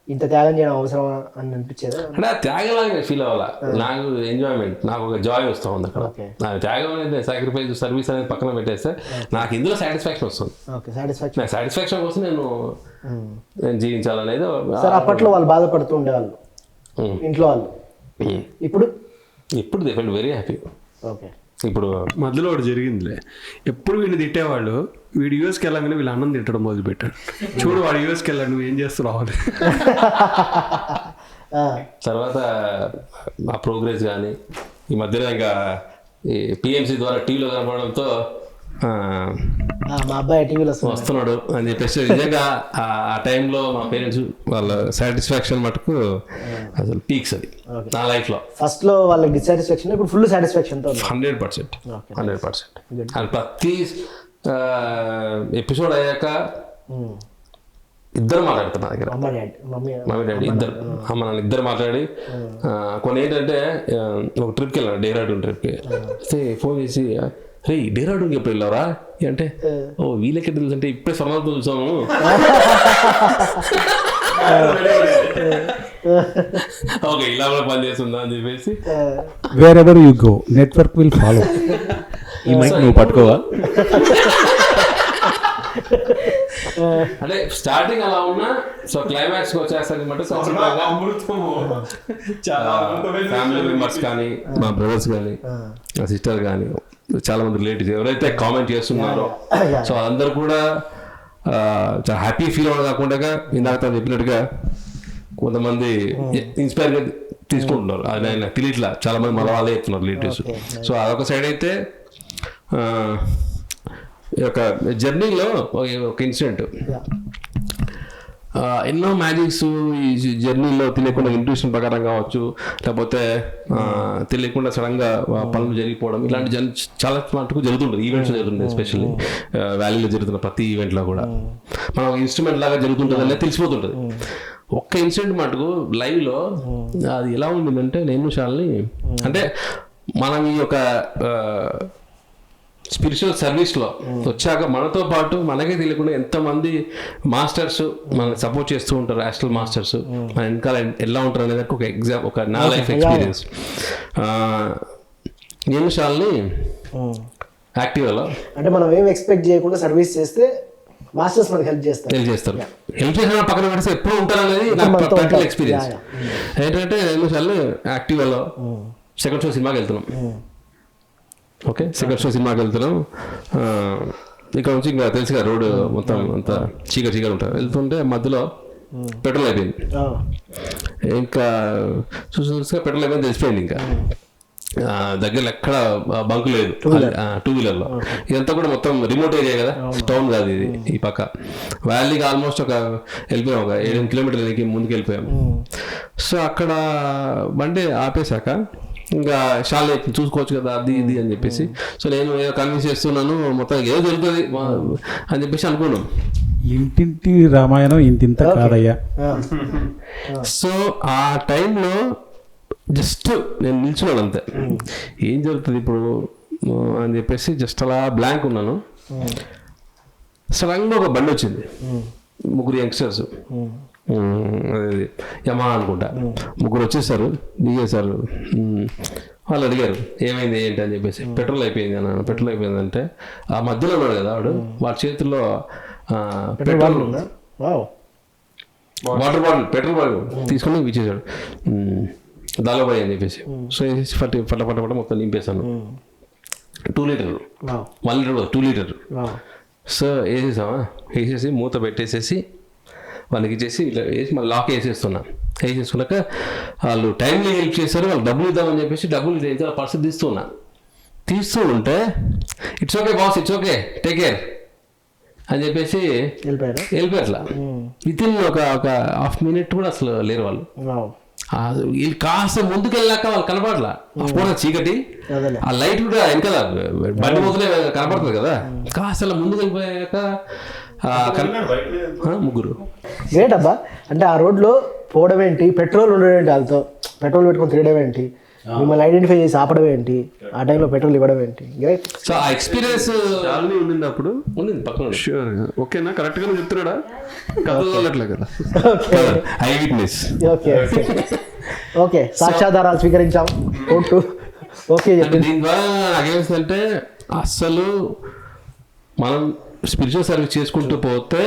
ఇంత త్యాగం చేయడం అవసరమా అని అనిపించేది? అంటే ఆ త్యాగంలాగా నేను ఫీల్ అవ్వాలా, నాకు ఎంజాయ్మెంట్, నాకు ఒక జాయ్ వస్తూ ఉంది అక్కడ. నాకు త్యాగం అనేది, సాక్రిఫైస్, సర్వీస్ అనేది పక్కన పెట్టేస్తే నాకు ఇందులో సాటిస్ఫాక్షన్ వస్తుంది. నాకు సాటిస్ఫాక్షన్ కోసం నేను నేను జీవించాలనేది సార్ అప్పట్లో వాళ్ళు బాధపడుతూ ఉండేవాళ్ళు ఇంట్లో వాళ్ళు, ఇప్పుడు ఇప్పుడు they felt very happy. Okay. ఇప్పుడు మధ్యలో ఒకటి జరిగిందిలే, ఎప్పుడు వీడిని తిట్టేవాళ్ళు, వీడు యూఎస్కి వెళ్ళగానే వీళ్ళు అన్నం తిట్టడం మొదలుపెట్టాడు. చూడు వాడు యూఎస్కి వెళ్ళాడు, నువ్వు ఏం చేస్తున్నావు అని. తర్వాత ఆ ప్రోగ్రెస్ కానీ ఈ మధ్యన ఇంకా ఈ పిఎంసి ద్వారా టీవీలో కనపడడంతో మా అబ్బాయి టీవీలో వస్తున్నాడు అని చెప్పేసి నిజంగా ఆ టైంలో మా పేరెంట్స్ వాళ్ళ సాటిస్ఫాక్షన్ మటుకు అసలు పీక్స్ అది నా లైఫ్లో. ఫస్ట్ లో వాళ్ళకి డిసాటిస్ఫాక్షన్, ఇప్పుడు ఫుల్ సాటిస్ఫాక్షన్ తో 100%. అండ్ ప్రతి ఎపిసోడ్ అయ్యాక ఇద్దరు మాట్లాడుతారు నా దగ్గర, మమ్మీ డాడీ ఇద్దరు, అమ్మ నాన్న ఇద్దరు మాట్లాడి కొన్ని ఏంటంటే ఒక ట్రిప్కి వెళ్ళాను, డెహ్రాడూన్ ట్రిప్కి. అయితే ఫోన్ చేసి రే డెహ్రాడూన్కి ఎప్పుడు వెళ్ళావరా అంటే, ఓ వీళ్ళకి తెలుసు అంటే ఇప్పుడే స్వర్ణంతో చూసాము. ఓకే ఇలా కూడా పని చేస్తుందా అని చెప్పేసి wear ever you go network will follow. ఈ మైక్ నువ్వు పట్టుకోవా? అంటే స్టార్టింగ్ అలా ఉన్నా, సో క్లైమాక్స్ వచ్చేసరికి మటు ఫ్యామిలీ మెంబర్స్ కానీ, మా బ్రదర్స్ కానీ, మా సిస్టర్ కానీ, చాలా మంది రిలేటివ్స్ ఎవరైతే కామెంట్ చేస్తున్నారో సో వాళ్ళందరూ కూడా చాలా హ్యాపీ ఫీల్ అవ్వడం కాకుండా ఇందాక తను చెప్పినట్టుగా కొంతమంది ఇన్స్పైర్గా తీసుకుంటున్నారు. అది నాకు తెలియట్లా, చాలా మంది మన వాళ్ళే చెప్తున్నారు రిలేటివ్స్. సో అదొక సైడ్ అయితే ఈ యొక్క జర్నీలో ఒక ఇన్సిడెంట్, ఎన్నో మ్యాజిక్స్ ఈ జర్నీలో తెలియకుండా ఇంట్యూషన్ ప్రకారం కావచ్చు, లేకపోతే తెలియకుండా సడన్గా పనులు జరిగిపోవడం, ఇలాంటి చాలా మటుకు జరుగుతుంటుంది, ఈవెంట్స్ జరుగుతుంది. ఎస్పెషల్లీ వ్యాలీలో జరుగుతున్న ప్రతి ఈవెంట్లో కూడా మనం ఇన్స్ట్రుమెంట్ లాగా జరుగుతుంటుంది అనేది తెలిసిపోతుంటుంది. ఒక్క ఇన్సిడెంట్ మటుకు లైవ్లో అది ఎలా ఉండిందంటే, నేను షాల్ని అంటే మనం ఈ యొక్క స్పిరిచువల్ సర్వీస్లో వచ్చాక మనతో పాటు మనకే తెలియకుండా ఎంతమంది మాస్టర్స్ మనల్ని సపోర్ట్ చేస్తూ ఉంటారు, యాస్ట్రల్ మాస్టర్స్ మన వెనకాల ఎలా ఉంటారు అనేది ఒక ఎగ్జామ్, ఒక నా లైఫ్ ఎక్స్పీరియన్స్. నేను షాల్ని యాక్టివ్లో అంటే మనం ఏం ఎక్స్పెక్ట్ చేయకుండా సర్వీస్ చేస్తే మాస్టర్స్ మనకి హెల్ప్ చేస్తారు. హెల్ప్ చేసిన పక్కన పెడితే ఎప్పుడు ఉంటారనేది నాకు ప్రాక్టికల్ ఎక్స్పీరియన్స్. ఏంటంటే నేను షాల్ని యాక్టివ్లో సెకండ్ షో సినిమాకి వెళ్తున్నాం. ఓకే, సెకండ్ షో సినిమాకి వెళ్తున్నాం. ఇక్కడ నుంచి ఇంకా తెలుసుగా రోడ్డు మొత్తం అంతా చీకటి ఉంటారు. వెళ్తుంటే మధ్యలో పెట్రోల్ అయిపోయింది. ఇంకా చూసుగా పెట్రోల్ అయిపోయింది తెలిసిపోయింది. ఇంకా దగ్గర ఎక్కడ బంకు లేదు టూ వీలర్లో. ఇదంతా కూడా మొత్తం రిమోట్ ఏరియా కదా, టౌన్ కాదు ఇది. ఈ పక్క వ్యాలీకి ఆల్మోస్ట్ ఒక వెళ్ళిపోయాం, ఒక 7 కిలోమీటర్లకి ముందుకు వెళ్ళిపోయాం. సో అక్కడ బండి ఆపేశాక ఇంకా షాల్ చూసుకోవచ్చు కదా అది ఇది అని చెప్పేసి, సో నేను ఏదో కన్విన్స్ చేస్తున్నాను, మొత్తం ఏదో జరుగుతుంది అని చెప్పేసి అనుకున్నాం. ఇంటింటి రామాయణం ఇంతింత కాదయ్యా. సో ఆ టైంలో జస్ట్ నేను నిల్చున్నాను అంతే, ఏం జరుగుతుంది ఇప్పుడు అని చెప్పేసి జస్ట్ అలా బ్లాంక్ ఉన్నాను. సడన్గా ఒక బండి వచ్చింది, 3 యంగ్స్టర్స్, అదే యమా అనుకుంటా, 3 వచ్చేసారు, దిగేశారు. వాళ్ళు అడిగారు ఏమైంది ఏంటి అని చెప్పేసి. పెట్రోల్ అయిపోయింది అన్నాను. పెట్రోల్ అయిపోయిందంటే ఆ మధ్యలో ఉన్నాడు కదా వాడి చేతుల్లో petrol water bottle, petrol bottle తీసుకొని ఇచ్చేసాడు. దాలోబాయి అని చెప్పేసి. సో వేసేసి పట్ట మొత్తం నింపేశాను. 2 లీటర్, 1 లీటర్ 2 లీటర్. సో వేసేసామా, వేసేసి మూత పెట్టేసేసి వాళ్ళకి ఇచ్చేసి ఇట్లా వేసి మళ్ళీ లాక్ వేసేసుకున్నాక వాళ్ళు టైంలో హెల్ప్ చేశారు. వాళ్ళు డబ్బులు ఇద్దామని చెప్పేసి డబ్బులు పర్సు తీస్తూ ఉంటే it's okay boss, it's okay, take care అని చెప్పేసి వెళ్ళిపోయారు. అట్లా వితిన్ ఒక హాఫ్ మినిట్ కూడా అసలు లేరు వాళ్ళు. వీళ్ళు కాస్త ముందుకు వెళ్ళాక వాళ్ళు కనపడలా. అప్పుడు చీకటి, ఆ లైట్ కూడా వెనకాల బండి మొదలే కనపడుతుంది కదా, కాస్త అలా ముందుకు వెళ్ళిపోయాక 3 గ్రేట్ అబ్బా. అంటే ఆ రోడ్లో పోవడం ఏంటి, పెట్రోల్ ఉండడం ఏంటి, వాళ్ళతో పెట్రోల్ పెట్టుకొని తిరగడం ఏంటి, మిమ్మల్ని ఐడెంటిఫై చేసి ఆపడం ఏంటి, ఆ టైంలో పెట్రోల్ ఇవ్వడం ఏంటి. గ్రేట్. సో ఆ ఎక్స్పీరియన్స్ చాలని ఉండింది అప్పుడు, ఉండింది పక్కన. షూర్. ఓకేనా, కరెక్ట్గా నువ్వు చెప్తున్నాడా? కథలట్లే కదా, ఐ విట్నెస్. ఓకే ఓకే, సాక్ష్యాధారాలు స్వీకరించాం. ఓకే. దీని ద్వారా నాకేమిస్తుందంటే అస్సలు మనం స్పిరిచువల్ సర్వీస్ చేసుకుంటూ పోతే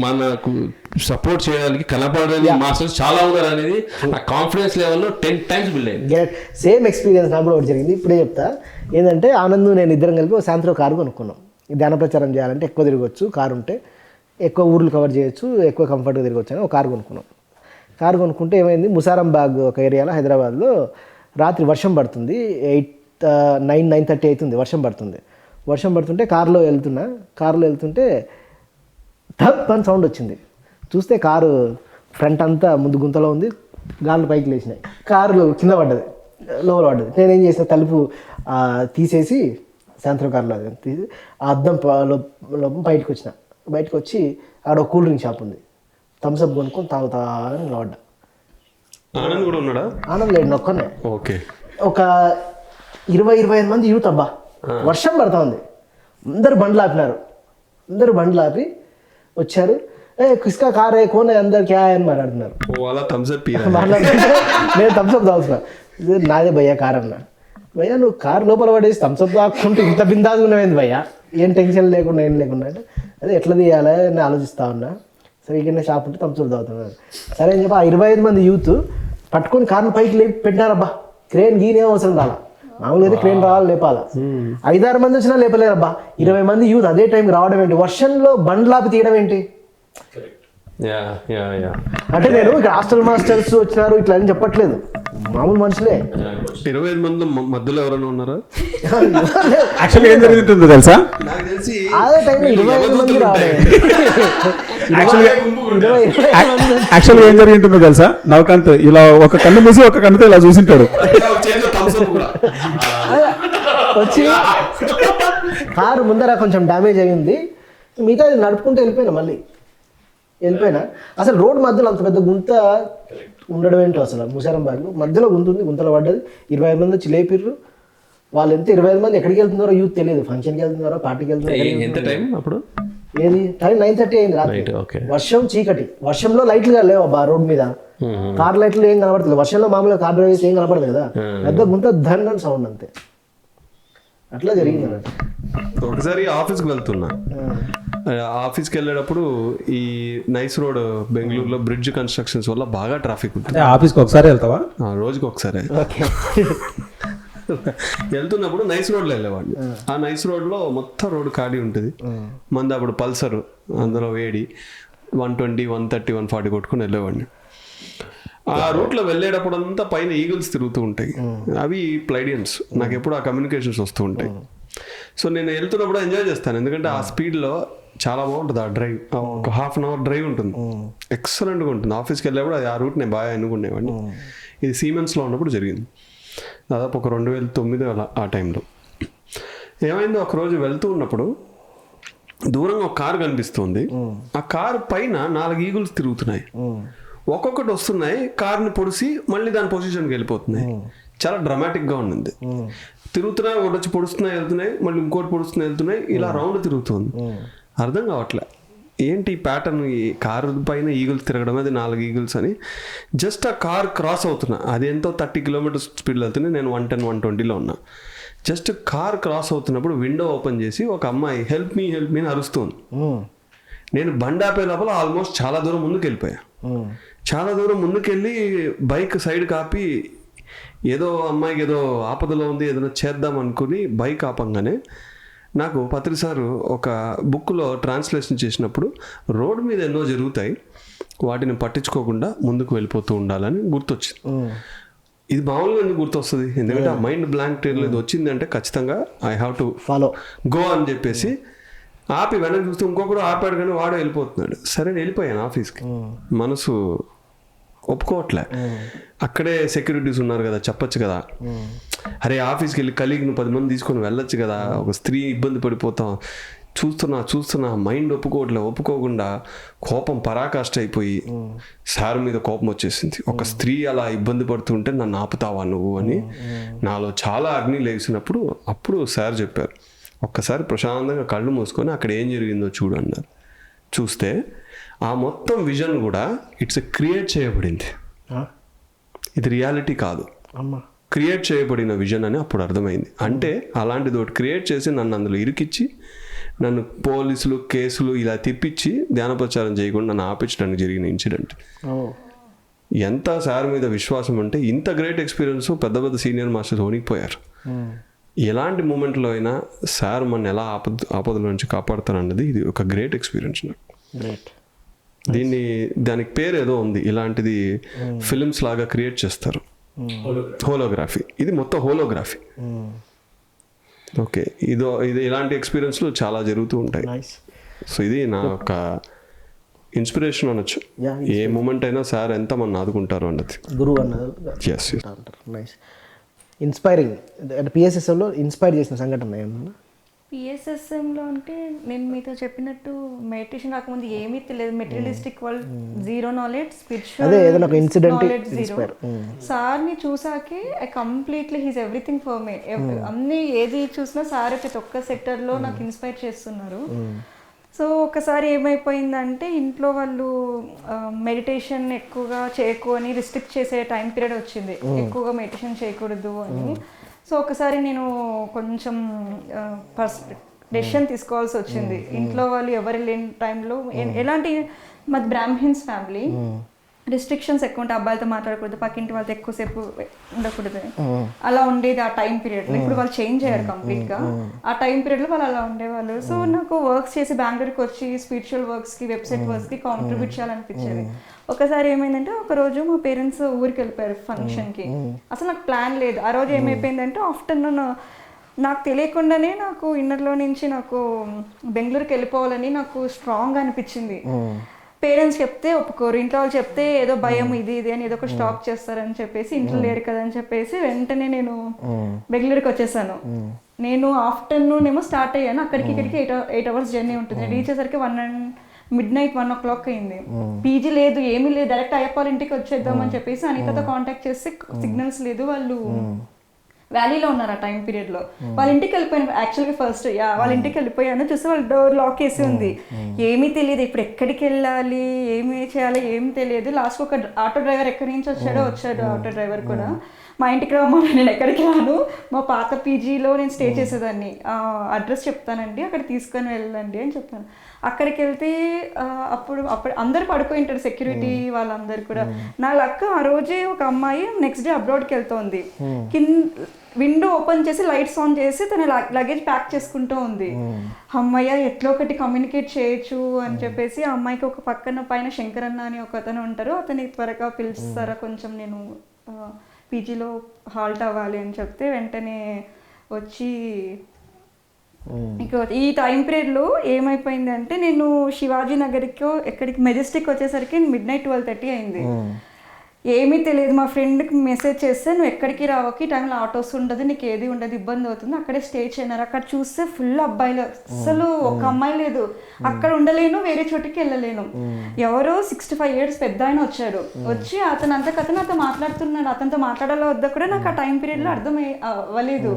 మనకు సపోర్ట్ చేయడానికి కనపడని మాస్టర్స్ చాలా ఉన్నారు అనేది ఆ కాన్ఫిడెన్స్ లెవెల్లో 10 times బిల్డ్ అయింది. సేమ్ ఎక్స్పీరియన్స్ నాకు కూడా ఒకటి జరిగింది. ఇప్పుడే చెప్తా. ఏంటంటే ఆనంద్ నేను ఇద్దరం కలిపి ఒక సాయంత్రం కారు కొనుక్కున్నాం. ధ్యాన ప్రచారం చేయాలంటే ఎక్కువ తిరగవచ్చు, కారు ఉంటే ఎక్కువ ఊర్లు కవర్ చేయొచ్చు, ఎక్కువ కంఫర్ట్గా తిరగవచ్చు అని ఒక కారు కొనుక్కున్నాం. కారు కొనుక్కుంటే ఏమైంది, ముసారంబాగ్ ఒక ఏరియాలో హైదరాబాద్లో రాత్రి వర్షం పడుతుంది. 9:30 అవుతుంది, వర్షం పడుతుంటే కారులో వెళ్తుంటే ధప్ అని సౌండ్ వచ్చింది. చూస్తే కారు ఫ్రంట్ అంతా ముందు గుంతలో ఉంది, గాళ్ళు పైకి లేచినాయి, కారు కింద పడ్డది, లోపల పడ్డది. నేనేం చేసిన, తలుపు తీసేసి సాయంత్రం కారులో తీసి ఆ అద్దం లోపల బయటకు వచ్చి ఆడ ఒక కూల్ డ్రింక్ షాప్ ఉంది, థమ్స్అప్ కొనుక్కొని తాగుతా అని నిలబడ్డా. ఆనంద్ కూడా ఉన్నాడా? ఆనంద్ లేడు, నొక్కనే. ఓకే. ఒక 20-25 మంది యూత్ అబ్బా, వర్షం పడతా ఉంది, అందరు బండ్లు ఆపి వచ్చారు. కిస్కా కార్ ఏ కోన్ అందరు క్యా అని మాట్లాడుతున్నారు. నేను థమ్స్అప్ తాగుతున్నా, నాదే భయ్యా కార్ అన్నా. భయ్యా నువ్వు కారు లోపల పడేసి థమ్స్అప్ తాకుంటూ ఇంత బిందాగా ఉన్నావేంది భయ్యా, ఏం టెన్షన్ లేకుండా ఏం లేకుండా అంటే అదే ఎట్లా తీయాలి అని ఆలోచిస్తా ఉన్నా. సరే ఇక్కడ షాప్ ఉంటే థమ్స్అప్ తాగుతున్నాను. సరే అని చెప్పి ఆ 25 మంది యూత్ పట్టుకొని కార్ను పైకి లేపి పెట్టారబ్బా. క్రేన్ గీనేం అవసరం రాలా, మామూలుగా అయితే క్రేన్ రావాలి, లేపాలా. 5-6 మంది వచ్చినా లేపలేరబ్బా. 20 మంది యూత్ అదే టైంకి రావడం ఏంటి, వర్షంలో బండ్లాపి తీయడం ఏంటి. అంటే నేను ఇక్కడ హాస్టల్ మాస్టర్స్ వచ్చినారు ఇట్లా అని చెప్పట్లేదు, మామూలు మనుషులే. 25 మంది మధ్యలో ఎవరైనా ఉన్నారా? యాక్చువల్లీ ఏం జరుగుతుందో తెలుసా, నాకు తెలిసి అదే టైంలో 25 మంది రావడం. యాక్చువల్గా ఏం జరిగింటుందో తెలుసా, నవకాంత్ ఇలా ఒక కన్ను మూసి ఒక కన్నుతో ఇలా చూసింటాడు. వచ్చి కారు ముందర కొంచెం డ్యామేజ్ అయ్యింది, మిగతా నడుపుకుంటూ వెళ్ళిపోయినా. అసలు రోడ్ మధ్యలో అంత పెద్ద గుంత ఉండడం ఏంటో, అసలు ముసారంబాగ్లో మధ్యలో గుంత ఉంది, గుంతలో పడ్డది. 25 మంది వచ్చి లేపిర్రు. వాళ్ళు ఎంత 25 మంది ఎక్కడికి వెళ్తున్నారో యూత్ తెలియదు, ఫంక్షన్కి వెళ్తున్నారో పార్టీకి వెళ్తున్నారో. ఏది టైం 9:30 అయింది రాత్రి, వర్షం చీకటి, వర్షంలో లైట్లు లేవు అబ్బా రోడ్ మీద, కార్ లైట్లు ఏం కనపడలేదు. వర్షంలో మామూలుగా కార్ డ్రైవ్ చేసి ఏం కనపడదు కదా, పెద్ద గుంత ధన్ అని సౌండ్ అంతే. అట్లా జరిగింది అన్నట్టు. ఒకసారి ఆఫీస్కి వెళ్తున్నా, ఆఫీస్కి వెళ్ళేటప్పుడు ఈ నైస్ రోడ్ బెంగళూరులో బ్రిడ్జ్ కన్స్ట్రక్షన్స్ వల్ల బాగా ట్రాఫిక్ ఉంటుంది. ఆఫీస్కి ఒకసారి వెళ్తావా? రోజుకి ఒకసారి. వెళ్తున్నప్పుడు నైస్ రోడ్లో వెళ్ళేవాడిని. ఆ నైస్ రోడ్లో మొత్తం రోడ్ ఖాళీ ఉంటుంది. మంది అప్పుడు పల్సర్, అందులో వేడి 120, 130, 140 కొట్టుకుని వెళ్ళేవాడిని. ఆ రూట్లో వెళ్ళేటప్పుడు అంతా పైన ఈగిల్స్ తిరుగుతూ ఉంటాయి, అవి ప్లైడియన్స్. నాకు ఎప్పుడు ఆ కమ్యూనికేషన్స్ వస్తూ ఉంటాయి. సో నేను వెళ్తున్నప్పుడు ఎంజాయ్ చేస్తాను, ఎందుకంటే ఆ స్పీడ్లో చాలా బాగుంటుంది. ఆ డ్రైవ్ ఒక 1/2 an hour డ్రైవ్ ఉంటుంది, ఎక్సలెంట్గా ఉంటుంది. ఆఫీస్కి వెళ్ళేప్పుడు ఆ రూట్ నేను బాగా ఎన్నుకునేవాడిని. ఇది సీమెన్స్లో ఉన్నప్పుడు జరిగింది, దాదాపు ఒక 2009 అలా ఆ టైంలో. ఏమైందో ఒకరోజు వెళ్తూ ఉన్నప్పుడు దూరంగా ఒక కారు కనిపిస్తుంది. ఆ కారు పైన 4 ఈగుల్స్ తిరుగుతున్నాయి, ఒక్కొక్కటి వస్తున్నాయి, కార్ని పొడిసి మళ్ళీ దాని పొజిషన్కి వెళ్ళిపోతున్నాయి. చాలా డ్రామాటిక్గా ఉండింది. తిరుగుతున్నాయి, ఒకటి వచ్చి పొడుస్తున్నాయి వెళ్తున్నాయి, మళ్ళీ ఇంకోటి పొడుస్తున్నాయి వెళ్తున్నాయి, ఇలా రౌండ్ తిరుగుతుంది. అర్థం కావట్లే ఏంటి ప్యాటర్న్, ఈ కారు పైన ఈగుల్స్ తిరగడం, అది 4 ఈగుల్స్ అని. జస్ట్ ఆ కార్ క్రాస్ అవుతున్నా, అది ఎంతో 30 kilometers స్పీడ్లో వెళ్తున్నాయి, నేను 110, 120లో ఉన్నా. జస్ట్ కార్ క్రాస్ అవుతున్నప్పుడు విండో ఓపెన్ చేసి ఒక అమ్మాయి హెల్ప్ మీ అని అరుస్తుంది. నేను బండి ఆపే లోపల ఆల్మోస్ట్ చాలా దూరం ముందుకు వెళ్ళిపోయా. చాలా దూరం ముందుకెళ్ళి బైక్ సైడ్ కాపి ఏదో అమ్మాయికి ఏదో ఆపదలో ఉంది, ఏదైనా చేద్దాం అనుకుని బైక్ ఆపంగానే నాకు పత్రి సారు ఒక బుక్లో ట్రాన్స్లేషన్ చేసినప్పుడు రోడ్డు మీద ఎన్నో జరుగుతాయి, వాటిని పట్టించుకోకుండా ముందుకు వెళ్ళిపోతూ ఉండాలని గుర్తొచ్చింది. ఇది మామూలుగా ఎందుకు గుర్తొస్తుంది, ఎందుకంటే ఆ మైండ్ బ్లాంక్ ఇది వచ్చింది అంటే ఖచ్చితంగా I have to follow go అని చెప్పేసి ఆపి వెనక్కి చూస్తే ఇంకొకరు ఆపాడు, కానీ వాడు వెళ్ళిపోతున్నాడు. సరే వెళ్ళిపోయాను ఆఫీస్కి. మనసు ఒప్పుకోవట్లే. అక్కడే సెక్యూరిటీస్ ఉన్నారు కదా, చెప్పచ్చు కదా, అరే ఆఫీస్కి వెళ్ళి కలీగ్ను 10 మంది తీసుకొని వెళ్ళొచ్చు కదా, ఒక స్త్రీ ఇబ్బంది పడిపోతాం. చూస్తున్నా మైండ్ ఒప్పుకోకుండా కోపం పరాకాష్ట అయిపోయి సార్ మీద కోపం వచ్చేసింది. ఒక స్త్రీ అలా ఇబ్బంది పడుతుంటే నన్ను ఆపుతావా నువ్వు అని నాలో చాలా అగ్ని లేచినప్పుడు అప్పుడు సార్ చెప్పారు, ఒక్కసారి ప్రశాంతంగా కళ్ళు మూసుకొని అక్కడ ఏం జరిగిందో చూడు అన్నారు. చూస్తే ఆ మొత్తం విజన్ కూడా ఇట్స్ క్రియేట్ చేయబడింది, ఇది రియాలిటీ కాదు, క్రియేట్ చేయబడిన విజన్ అని అప్పుడు అర్థమైంది. అంటే అలాంటిది ఒకటి క్రియేట్ చేసి నన్ను అందులో ఇరికిచ్చి నన్ను పోలీసులు కేసులు ఇలా తిప్పించి ధ్యాన ప్రచారం చేయకుండా నన్ను ఆపించడానికి జరిగిన ఇన్సిడెంట్. ఎంత సార్ మీద విశ్వాసం అంటే ఇంత గ్రేట్ ఎక్స్పీరియన్స్ పెద్ద పెద్ద సీనియర్ మాస్టర్స్ ఓడిపోయారు. ఎలాంటి మూమెంట్లో అయినా సార్ మన ఎలా ఆపదల నుంచి కాపాడుతారన్నది ఇది ఒక గ్రేట్ ఎక్స్పీరియన్స్ నాకు. దానికి పేరు ఏదో ఉంది, ఇలాంటిది ఫిల్మ్స్ లాగా క్రియేట్ చేస్తారు, హోలోగ్రఫీ. ఇది మొత్తం హోలోగ్రఫీ. ఓకే, ఇది ఇలాంటి ఎక్స్పీరియన్స్లు చాలా జరుగుతూ ఉంటాయి. సో ఇది నా ఒక ఇన్స్పిరేషన్ అనొచ్చు. ఏ మూమెంట్ అయినా సార్ ఎంత మన ఆదుకుంటారు అన్నది గురువు అన్నది. Nice, inspiring. అంటే పిఎస్ఎస్ఎంలో ఇన్స్పైర్ చేసిన సంఘటన ఏమన్నా? పిఎస్ఎస్ఎంలో అంటే నేను మీతో చెప్పినట్టు మెడిటేషన్ రాకముందు ఏమీ తెలియదు, materialistic world zero knowledge, spiritual knowledge zero. సార్ని చూసాకే I completely he's everything for me. అన్ని ఏది చూసినా సార్ ప్రతి ఒక్క సెక్టర్లో నాకు ఇన్స్పైర్ చేస్తున్నారు. సో ఒకసారి ఏమైపోయిందంటే ఇంట్లో వాళ్ళు మెడిటేషన్ ఎక్కువగా చేయకు అని రిస్ట్రిక్ట్ చేసే టైం పీరియడ్ వచ్చింది, ఎక్కువగా మెడిటేషన్ చేయకూడదు అని. సో ఒకసారి నేను కొంచెం డెసిషన్ తీసుకోవాల్సి వచ్చింది. ఇంట్లో వాళ్ళు ఎవరు లేని టైంలో ఎలాంటి మాది బ్రాహ్మిన్స్ ఫ్యామిలీ, రిస్ట్రిక్షన్స్ ఎక్కువ ఉంటాయి, అబ్బాయిలతో మాట్లాడకూడదు, పక్కింటి వాళ్ళతో ఎక్కువసేపు ఉండకూడదు, అలా ఉండేది ఆ టైం పీరియడ్లో. ఇప్పుడు వాళ్ళు చేంజ్ అయ్యారు కంప్లీట్గా. ఆ టైం పీరియడ్లో వాళ్ళు అలా ఉండేవాళ్ళు. సో నాకు వర్క్స్ చేసి బెంగళూరుకి వచ్చి స్పిరిచువల్ వర్క్స్కి, వెబ్సైట్ వర్క్స్కి కాంట్రిబ్యూట్ చేయాలనిపించేది. ఒకసారి ఏమైందంటే ఒక రోజు మా పేరెంట్స్ ఊరికి వెళ్ళిపోయారు ఫంక్షన్కి. అసలు నాకు ప్లాన్ లేదు. ఆ రోజు ఏమైపోయిందంటే ఆఫ్టర్నూన్ నాకు తెలియకుండానే నాకు ఇన్నర్లో నుంచి నాకు బెంగళూరుకి వెళ్ళిపోవాలని నాకు స్ట్రాంగ్ అనిపించింది. పేరెంట్స్ చెప్తే ఒప్పుకోరు, ఇంట్లో వాళ్ళు చెప్తే ఏదో భయం ఇది అని ఏదో ఒక స్టాప్ చేస్తారని చెప్పేసి, ఇంట్లో లేరు కదా అని చెప్పేసి వెంటనే నేను బెంగళూరుకి వచ్చేసాను. నేను ఆఫ్టర్నూన్ ఏమో స్టార్ట్ అయ్యాను, అక్కడికి ఇక్కడికి 8 hours జర్నీ ఉంటుంది. రీచ్ అయ్యేసరికి midnight 1 o'clock అయింది. పీజీ లేదు, ఏమీ లేదు, డైరెక్ట్ అయ్యప్ప ఇంటికి వచ్చేద్దామని చెప్పేసి అనితతో కాంటాక్ట్ చేస్తే సిగ్నల్స్ లేదు, వాళ్ళు వ్యాలీలో ఉన్నారు ఆ టైం పీరియడ్లో. వాళ్ళ ఇంటికి వెళ్ళిపోయాను యాక్చువల్గా ఫస్ట్. వాళ్ళ ఇంటికి వెళ్ళిపోయాను, చూస్తే వాళ్ళ డోర్ లాక్ వేసి ఉంది. ఏమీ తెలియదు, ఇప్పుడు ఎక్కడికి వెళ్ళాలి, ఏమి చేయాలి ఏమి తెలియదు. లాస్ట్ ఒక ఆటో డ్రైవర్ ఎక్కడి నుంచి వచ్చాడో ఆటో డ్రైవర్ కూడా మా ఇంటికి రమ్మని, నేను ఎక్కడికి రాను, మా పాత పీజీలో నేను స్టే చేసేదాన్ని, అడ్రస్ చెప్తానండి అక్కడ తీసుకొని వెళ్ళండి అని చెప్పాను. అక్కడికి వెళ్తే అప్పుడు అందరు పడిపోయి ఉంటారు, సెక్యూరిటీ వాళ్ళందరూ కూడా. నా లక్ ఆ రోజే ఒక అమ్మాయి నెక్స్ట్ డే అబ్రాడ్కి వెళ్తోంది. విండో ఓపెన్ చేసి లైట్స్ ఆన్ చేసి తన లగేజ్ ప్యాక్ చేసుకుంటూ ఉంది. అమ్మాయి ఎట్లా ఒకటి కమ్యూనికేట్ చేయొచ్చు అని చెప్పేసి ఆ అమ్మాయికి ఒక పైన శంకరన్న అని ఒక అతను ఉంటారు, అతని త్వరగా పిలుస్తారా కొంచెం నేను పీజీలో హాల్ట్ అవ్వాలి అని చెప్తే వెంటనే వచ్చి ఇక ఈ టైం పీరియడ్లో ఏమైపోయింది అంటే నేను శివాజీ నగర్కి ఎక్కడికి మెజెస్టిక్ వచ్చేసరికి midnight 12:30 అయింది. ఏమీ తెలియదు. మా ఫ్రెండ్కి మెసేజ్ చేస్తే నువ్వు ఎక్కడికి రావకి, టైంలో ఆటోస్ ఉండదు, నీకు ఏది ఉండదు, ఇబ్బంది అవుతుంది, అక్కడే స్టే చేయనారు. అక్కడ చూస్తే ఫుల్ అబ్బాయిలు, అసలు ఒక అమ్మాయి లేదు. అక్కడ ఉండలేను, వేరే చోటుకి వెళ్ళలేను. ఎవరో 65 years పెద్ద ఆయన వచ్చాడు. వచ్చి అతను మాట్లాడుతున్నాడు. అతనితో మాట్లాడాలో వద్దా కూడా నాకు ఆ టైం పీరియడ్లో అర్థం అవ్వలేదు.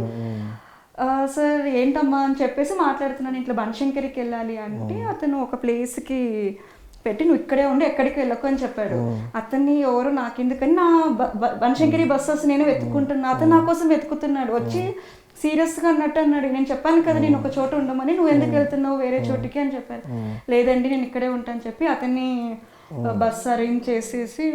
సార్ ఏంటమ్మా అని చెప్పేసి మాట్లాడుతున్నాను, ఇట్లా బనశంకరికి వెళ్ళాలి అంటే అతను ఒక ప్లేస్కి పెట్టి నువ్వు ఇక్కడే ఉండి ఎక్కడికి వెళ్ళకు అని చెప్పాడు. అతన్ని ఎవరు నాకెందుకని నా బనశంకరి బస్సెస్ నేను వెతుక్కుంటున్నా, అతను నా కోసం వెతుకుతున్నాడు. వచ్చి సీరియస్గా అన్నట్టు అన్నాడు, నేను చెప్పాను కదా నేను ఒక చోట ఉండమని, నువ్వు ఎందుకు వెళ్తున్నావు వేరే చోటికి అని చెప్పాను. లేదండి నేను ఇక్కడే ఉంటాను చెప్పి అతన్ని బస్ అరేంజ్ చేసేసి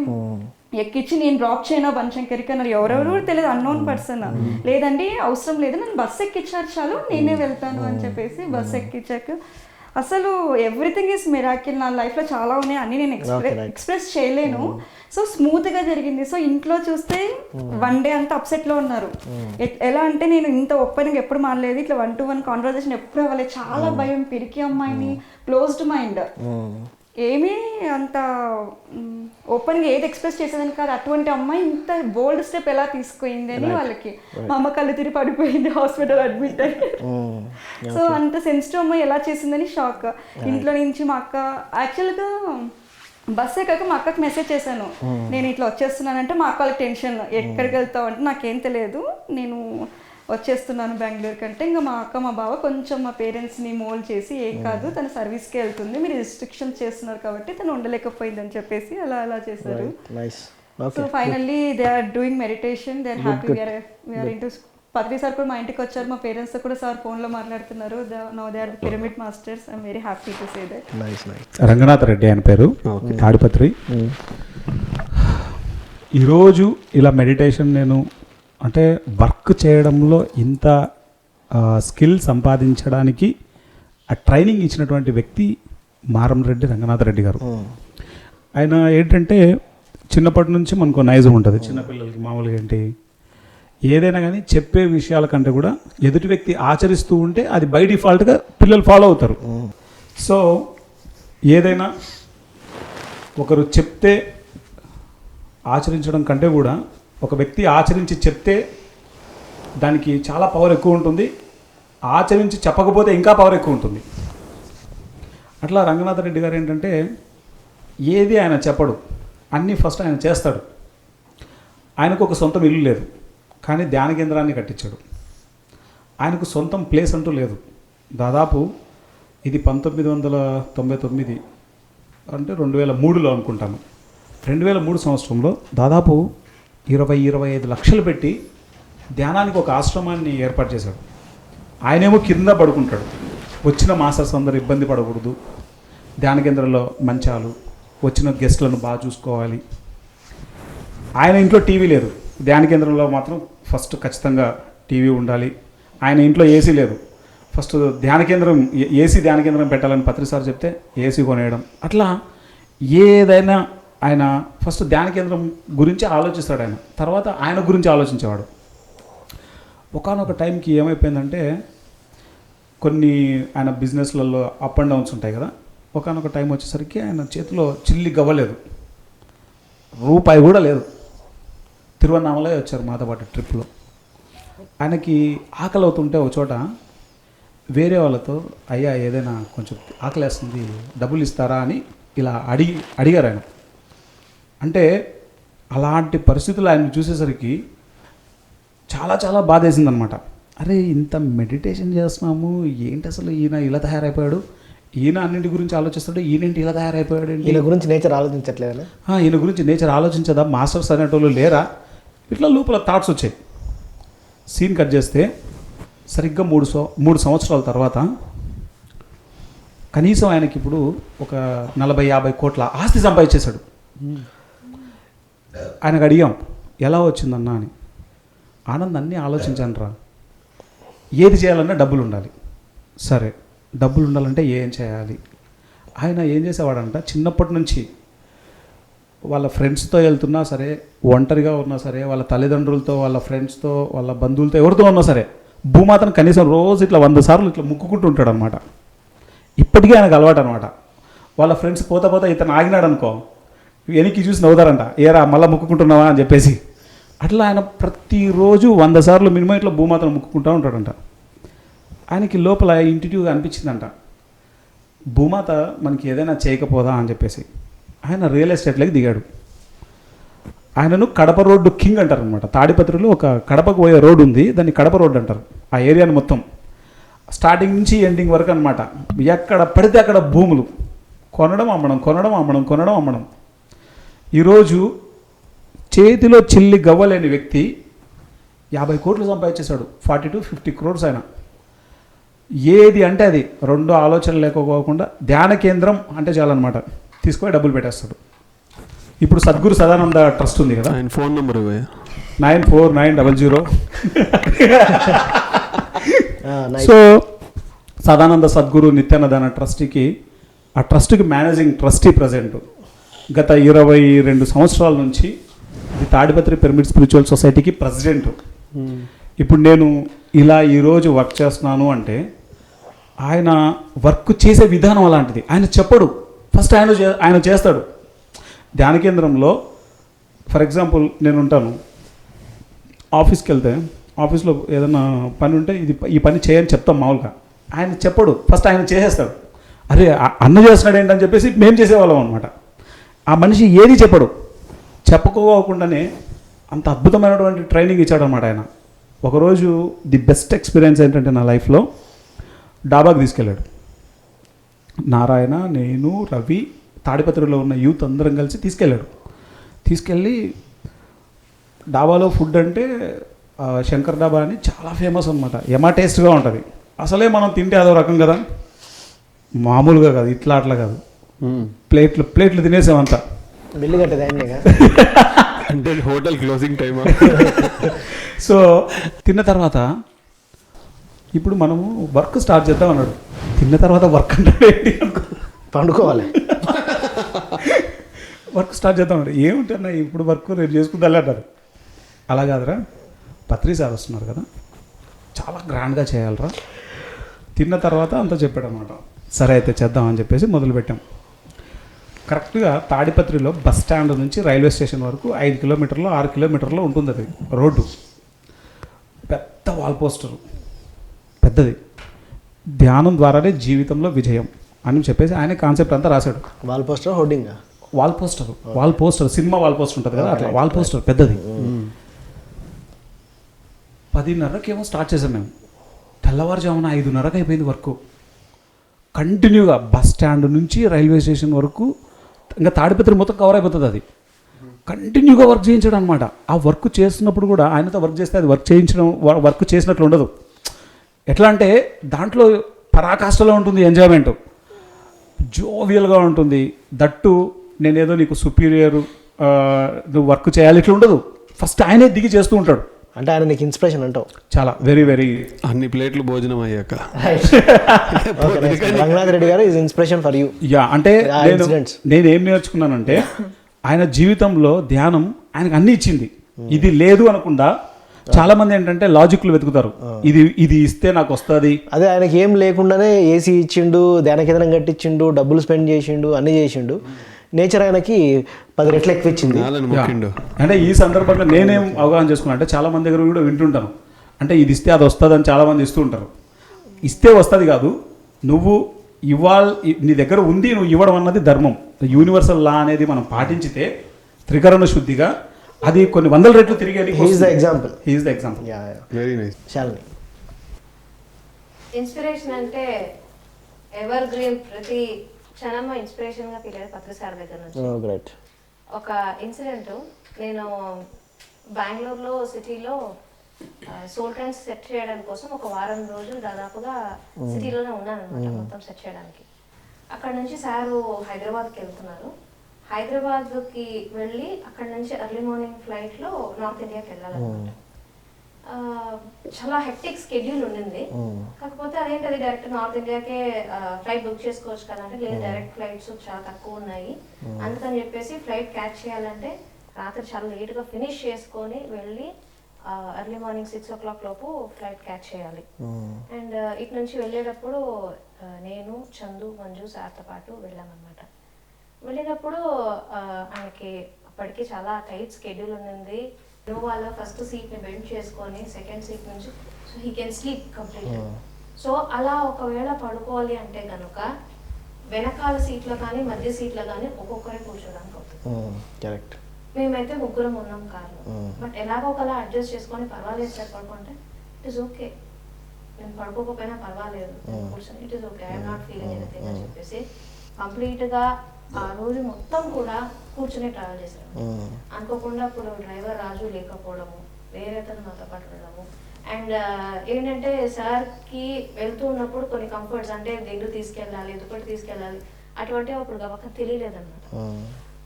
ఎక్కించి నేను డ్రాప్ చేయనా బనశంకరికి అన్నారు. ఎవరెవరు తెలియదు, అన్నోన్ పర్సన్. లేదండి అవసరం లేదు, నన్ను బస్సు ఎక్కించారు చాలు, నేనే వెళ్తాను అని చెప్పేసి బస్సు ఎక్కించాక అసలు ఎవ్రీథింగ్ ఈజ్ మిరాకిల్. నా లైఫ్లో చాలా ఉన్నాయి, అన్నీ నేను ఎక్స్ప్రెస్ చేయలేను. సో స్మూత్గా జరిగింది. సో ఇంట్లో చూస్తే 1 day అంతా అప్సెట్లో ఉన్నారు. ఎలా అంటే నేను ఇంత ఓపెన్గా ఎప్పుడు మారలేదు, ఇట్లా 1-to-1 కాన్వర్జేషన్ ఎప్పుడు అవ్వలేదు. చాలా భయం, పిరికి అమ్మాయిని, క్లోజ్డ్ మైండ్, ఏమీ అంత ఓపెన్గా ఏది ఎక్స్ప్రెస్ చేసేదని కాదు. అటువంటి అమ్మాయి ఇంత బోల్డ్ స్టెప్ ఎలా తీసుకుంది అని వాళ్ళకి. మా అమ్మ కళ్ళు తిరిగి పడిపోయింది, హాస్పిటల్ అడ్మిట్ అయ్యి. సో అంత సెన్సిటివ్ అమ్మాయి ఎలా చేసిందని షాక్. ఇంట్లో నుంచి మా అక్క యాక్చువల్గా బస్ ఎక్కాక మా అక్కకి మెసేజ్ చేశాను, నేను ఇట్లా వచ్చేస్తున్నానంటే మా అక్క వాళ్ళకి టెన్షన్, ఎక్కడికి వెళ్తావు అంటే నాకేం తెలియదు, నేను వచ్చేస్తున్నాను బెంగళూరుకి అంటే. ఇంకా మా అక్క మా బావ కొంచెం మా పేరెంట్స్ని మోల్డ్ చేసి ఏం కాదు తన సర్వీస్కి వెళ్తుంది, మీరు రిస్ట్రిక్షన్స్ చేస్తున్నారు కాబట్టి తను ఉండలేకపోయిందని చెప్పేసి అలా చేశారు. So finally they are doing meditation, they are happy, we are into Patri sir కూడా మా ఇంటికి వచ్చారు, మా పేరెంట్స్తో కూడా సార్ ఫోన్లో మాట్లాడుతున్నారు. No they are pyramid masters. I'm very happy to say that. Nice nice. Ranganath Reddy ఆయన పేరు, తాడిపత్రి. ఈరోజు ఇలా మెడిటేషన్ నేను అంటే వర్క్ చేయడంలో ఇంత స్కిల్ సంపాదించడానికి ఆ ట్రైనింగ్ ఇచ్చినటువంటి వ్యక్తి మారంరెడ్డి రంగనాథ్ రెడ్డి గారు. ఆయన ఏంటంటే చిన్నప్పటి నుంచి మనకు నైజం ఉంటుంది. చిన్నపిల్లలకి మామూలుగా ఏంటి ఏదైనా కానీ చెప్పే విషయాల కంటే కూడా ఎదుటి వ్యక్తి ఆచరిస్తూ ఉంటే అది బై డిఫాల్ట్గా పిల్లలు ఫాలో అవుతారు. సో ఏదైనా ఒకరు చెప్తే ఆచరించడం కంటే కూడా ఒక వ్యక్తి ఆచరించి చెప్తే దానికి చాలా పవర్ ఎక్కువ ఉంటుంది. ఆచరించి చెప్పకపోతే ఇంకా పవర్ ఎక్కువ ఉంటుంది. అట్లా రంగనాథ్ రెడ్డి గారు ఏంటంటే ఏది ఆయన చెప్పడు, అన్నీ ఫస్ట్ ఆయన చేస్తాడు. ఆయనకు ఒక సొంతం ఇల్లు లేదు, కానీ ధ్యాన కేంద్రాన్ని కట్టించాడు. ఆయనకు సొంతం ప్లేస్ అంటూ లేదు. దాదాపు ఇది 1999 అంటే 2003లో అనుకుంటాను. 2003 సంవత్సరంలో దాదాపు 20-25 లక్షలు పెట్టి ధ్యానానికి ఒక ఆశ్రమాన్ని ఏర్పాటు చేశాడు. ఆయనేమో కింద పడుకుంటాడు. వచ్చిన మాస్టర్స్ అందరూ ఇబ్బంది పడకూడదు, ధ్యాన కేంద్రంలో మంచాలు, వచ్చిన గెస్ట్లను బాగా చూసుకోవాలి. ఆయన ఇంట్లో టీవీ లేదు, ధ్యాన కేంద్రంలో మాత్రం ఫస్ట్ ఖచ్చితంగా టీవీ ఉండాలి. ఆయన ఇంట్లో ఏసీ లేదు, ఫస్ట్ ధ్యాన కేంద్రం ఏసీ ధ్యాన కేంద్రం పెట్టాలని పత్రి సార్ చెప్తే ఏసీ కొనేయడం. అట్లా ఏదైనా ఆయన ఫస్ట్ ధ్యాన కేంద్రం గురించి ఆలోచిస్తాడు. ఆయన తర్వాత ఆయన గురించి ఆలోచించేవాడు. ఒకానొక టైంకి ఏమైపోయిందంటే కొన్ని ఆయన బిజినెస్లలో అప్ అండ్ డౌన్స్ ఉంటాయి కదా. ఒకానొక టైం వచ్చేసరికి ఆయన చేతిలో చిల్లి గవ్వలేదు, రూపాయి కూడా లేదు. తిరువన్నామలై వచ్చారు మాతో పాటు ట్రిప్లో. ఆయనకి ఆకలి అవుతుంటే ఒక చోట వేరే వాళ్ళతో అయ్యా ఏదైనా కొంచెం ఆకలేస్తుంది డబ్బులు ఇస్తారా అని ఇలా అడిగారు ఆయన. అంటే అలాంటి పరిస్థితులు ఆయన చూసేసరికి చాలా చాలా బాధేసిందనమాట. అరే ఇంత మెడిటేషన్ చేస్తున్నాము, ఏంటి అసలు ఈయన ఇలా తయారైపోయాడు, ఈయన అన్నింటి గురించి ఆలోచిస్తాడు, ఈయనేంటి ఇలా తయారైపోయాడు, ఈయన గురించి నేచర్ ఆలోచించట్లేదా, ఈయన గురించి నేచర్ ఆలోచించదా, మాస్టర్స్ అనేటోళ్ళు లేరా, ఇట్లా లోపల థాట్స్ వచ్చాయి. సీన్ కట్ చేస్తే సరిగ్గా 3 సంవత్సరాల తర్వాత కనీసం ఆయనకి ఇప్పుడు ఒక 40-50 కోట్ల ఆస్తి సంపాదించేశాడు. ఆయనకు అడిగాం ఎలా వచ్చిందన్నా అని. ఆనందాన్ని ఆలోచించాను రా, ఏది చేయాలన్నా డబ్బులు ఉండాలి. సరే డబ్బులు ఉండాలంటే ఏం చేయాలి? ఆయన ఏం చేసేవాడంట, చిన్నప్పటి నుంచి వాళ్ళ ఫ్రెండ్స్తో వెళ్తున్నా సరే, ఒంటరిగా ఉన్నా సరే, వాళ్ళ తల్లిదండ్రులతో, వాళ్ళ ఫ్రెండ్స్తో, వాళ్ళ బంధువులతో, ఎవరితో ఉన్నా సరే భూమాతను కనీసం రోజు ఇట్లా 100 సార్లు ఇట్లా ముక్కుకుంటూ ఉంటాడు అనమాట. ఇప్పటికీ ఆయనకు అలవాటు అనమాట. వాళ్ళ ఫ్రెండ్స్ పోతా ఇతను ఆగినాడు అనుకో, వెనక్కి చూసి నవ్వుతారంట, ఏరా మళ్ళీ ముక్కుకుంటున్నావా అని చెప్పేసి. అట్లా ఆయన ప్రతిరోజు 100 సార్లు మినిమం ఇట్లా భూమాతను ముక్కుకుంటూ ఉంటాడంట. ఆయనకి లోపల ఇంటిట్యూగా అనిపించిందంట, భూమాత మనకి ఏదైనా చేయకపోదా అని చెప్పేసి. ఆయన రియల్ ఎస్టేట్లోకి దిగాడు. ఆయనను కడప రోడ్డు కింగ్ అంటారు అనమాట. తాడిపత్రిలో ఒక కడపకు పోయే రోడ్డు ఉంది, దాన్ని కడప రోడ్డు అంటారు. ఆ ఏరియాని మొత్తం స్టార్టింగ్ నుంచి ఎండింగ్ వరకు అనమాట. ఎక్కడ పడితే అక్కడ భూములు కొనడం అమ్మడం. ఈరోజు చేతిలో చిల్లి గవ్వలేని వ్యక్తి 50 కోట్లు సంపాదించేశాడు. 40-50 crores ఆయన. ఏది అంటే అది, 2 ఆలోచనలు లేకపోకుండా ధ్యాన కేంద్రం అంటే చాలన్నమాట, తీసుకొని డబ్బులు పెట్టేస్తాడు. ఇప్పుడు సద్గురు సదానంద ట్రస్ట్ ఉంది కదా, ఆయన phone number 949000. So Sadananda Sadguru Nityananda ట్రస్ట్కి, ఆ ట్రస్ట్కి మేనేజింగ్ ట్రస్టీ ప్రజెంట్ గత 22 సంవత్సరాల నుంచి ఇది తాడిపత్రి పిరమిడ్ స్పిరిచువల్ సొసైటీకి ప్రెసిడెంట్. ఇప్పుడు నేను ఇలా ఈరోజు వర్క్ చేస్తున్నాను అంటే ఆయన వర్క్ చేసే విధానం అలాంటిది. ఆయన చెప్పడు, ఫస్ట్ ఆయన చేస్తాడు. ధ్యాన కేంద్రంలో ఫర్ ఎగ్జాంపుల్ నేను ఉంటాను, ఆఫీస్కి వెళ్తే ఆఫీస్లో ఏదైనా పని ఉంటే ఈ పని చేయని చెప్తాం మామూలుగా. ఆయన చెప్పడు, ఫస్ట్ ఆయన చేసేస్తాడు. అరే అన్న చేస్తున్నాడు ఏంటని చెప్పేసి మేము చేసేవాళ్ళం అనమాట. ఆ మనిషి ఏది చెప్పడు, చెప్పుకోకుండానే అంత అద్భుతమైనటువంటి ట్రైనింగ్ ఇచ్చాడు అనమాట ఆయన. ఒకరోజు ది బెస్ట్ ఎక్స్పీరియన్స్ ఏంటంటే నా లైఫ్లో డాబాకి తీసుకెళ్ళాడు. నారాయణ, నేను, రవి, తాడిపత్రిలో ఉన్న యూత్ అందరం కలిసి తీసుకెళ్ళి డాబాలో ఫుడ్ అంటే శంకర్ డాబా అని చాలా ఫేమస్ అనమాట. యమా టేస్ట్గా ఉంటుంది. అసలే మనం తింటే అదో రకం కదా, మామూలుగా కాదు, ఇట్లా అట్లా కాదు. ప్లేట్లు తినేసామంతా. బిల్లు కట్టేది ఆయనే అంటే హోటల్ క్లోజింగ్ టైమ్. సో తిన్న తర్వాత ఇప్పుడు మనము వర్క్ స్టార్ట్ చేద్దాం అన్నాడు. తిన్న తర్వాత వర్క్ అంటే ఏంటి అనుకో, పండుకోవాలి. వర్క్ స్టార్ట్ చేద్దాం అన్నాడు. ఏమిటన్నా ఇప్పుడు వర్క్ రేపు చేసుకుందాలే అంటారు. అలా కాదురా, పత్రి సార్ వస్తున్నారు కదా, చాలా గ్రాండ్గా చేయాలరా. తిన్న తర్వాత అంతా చెప్పాడు అనమాట. సరే అయితే చేద్దామని చెప్పేసి మొదలుపెట్టాం. కరెక్ట్గా తాడిపత్రిలో బస్ స్టాండ్ నుంచి రైల్వే స్టేషన్ వరకు 5 కిలోమీటర్లు 6 కిలోమీటర్లో ఉంటుంది అది రోడ్డు. పెద్ద వాల్ పోస్టరు, పెద్దది. ధ్యానం ద్వారానే జీవితంలో విజయం అని చెప్పేసి ఆయన కాన్సెప్ట్ అంతా రాశాడు. Wall poster, hoarding, wall poster cinema wall poster ఉంటుంది కదా, అట్లా వాల్ పోస్టర్ పెద్దది. 10:30కేమో స్టార్ట్ చేసాం మేము. తెల్లవారుజామున 5:30కి అయిపోయింది వర్క్. కంటిన్యూగా బస్ స్టాండ్ నుంచి రైల్వే స్టేషన్ వరకు, ఇంకా తాడిపత్రి మొత్తం కవర్ అయిపోతుంది అది. కంటిన్యూగా వర్క్ చేయించడం అనమాట. ఆ వర్క్ చేస్తున్నప్పుడు కూడా ఆయనతో వర్క్ చేస్తే అది వర్క్ చేసినట్లు ఉండదు. ఎట్లా అంటే దాంట్లో పరాకాష్ఠలో ఉంటుంది ఎంజాయ్మెంట్, జోవియల్గా ఉంటుంది. దట్టు నేనేదో నీకు సుపీరియర్, నువ్వు వర్క్ చేయాలి ఇట్లా ఉండదు. ఫస్ట్ ఆయనే దిగి చేస్తూ ఉంటాడు. అంటే ఆయన నీకు ఇన్స్పిరేషన్ అంటావు. చాలా వెరీ వెరీ. అన్ని ప్లేట్లు భోజనం అయ్యాక రంగనాథ్ రెడ్డి గారు is inspiration for you. Yeah, అంటే నేను ఏం నేర్చుకున్నానంటే ఆయన జీవితంలో ధ్యానం ఆయనకు అన్ని ఇచ్చింది. ఇది లేదు అనకుండా చాలా మంది ఏంటంటే లాజిక్లు వెతుకుతారు, ఇది ఇస్తే నాకు వస్తుంది. అదే ఆయనకి ఏం లేకుండానే ఏసీ ఇచ్చిండు, ధ్యాన కేంద్రం కట్టించిండు, డబ్బులు స్పెండ్ చేసిండు, అన్ని చేసిండు. నేచర్ ఆయనకి 10 రెట్లు ఎక్కువ ఇచ్చింది. అంటే ఈ సందర్భంగా నేనేం అవగాహన చేసుకున్నా అంటే చాలా మంది దగ్గర కూడా వింటుంటాను, అంటే ఇది ఇస్తే అది వస్తుంది అని చాలా మంది ఇస్తూ ఉంటారు. ఇస్తే వస్తుంది కాదు, నువ్వు నీ దగ్గర ఉంది, నువ్వు ఇవ్వడం అన్నది ధర్మం. యూనివర్సల్ లా అనేది మనం పాటించితే త్రికరణ శుద్ధిగా అది కొన్ని 100 రెట్లు తిరిగి example. Very nice. Shalini inspiration అంటే ఎవర్ గ్రీన్, ప్రతి క్షణము ఇన్స్పిరేషన్గా ఫీల్ అయ్యేది పత్రి సార్ దగ్గర నుంచి. ఒక ఇన్సిడెంట్, నేను బెంగళూరులో సిటీలో సోల్ ట్రైన్స్ సెట్ చేయడం కోసం ఒక వారం రోజులు దాదాపుగా సిటీలోనే ఉన్నాను అనమాట, మొత్తం సెట్ చేయడానికి. అక్కడ నుంచి సారు హైదరాబాద్కి వెళ్తున్నారు. హైదరాబాద్కి వెళ్ళి అక్కడ నుంచి ఎర్లీ మార్నింగ్ ఫ్లైట్లో నార్త్ ఇండియాకి వెళ్ళాలన్నమాట. చాలా హెక్టిక్ స్కెడ్యూల్ ఉండింది. కాకపోతే అదేంటది డైరెక్ట్ నార్త్ ఇండియాకే ఫ్లైట్ బుక్ చేసుకోవచ్చు కదా అంటే, లేదు డైరెక్ట్ ఫ్లైట్స్ చాలా తక్కువ ఉన్నాయి, అందుకని చెప్పేసి ఫ్లైట్ క్యాచ్ చేయాలంటే రాత్రి చాలా లేట్గా ఫినిష్ చేసుకొని వెళ్ళి ఎర్లీ మార్నింగ్ 6 o'clock లోపు ఫ్లైట్ క్యాచ్ చేయాలి. అండ్ ఇటు నుంచి వెళ్ళేటప్పుడు నేను, చందు, మంజు సార్తో పాటు వెళ్ళామన్నమాట. వెళ్ళినప్పుడు ఆయనకి అప్పటికి చాలా టైట్ స్కెడ్యూల్ ఉంది. వాళ్ళ ఫస్ట్ సీట్ని బెండ్ చేసుకొని సెకండ్ సీట్ నుంచి so he can sleep complete. So అలా ఒకవేళ పడుకోవాలి అంటే కనుక వెనకాల సీట్లో కానీ మధ్య సీట్లో కానీ ఒక్కొక్కరే కూర్చోడానికి అవుతుంది. మేమైతే 3 ఉన్నాం కార్లో. బట్ ఎలాగో ఒకలా అడ్జస్ట్ చేసుకొని పర్వాలేదు సార్ పడుకుంటే ఇట్ ఈస్ ఓకే, నేను పడుకోకపోయినా పర్వాలేదు కూర్చొని it is okay, I'm not feeling anything అని చెప్పేసి కంప్లీట్గా ఆ రోజు మొత్తం కూడా కూర్చుని ట్రావెల్ చేశాను. అనుకోకుండా ఇప్పుడు డ్రైవర్ రాజు లేకపోవడము, వేరే తను నాతో పాటు ఉండడము. అండ్ ఏంటంటే సార్కి వెళ్తూ ఉన్నప్పుడు కొన్ని కంఫర్ట్స్, అంటే దిండు తీసుకెళ్ళాలి, దుప్పటి తీసుకెళ్ళాలి, అటువంటివి అప్పుడు గబక్క తెలియలేదన్నమాట.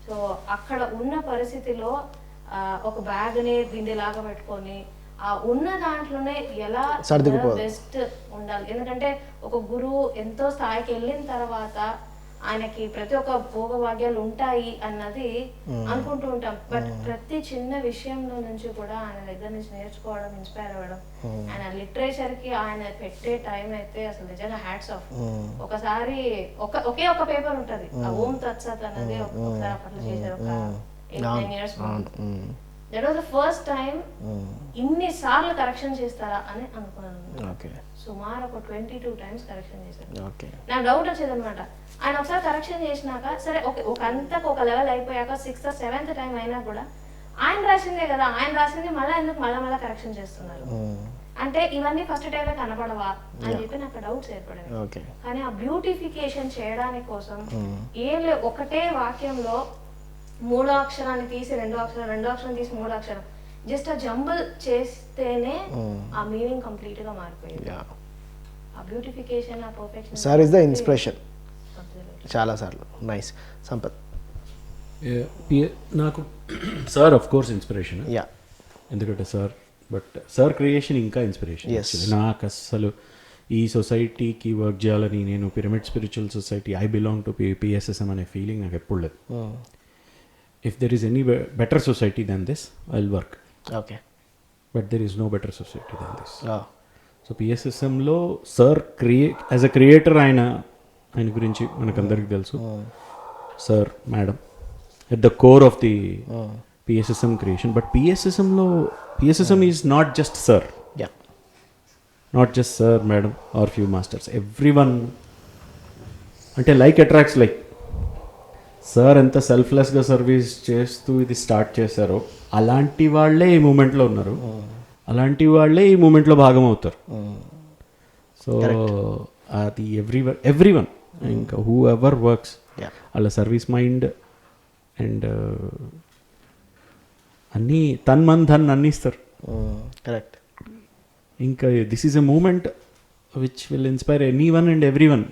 సో అక్కడ ఉన్న పరిస్థితిలో ఒక బ్యాగ్ని దిండిలాగా పెట్టుకొని ఆ ఉన్న దాంట్లోనే ఎలా బెస్ట్ ఉండాలి. ఎందుకంటే ఒక గురువు ఎంతో స్థాయికి వెళ్ళిన తర్వాత ఆయనకి ప్రతి ఒక్క భోగభాగ్యాలు ఉంటాయి అన్నది అనుకుంటూ ఉంటాం. బట్ ప్రతి చిన్న విషయంలో నుంచి కూడా ఆయన దగ్గర నుంచి నేర్చుకోవడం, ఇన్స్పైర్ అవ్వడం, ఆయన లిటరేచర్ కి ఆయన పెట్టే టైం అయితే అసలు నిజంగా హ్యాట్స్ ఆఫ్. ఒకసారి ఒకే ఒక పేపర్ ఉంటది, ఆ ఓం తత్సత్ అన్నది ఒకసారి అప్పట్లో చేశారు, ఒక 8-9 years. That was the first time ఇన్ని సార్లు కరెక్షన్ చేస్తారా అని అనుకున్నాను. సుమారు ఒక 22 times కరెక్షన్ చేశారు. నాకు డౌట్ వచ్చేది అనమాట. ఆయన ఒకసారి కరెక్షన్ చేసినాక సరే ఒక అంతకు ఒక లెవెల్ అయిపోయాక 6th or 7th time అయినా కూడా ఆయన రాసిందే కదా, ఆయన రాసింది మళ్ళీ ఎందుకు మళ్ళా కరెక్షన్ చేస్తున్నారు అంటే ఇవన్నీ ఫస్ట్ టైమే కనపడవా అని చెప్పి నాకు డౌట్స్ ఏర్పడేవి. కానీ ఆ బ్యూటిఫికేషన్ చేయడానికి కోసం ఏం లేదు, ఒకటే వాక్యంలో 3వ అక్షరాన్ని తీసి 2వ అక్షరం, 2వ అక్షరం తీసి 3వ అక్షరం, జస్ట్ ఆ జంబుల్ చేస్తేనే ఆ మీనింగ్ కంప్లీట్గా మారిపోయింది. ఆ బ్యూటిఫికేషన్, ఆ perfection. Sir is the inspiration చాలాసార్లు. నైస్. సంపత్. నాకు sir of course inspiration. Yeah. ఎందుకంటే సార్ క్రియేషన్ ఇంకా ఇన్స్పిరేషన్. నాకు అసలు ఈ సొసైటీకి వర్క్ చేయాలని, నేను pyramid spiritual society, I belong to PSSM అనే ఫీలింగ్ నాకు ఎప్పుడు లేదు. If there is any better society than this I will work. Okay. But there is no better society than this. So పిఎస్ఎస్ఎంలో సార్ యాజ్ అ క్రియేటర్ ఆయన గురించి మనకందరికి తెలుసు. Sir, madam at the core of the PSSM creation. But PSSM is not just sir, not just sir, madam are few masters. Every one అంటే like attracts like. Sir ఎంత సెల్ఫ్లెస్గా service చేస్తూ ఇది start చేశారో అలాంటి వాళ్ళే ఈ మూమెంట్లో ఉన్నారు, అలాంటి వాళ్ళే ఈ మూమెంట్లో భాగం అవుతారు. సో అది ఎవ్రీ వన్ ఇంకా హూ ఎవర్ వర్క్స్ వాళ్ళ సర్వీస్ మైండ్ అండ్ అన్నీ తన్ మన్ ధన్ అన్నీ ఇస్తారు. కరెక్ట్. ఇంకా this is a movement which will inspire any one and every one.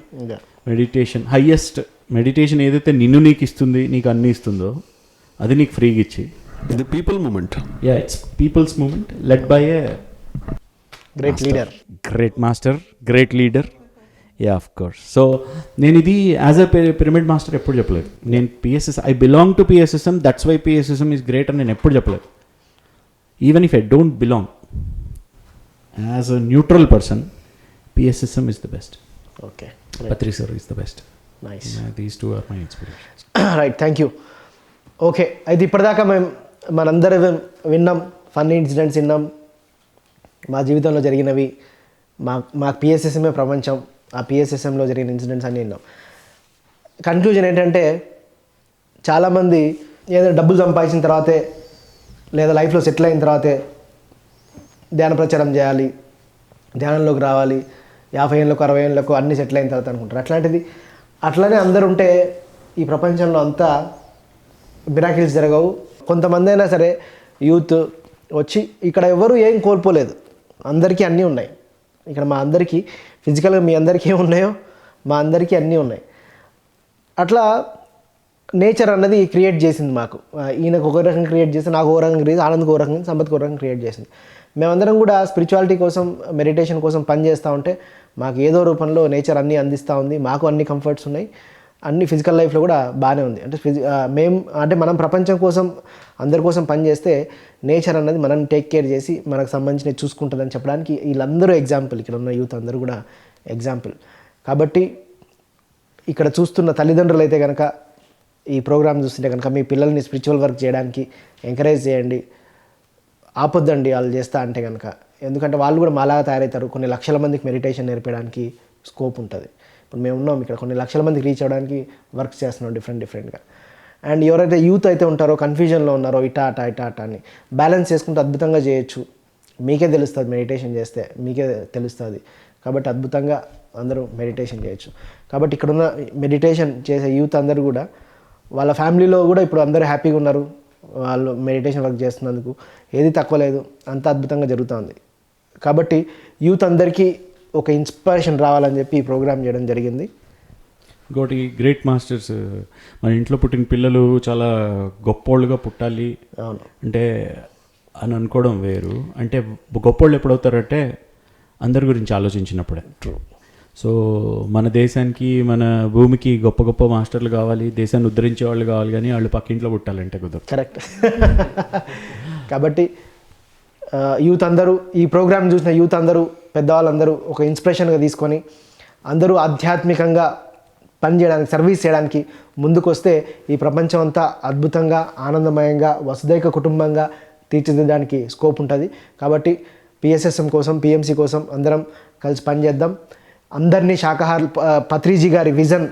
Meditation highest meditation ఏదైతే నీకు ఇస్తుంది, నీకు అన్నీ ఇస్తుందో అది నీకు ఫ్రీగా ఇచ్చి. ఇది people movement. Yeah, it's people's movement led by a great leader, great master, great leader. Yeah, of course. So నేను ఇది యాజ్ అ పిరమిడ్ మాస్టర్ ఎప్పుడు చెప్పలేదు. నేను I belong to PSSM, that's why PSSM is great అని నేను ఎప్పుడు చెప్పలేదు. Even if I don't belong, as a neutral person, PSSM is the best. Okay. Patri sir is the best. Nice. These two are my inspirations. Right, thank you. Okay, అయితే ఇప్పటిదాకా మనందరం విన్నాం, funny incidents విన్నాం, మా జీవితంలో జరిగినవి, మాకు పిఎస్ఎస్ఎంఏ ప్రపంచం, ఆ పిఎస్ఎస్ఎంలో జరిగిన ఇన్సిడెంట్స్ అన్నీ విన్నాం. కన్క్లూజన్ ఏంటంటే, చాలామంది ఏదైనా డబ్బులు సంపాదించిన తర్వాతే లేదా లైఫ్లో సెటిల్ అయిన తర్వాతే ధ్యాన ప్రచారం చేయాలి, ధ్యానంలోకి రావాలి, 50 ఏళ్ళకు 60 ఏళ్ళకు అన్నీ సెటిల్ అయిన తర్వాత అనుకుంటారు. అట్లానే అందరు ఉంటే ఈ ప్రపంచంలో అంతా మిరాకిల్స్ జరగవు. కొంతమంది అయినా సరే యూత్ వచ్చి ఇక్కడ ఎవరు ఏం కోల్పోలేదు, అందరికీ అన్నీ ఉన్నాయి. ఇక్కడ మా అందరికీ ఫిజికల్గా మీ అందరికీ ఏమి ఉన్నాయో మా అందరికీ అన్నీ ఉన్నాయి. అట్లా నేచర్ అన్నది క్రియేట్ చేసింది మాకు. ఈయనకు ఒక రకంగా క్రియేట్ చేసి, నాకు ఒక రకంగా క్రియేట్, ఆనంద్కి ఒక రకంగా, సంపత్కి ఒక రకంగా క్రియేట్ చేసింది. మేమందరం కూడా స్పిరిచువాలిటీ కోసం, మెడిటేషన్ కోసం పని చేస్తూ ఉంటే మాకు ఏదో రూపంలో నేచర్ అన్నీ అందిస్తూ ఉంది. మాకు అన్ని కంఫర్ట్స్ ఉన్నాయి, అన్ని ఫిజికల్ లైఫ్లో కూడా బాగానే ఉంది. అంటే మనం ప్రపంచం కోసం, అందరి కోసం పని చేస్తే నేచర్ అన్నది మనం టేక్ కేర్ చేసి మనకు సంబంధించినవి చూసుకుంటుందని చెప్పడానికి వీళ్ళందరూ ఎగ్జాంపుల్. ఇక్కడ ఉన్న యూత్ అందరూ కూడా ఎగ్జాంపుల్. కాబట్టి ఇక్కడ చూస్తున్న తల్లిదండ్రులు అయితే కనుక, ఈ ప్రోగ్రామ్ చూస్తుంటే కనుక మీ పిల్లల్ని స్పిరిచువల్ వర్క్ చేయడానికి ఎంకరేజ్ చేయండి. ఆపొద్దండి వాళ్ళు చేస్తా అంటే కనుక, ఎందుకంటే వాళ్ళు కూడా మాలాగా తయారవుతారు. కొన్ని లక్షల మందికి మెడిటేషన్ నేర్పడానికి స్కోప్ ఉంటుంది. ఇప్పుడు మేము ఉన్నాం ఇక్కడ, కొన్ని లక్షల మందికి రీచ్ అవ్వడానికి వర్క్ చేస్తున్నాం డిఫరెంట్గా. అండ్ ఎవరైతే యూత్ అయితే ఉంటారో, కన్ఫ్యూజన్లో ఉన్నారో, ఇటా అని బ్యాలెన్స్ చేసుకుంటూ అద్భుతంగా చేయొచ్చు. మీకే తెలుస్తుంది, మెడిటేషన్ చేస్తే మీకే తెలుస్తుంది. కాబట్టి అద్భుతంగా అందరూ మెడిటేషన్ చేయొచ్చు. కాబట్టి ఇక్కడున్న మెడిటేషన్ చేసే యూత్ అందరూ కూడా వాళ్ళ ఫ్యామిలీలో కూడా ఇప్పుడు అందరూ హ్యాపీగా ఉన్నారు. వాళ్ళు మెడిటేషన్ వర్క్ చేస్తున్నందుకు ఏది తక్కువ లేదు, అంత అద్భుతంగా జరుగుతుంది. కాబట్టి యూత్ అందరికీ ఒక ఇన్స్పిరేషన్ రావాలని చెప్పి ఈ ప్రోగ్రామ్ చేయడం జరిగింది. ఇంకోటి, గ్రేట్ మాస్టర్స్ మన ఇంట్లో పుట్టిన పిల్లలు చాలా గొప్పోళ్ళుగా పుట్టాలి అంటే అని అనుకోవడం వేరు. అంటే గొప్పోళ్ళు ఎప్పుడవుతారంటే అందరి గురించి ఆలోచించినప్పుడే. సో మన దేశానికి, మన భూమికి గొప్ప గొప్ప మాస్టర్లు కావాలి, దేశాన్ని ఉద్ధరించే వాళ్ళు కావాలి, కానీ వాళ్ళు పక్కింట్లో పుట్టాలంటే కుదరదు. కరెక్ట్. కాబట్టి యూత్ అందరూ, ఈ ప్రోగ్రామ్ చూసిన యూత్ అందరూ, పెద్దవాళ్ళందరూ ఒక ఇన్స్పిరేషన్గా తీసుకొని అందరూ ఆధ్యాత్మికంగా పనిచేయడానికి, సర్వీస్ చేయడానికి ముందుకు వస్తే ఈ ప్రపంచం అంతా అద్భుతంగా, ఆనందమయంగా, వసుదైక కుటుంబంగా తీర్చిదిద్దడానికి స్కోప్ ఉంటుంది. కాబట్టి పిఎస్ఎస్ఎం కోసం, పిఎంసి కోసం అందరం కలిసి పనిచేద్దాం. అందరినీ పత్రిజీ గారి విజన్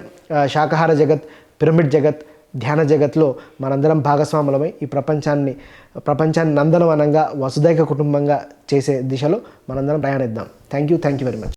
శాకాహార జగత్, పిరమిడ్ జగత్, ధ్యాన జగత్లో మనందరం భాగస్వాములమై ఈ ప్రపంచాన్ని నందనవనంగా, వసుదైక కుటుంబంగా చేసే దిశలో మనందరం ప్రయాణిద్దాం. Thank you very much.